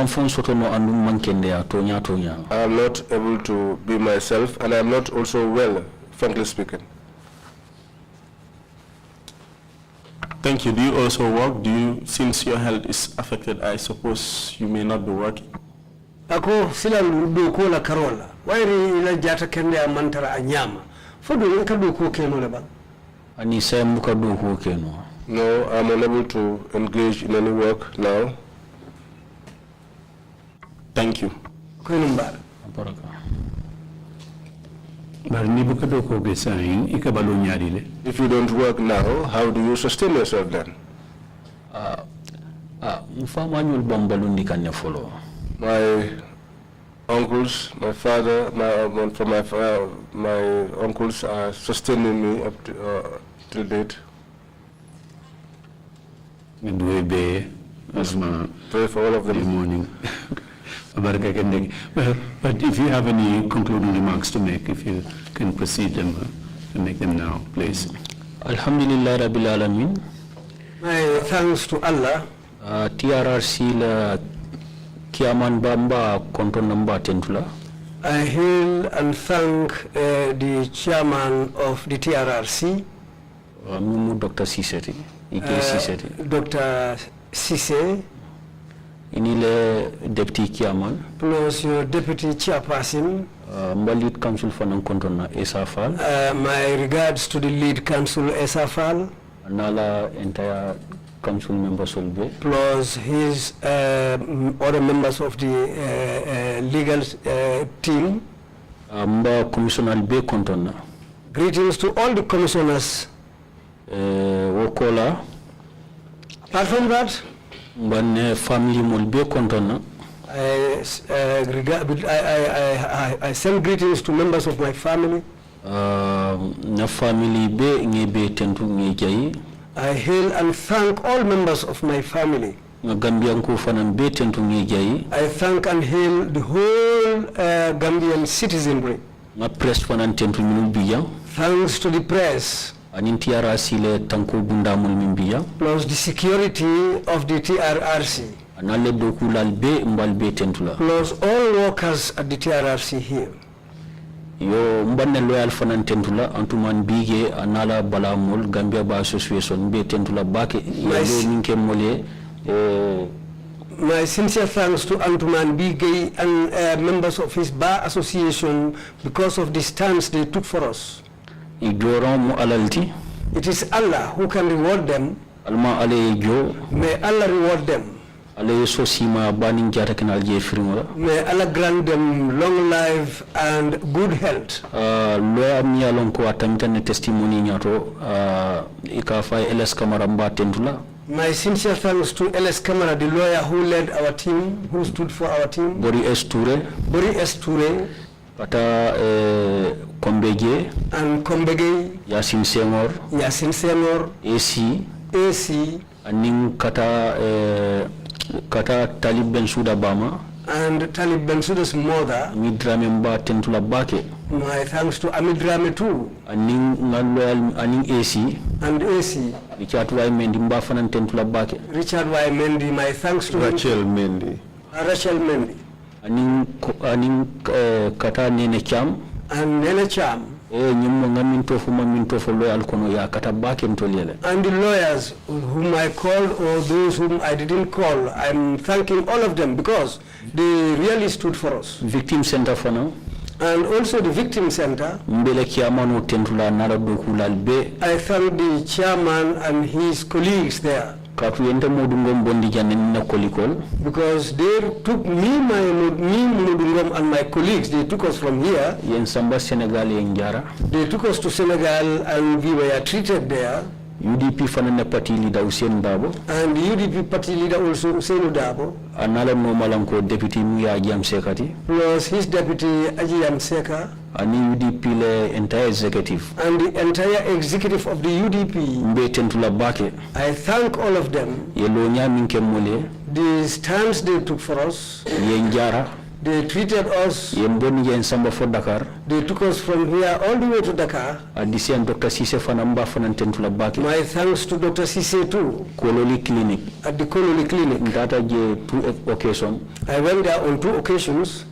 not able to be myself, and I am not also well, frankly speaking. Thank you. Do you also work? Since your health is affected, I suppose you may not be working? Ako sila do ko la karola. Wairi ila jata kende amantara anyama. Fodo ka do ko keno le ba. Ani say muka do ko keno. No, I'm unable to engage in any work now. Thank you. Ko numba. Baraka. If you don't work now, how do you sustain yourself then? My uncles, my father, my uncles are sustaining me up to till date. Pray for all of them. Morning. Well, but if you have any concluding remarks to make, if you can proceed them and make them now, please. Alhamdulillah Rabbil Alamin. My thanks to Allah. TRRC la Kiaman Bamba Konton Namba Tentula. I hail and thank the chairman of the TRRC. Dr. Siseti. Dr. Sise. Inile deputy chairman plus your deputy chairperson. Lead council for non-control Esafal. My regards to the lead council Esafal. Nala entire council members will be. Plus his other members of the legal team. Commissioner be contona. Greetings to all the commissioners. Wokola. Apart from that, when family will be contona. I send greetings to members of my family. Na family be tentu ngejayi. I hail and thank all members of my family. Gambian ko fanan be tentu ngejayi. I thank and hail the whole Gambian citizenry. Na press fanan tentu minul biya. Thanks to the press. TRRC le tanko bunda mul mimbiya. Plus the security of the TRRC. Anale dokulal be mbal be tentula. Plus all workers at the TRRC here. Yo mbanne loyal fanan tentula antuman bige anala balamul Gambia Bar Association be tentula bake yalo minke mole. My sincere thanks to Antuman Bige and members of his Bar Association because of the stance they took for us. It is Allah who can reward them. May Allah reward them. May Allah grant them long life and good health. My sincere thanks to LS Kamara, the lawyer who led our team, who stood for our team. Bori S. Ture. Kata Kombege and Kombege Yasin Senghor AC aning kata Talib Bensouda Bama and Talib Bensouda's mother Midrame Mba Tentula Bake. My thanks to Amidrame too. Aning Naloyal aning AC and AC Richard Y. Mendy Mba Fanan Tentula Bake. Richard Y. Mendy, my thanks to Rachel Mendy. Rachel Mendy. Aning kata Nene Cham and Nene Cham and the lawyers whom I called or those whom I didn't call, I'm thanking all of them because they really stood for us. Victim Center for now. And also the Victim Center. I thank the chairman and his colleagues there. Because they took me, MODOU NGOM and my colleagues, they took us from here. They took us to Senegal and we were treated there. UDP fanana party leader Hussein Dabo. And the UDP party leader also Hussein Dabo. Anala Nomalanko deputy Muya Ajam Sekati. Plus his deputy Ajam Seka. And the UDP le entire executive. And the entire executive of the UDP. I thank all of them. The stance they took for us. They treated us. They took us from here all the way to Dakar. My thanks to Dr. Sise too. Clinic. At the Kololi Clinic. That 2 occasions. I went there on 2 occasions.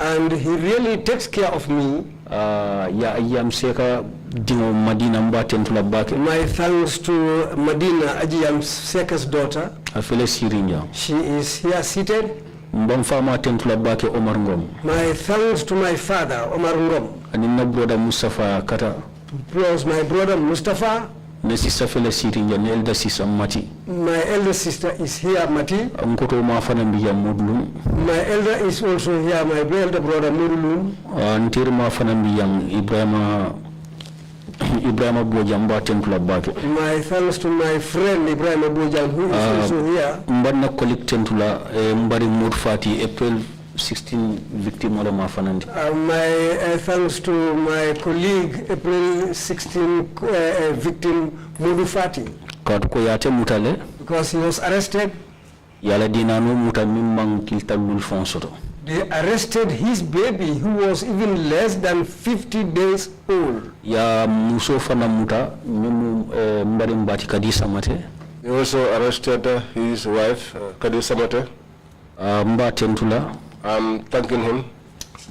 And he really takes care of me. Ya Ayam Seka Dingo Madina Mbatentula Bake. My thanks to Madina Ajiyam Seka's daughter. Afele Sirinja. She is here seated. Mbamfama Tentula Bake Omar Ngom. My thanks to my father, Omar Ngom. Anina brother Mustafa Kata. Plus my brother Mustafa. Ne sister Fele Sirinja, ne elder sister Mati. My elder sister is here, Mati. Mkoto Mafana Mbija Modulum. My elder is also here, my elder brother Modulum. Ntir Mafana Mbija Ibrahima Bojang Mbatentula Bake. My thanks to my friend Ibrahima Bojang, who is also here. Mbadna colleague Tentula, Mbari Mood Fati, April 16 victim of Mafanandi. My thanks to my colleague, April 16 victim MODOU Fati. Katuko yate mutale. Because he was arrested. Yala dinano mutamimang kiltalul fonsoto. They arrested his baby, who was even less than 50 days old. Ya muso fana muta mimu mbari mbati Kadisa Mate. He also arrested his wife, Kadisa Mate. Mbatentula. I'm thanking him.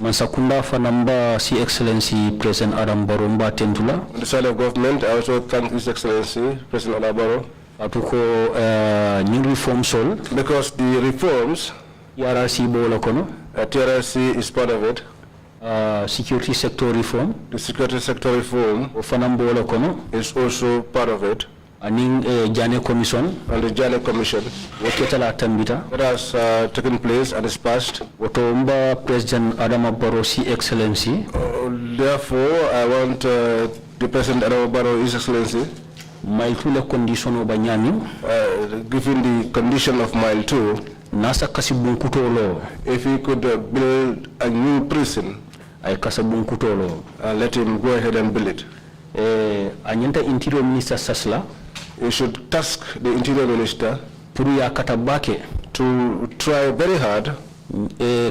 Mansakunda fanamba Si Excellency President Adam Barrow Mbatentula. On the side of government, I also thank His Excellency President Adam Barrow. Atuko new reform sol. Because the reforms, TRC Bolokono. TRC is part of it. Security sector reform. The security sector reform is also part of it. Aning Jane Commission. And the Jane Commission. That has taken place and is passed. Wotomba President Adama Barrow Si Excellency. Therefore, I want the President Adama Barrow His Excellency. Mile 2 le condition obanyani. Given the condition of Mile 2. Nasa kasibun if he could build a new prison, ay kasabun kutolo, let him go ahead and build it. Anyenta Interior Minister Sasla, he should task the Interior Minister Puruya Katabake to try very hard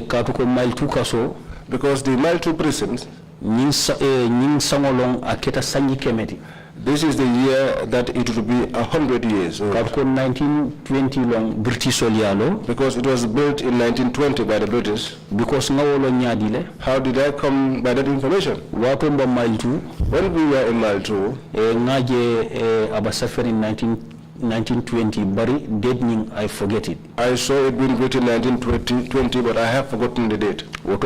Katuko Mile 2 kaso, because the Mile 2 prisons, Ning Sangolong Aketa Sangi Kemeti. This is the year that it will be 100 years old. 1920 long British Olialo. Because it was built in 1920 by the British. Because how did I come by that information? When we were in Mile 2, Abasafar in 1920, Bari deadening, I forget it. I saw it being built in 1920, but I have forgotten the date. Therefore,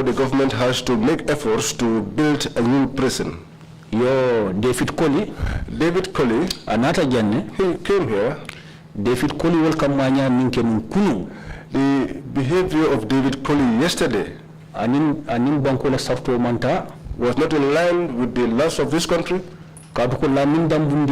the government has to make efforts to build a new prison. David Colley. David Colley. Anata Janne. He came here. David Colley welcome manya minke mkunu. The behavior of David Colley yesterday anin bankola safto manta was not in line with the laws of this country. Because Lamin Damun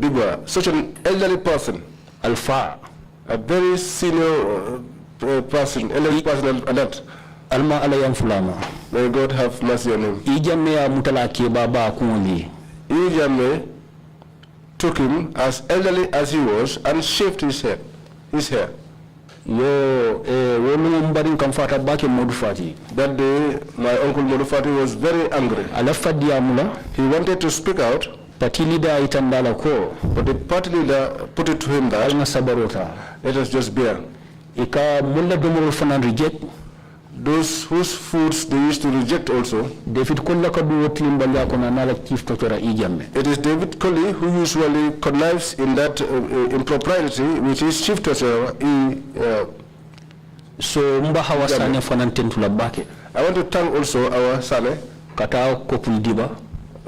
Diba, such an elderly person, Alpha, a very senior person, elderly person, and that. Alma Alayam Fulama. May God have mercy on him. Ijame Mutalaki Baba Kunli. Ijame took him as elderly as he was and shaved his hair. That day, my uncle MODOU Fati was very angry. He wanted to speak out, but the party leader put it to him that, let us just bear. Those whose foods they used to reject also. It is David Colley who usually connives in that impropriety, which is chief treasurer. So Mbahawa Sane Fanantentula Bake. I want to thank also our Sane, Kata Kopul Diba,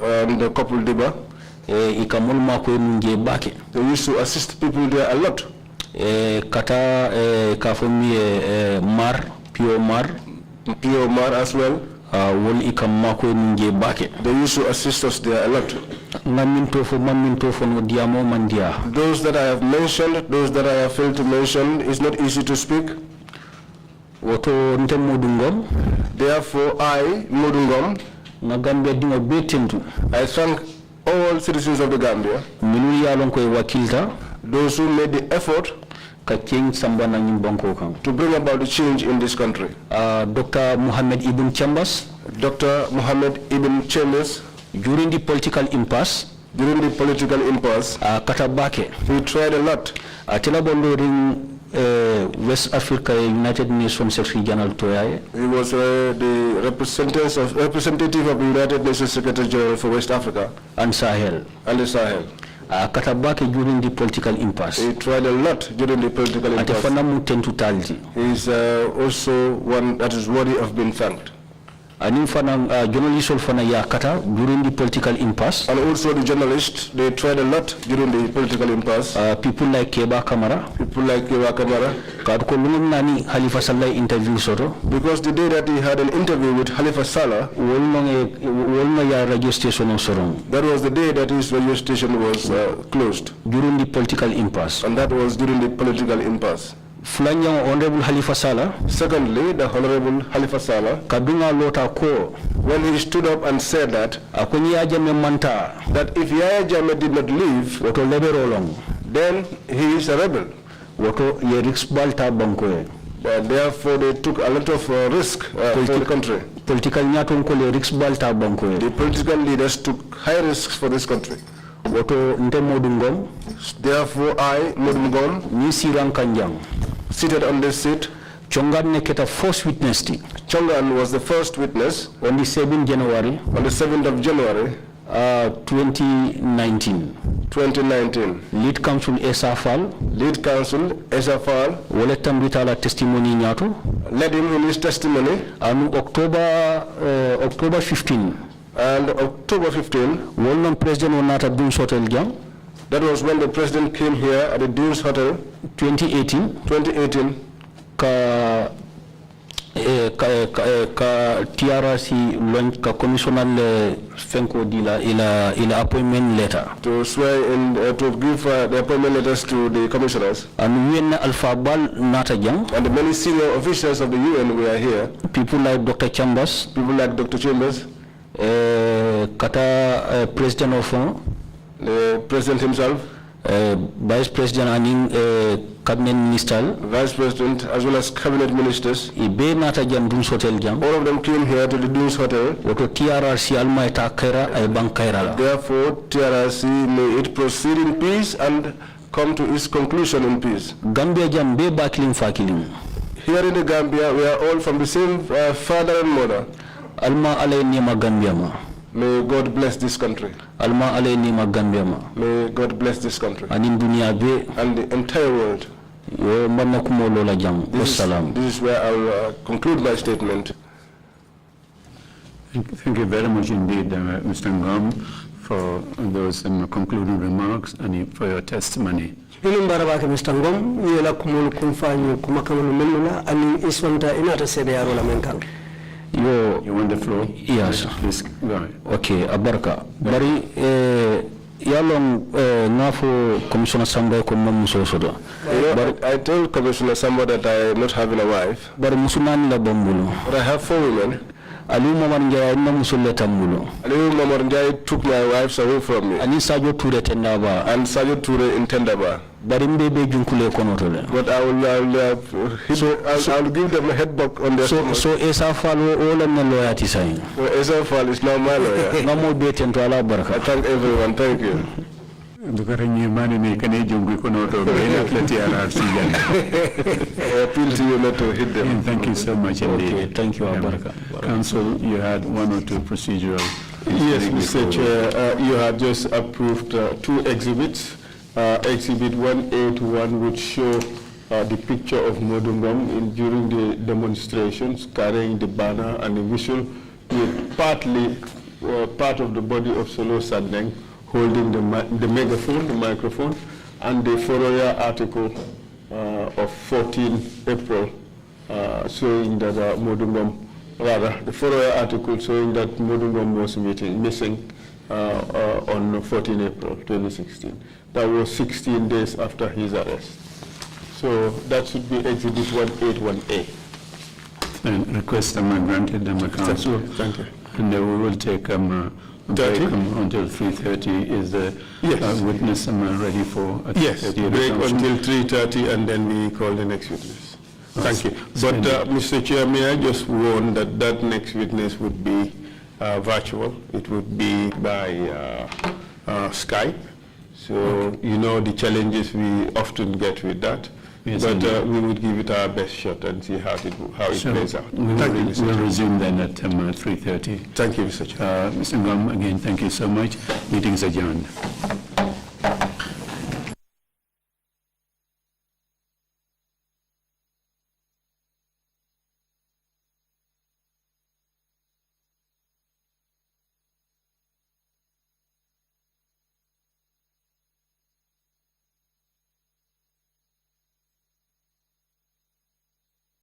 and the Kopul Diba. Ikamul Makwe Munge Bake. They used to assist people there a lot. Kata Kafumi Mar. Pure Mar as well. They used to assist us there a lot. Those that I have mentioned, those that I have failed to mention, it's not easy to speak. Therefore, I, MODOU NGOM, I thank all citizens of the Gambia, those who made the effort to bring about the change in this country. Dr. Mohammed Ibn Chambers. Dr. Mohammed Ibn Chambers. During the political impasse. Katabake. He tried a lot. Atela Bondoring West Africa United Nations Secretary General Toyaye. He was the representative of the United Nations Secretary General for West Africa and Sahel. And the Sahel. Katabake during the political impasse. He tried a lot during the political impasse. He is also one that is worthy of being thanked. And journalists during the political impasse. And also the journalists, they tried a lot during the political impasse. People like Keba Kamara. People like Keba Kamara. Halifa Saleh interview soto. Because the day that he had an interview with Halifa Saleh, radio station that was the day that his radio station was closed. During the political impasse. And that was during the political impasse. Honorable Halifa Saleh. Secondly, the Honorable Halifa Saleh, when he stood up and said that if Yahya Jammeh did not leave, then he is a rebel. Therefore, they took a lot of risk for the country. The political leaders took high risks for this country. Therefore, I, MODOU Ngom, seated on this seat. Chongan neketa first witness. Chongan was the first witness on the 7th January. On the 7th of January, 2019. 2019. Lead counsel Esafal. Lead counsel Esafal. Woletam ritala testimony nyato. Led him in his testimony. On October 15. And October 15. Wolnon President Onata Dunes Hotel Jam. That was when the president came here at the Dunes Hotel. 2018. 2018. Ka TRC launch ka commissioner Fenko Dila ila appointment letter. To swear in to give the appointment letters to the commissioners. And UN Alpha Bal Natajang. And the many senior officials of the UN were here. People like Dr. Chambers. People like Dr. Chambers. Kata President of the President himself. Vice President and Cabinet Minister. Vice President as well as Cabinet Ministers. All of them came here to the Dunes Hotel. Therefore, TRC may it proceed in peace and come to its conclusion in peace. Here in the Gambia, we are all from the same father and mother. May God bless this country. May God bless this country. And the entire world. This is where I'll conclude my statement. Thank you very much indeed, Mr. Ngom, for those concluding remarks and for your testimony. Mr. Ngom, you want the floor? Yes. Please go ahead. Okay, Abarka. Bari yalong ngafo Commissioner Samba ko mamuso sodo. I told Commissioner Samba that I am not having a wife. Bari musunani la bambulo. But I have 4 women. Aliou Momar Ndiaye na musulle tambulo. Aliou Momar Ndiaye took my wives away from me. Ani Sadio Touré tendaba. And Sadio Touré in Tendaba. Bari mbebe junkule konotole. But I will give them a headbutt on their stomach. So Esafal all of the loyalty sign. So Esafal is now my lawyer. No more beten to Allah baraka. I thank everyone. Thank you. I appeal to you not to hit them. Thank you so much indeed. Okay, thank you, Abaraka. Council, you had 1 or 2 procedural. Yes, Mr. Chair, you have just approved 2 exhibits. Exhibit 1A1, which show the picture of MODOU Ngom during the demonstrations, carrying the banner and the whistle, with partly part of the body of Solo Sandeng holding the megaphone, the microphone, and the Foroya article of 14 April showing that MODOU Ngom, rather, the Foroya article showing that MODOU Ngom was missing on 14 April 2016. That was 16 days after his arrest. So that should be Exhibit 181A. And request granted council. Thank you. And we will take break until 3:30. Is the witness ready for? Yes, break until 3:30, and then we call the next witness. Thank you. But Mr. Chair, may I just warn that that next witness would be virtual. It would be by Skype. So, you know the challenges we often get with that. Yes, but we would give it our best shot and see how it plays out. Thank you, Mr. We'll resume then at 3:30. Thank you, Mr. Chair. Mr. Ngom, again, thank you so much. Meeting is adjourned.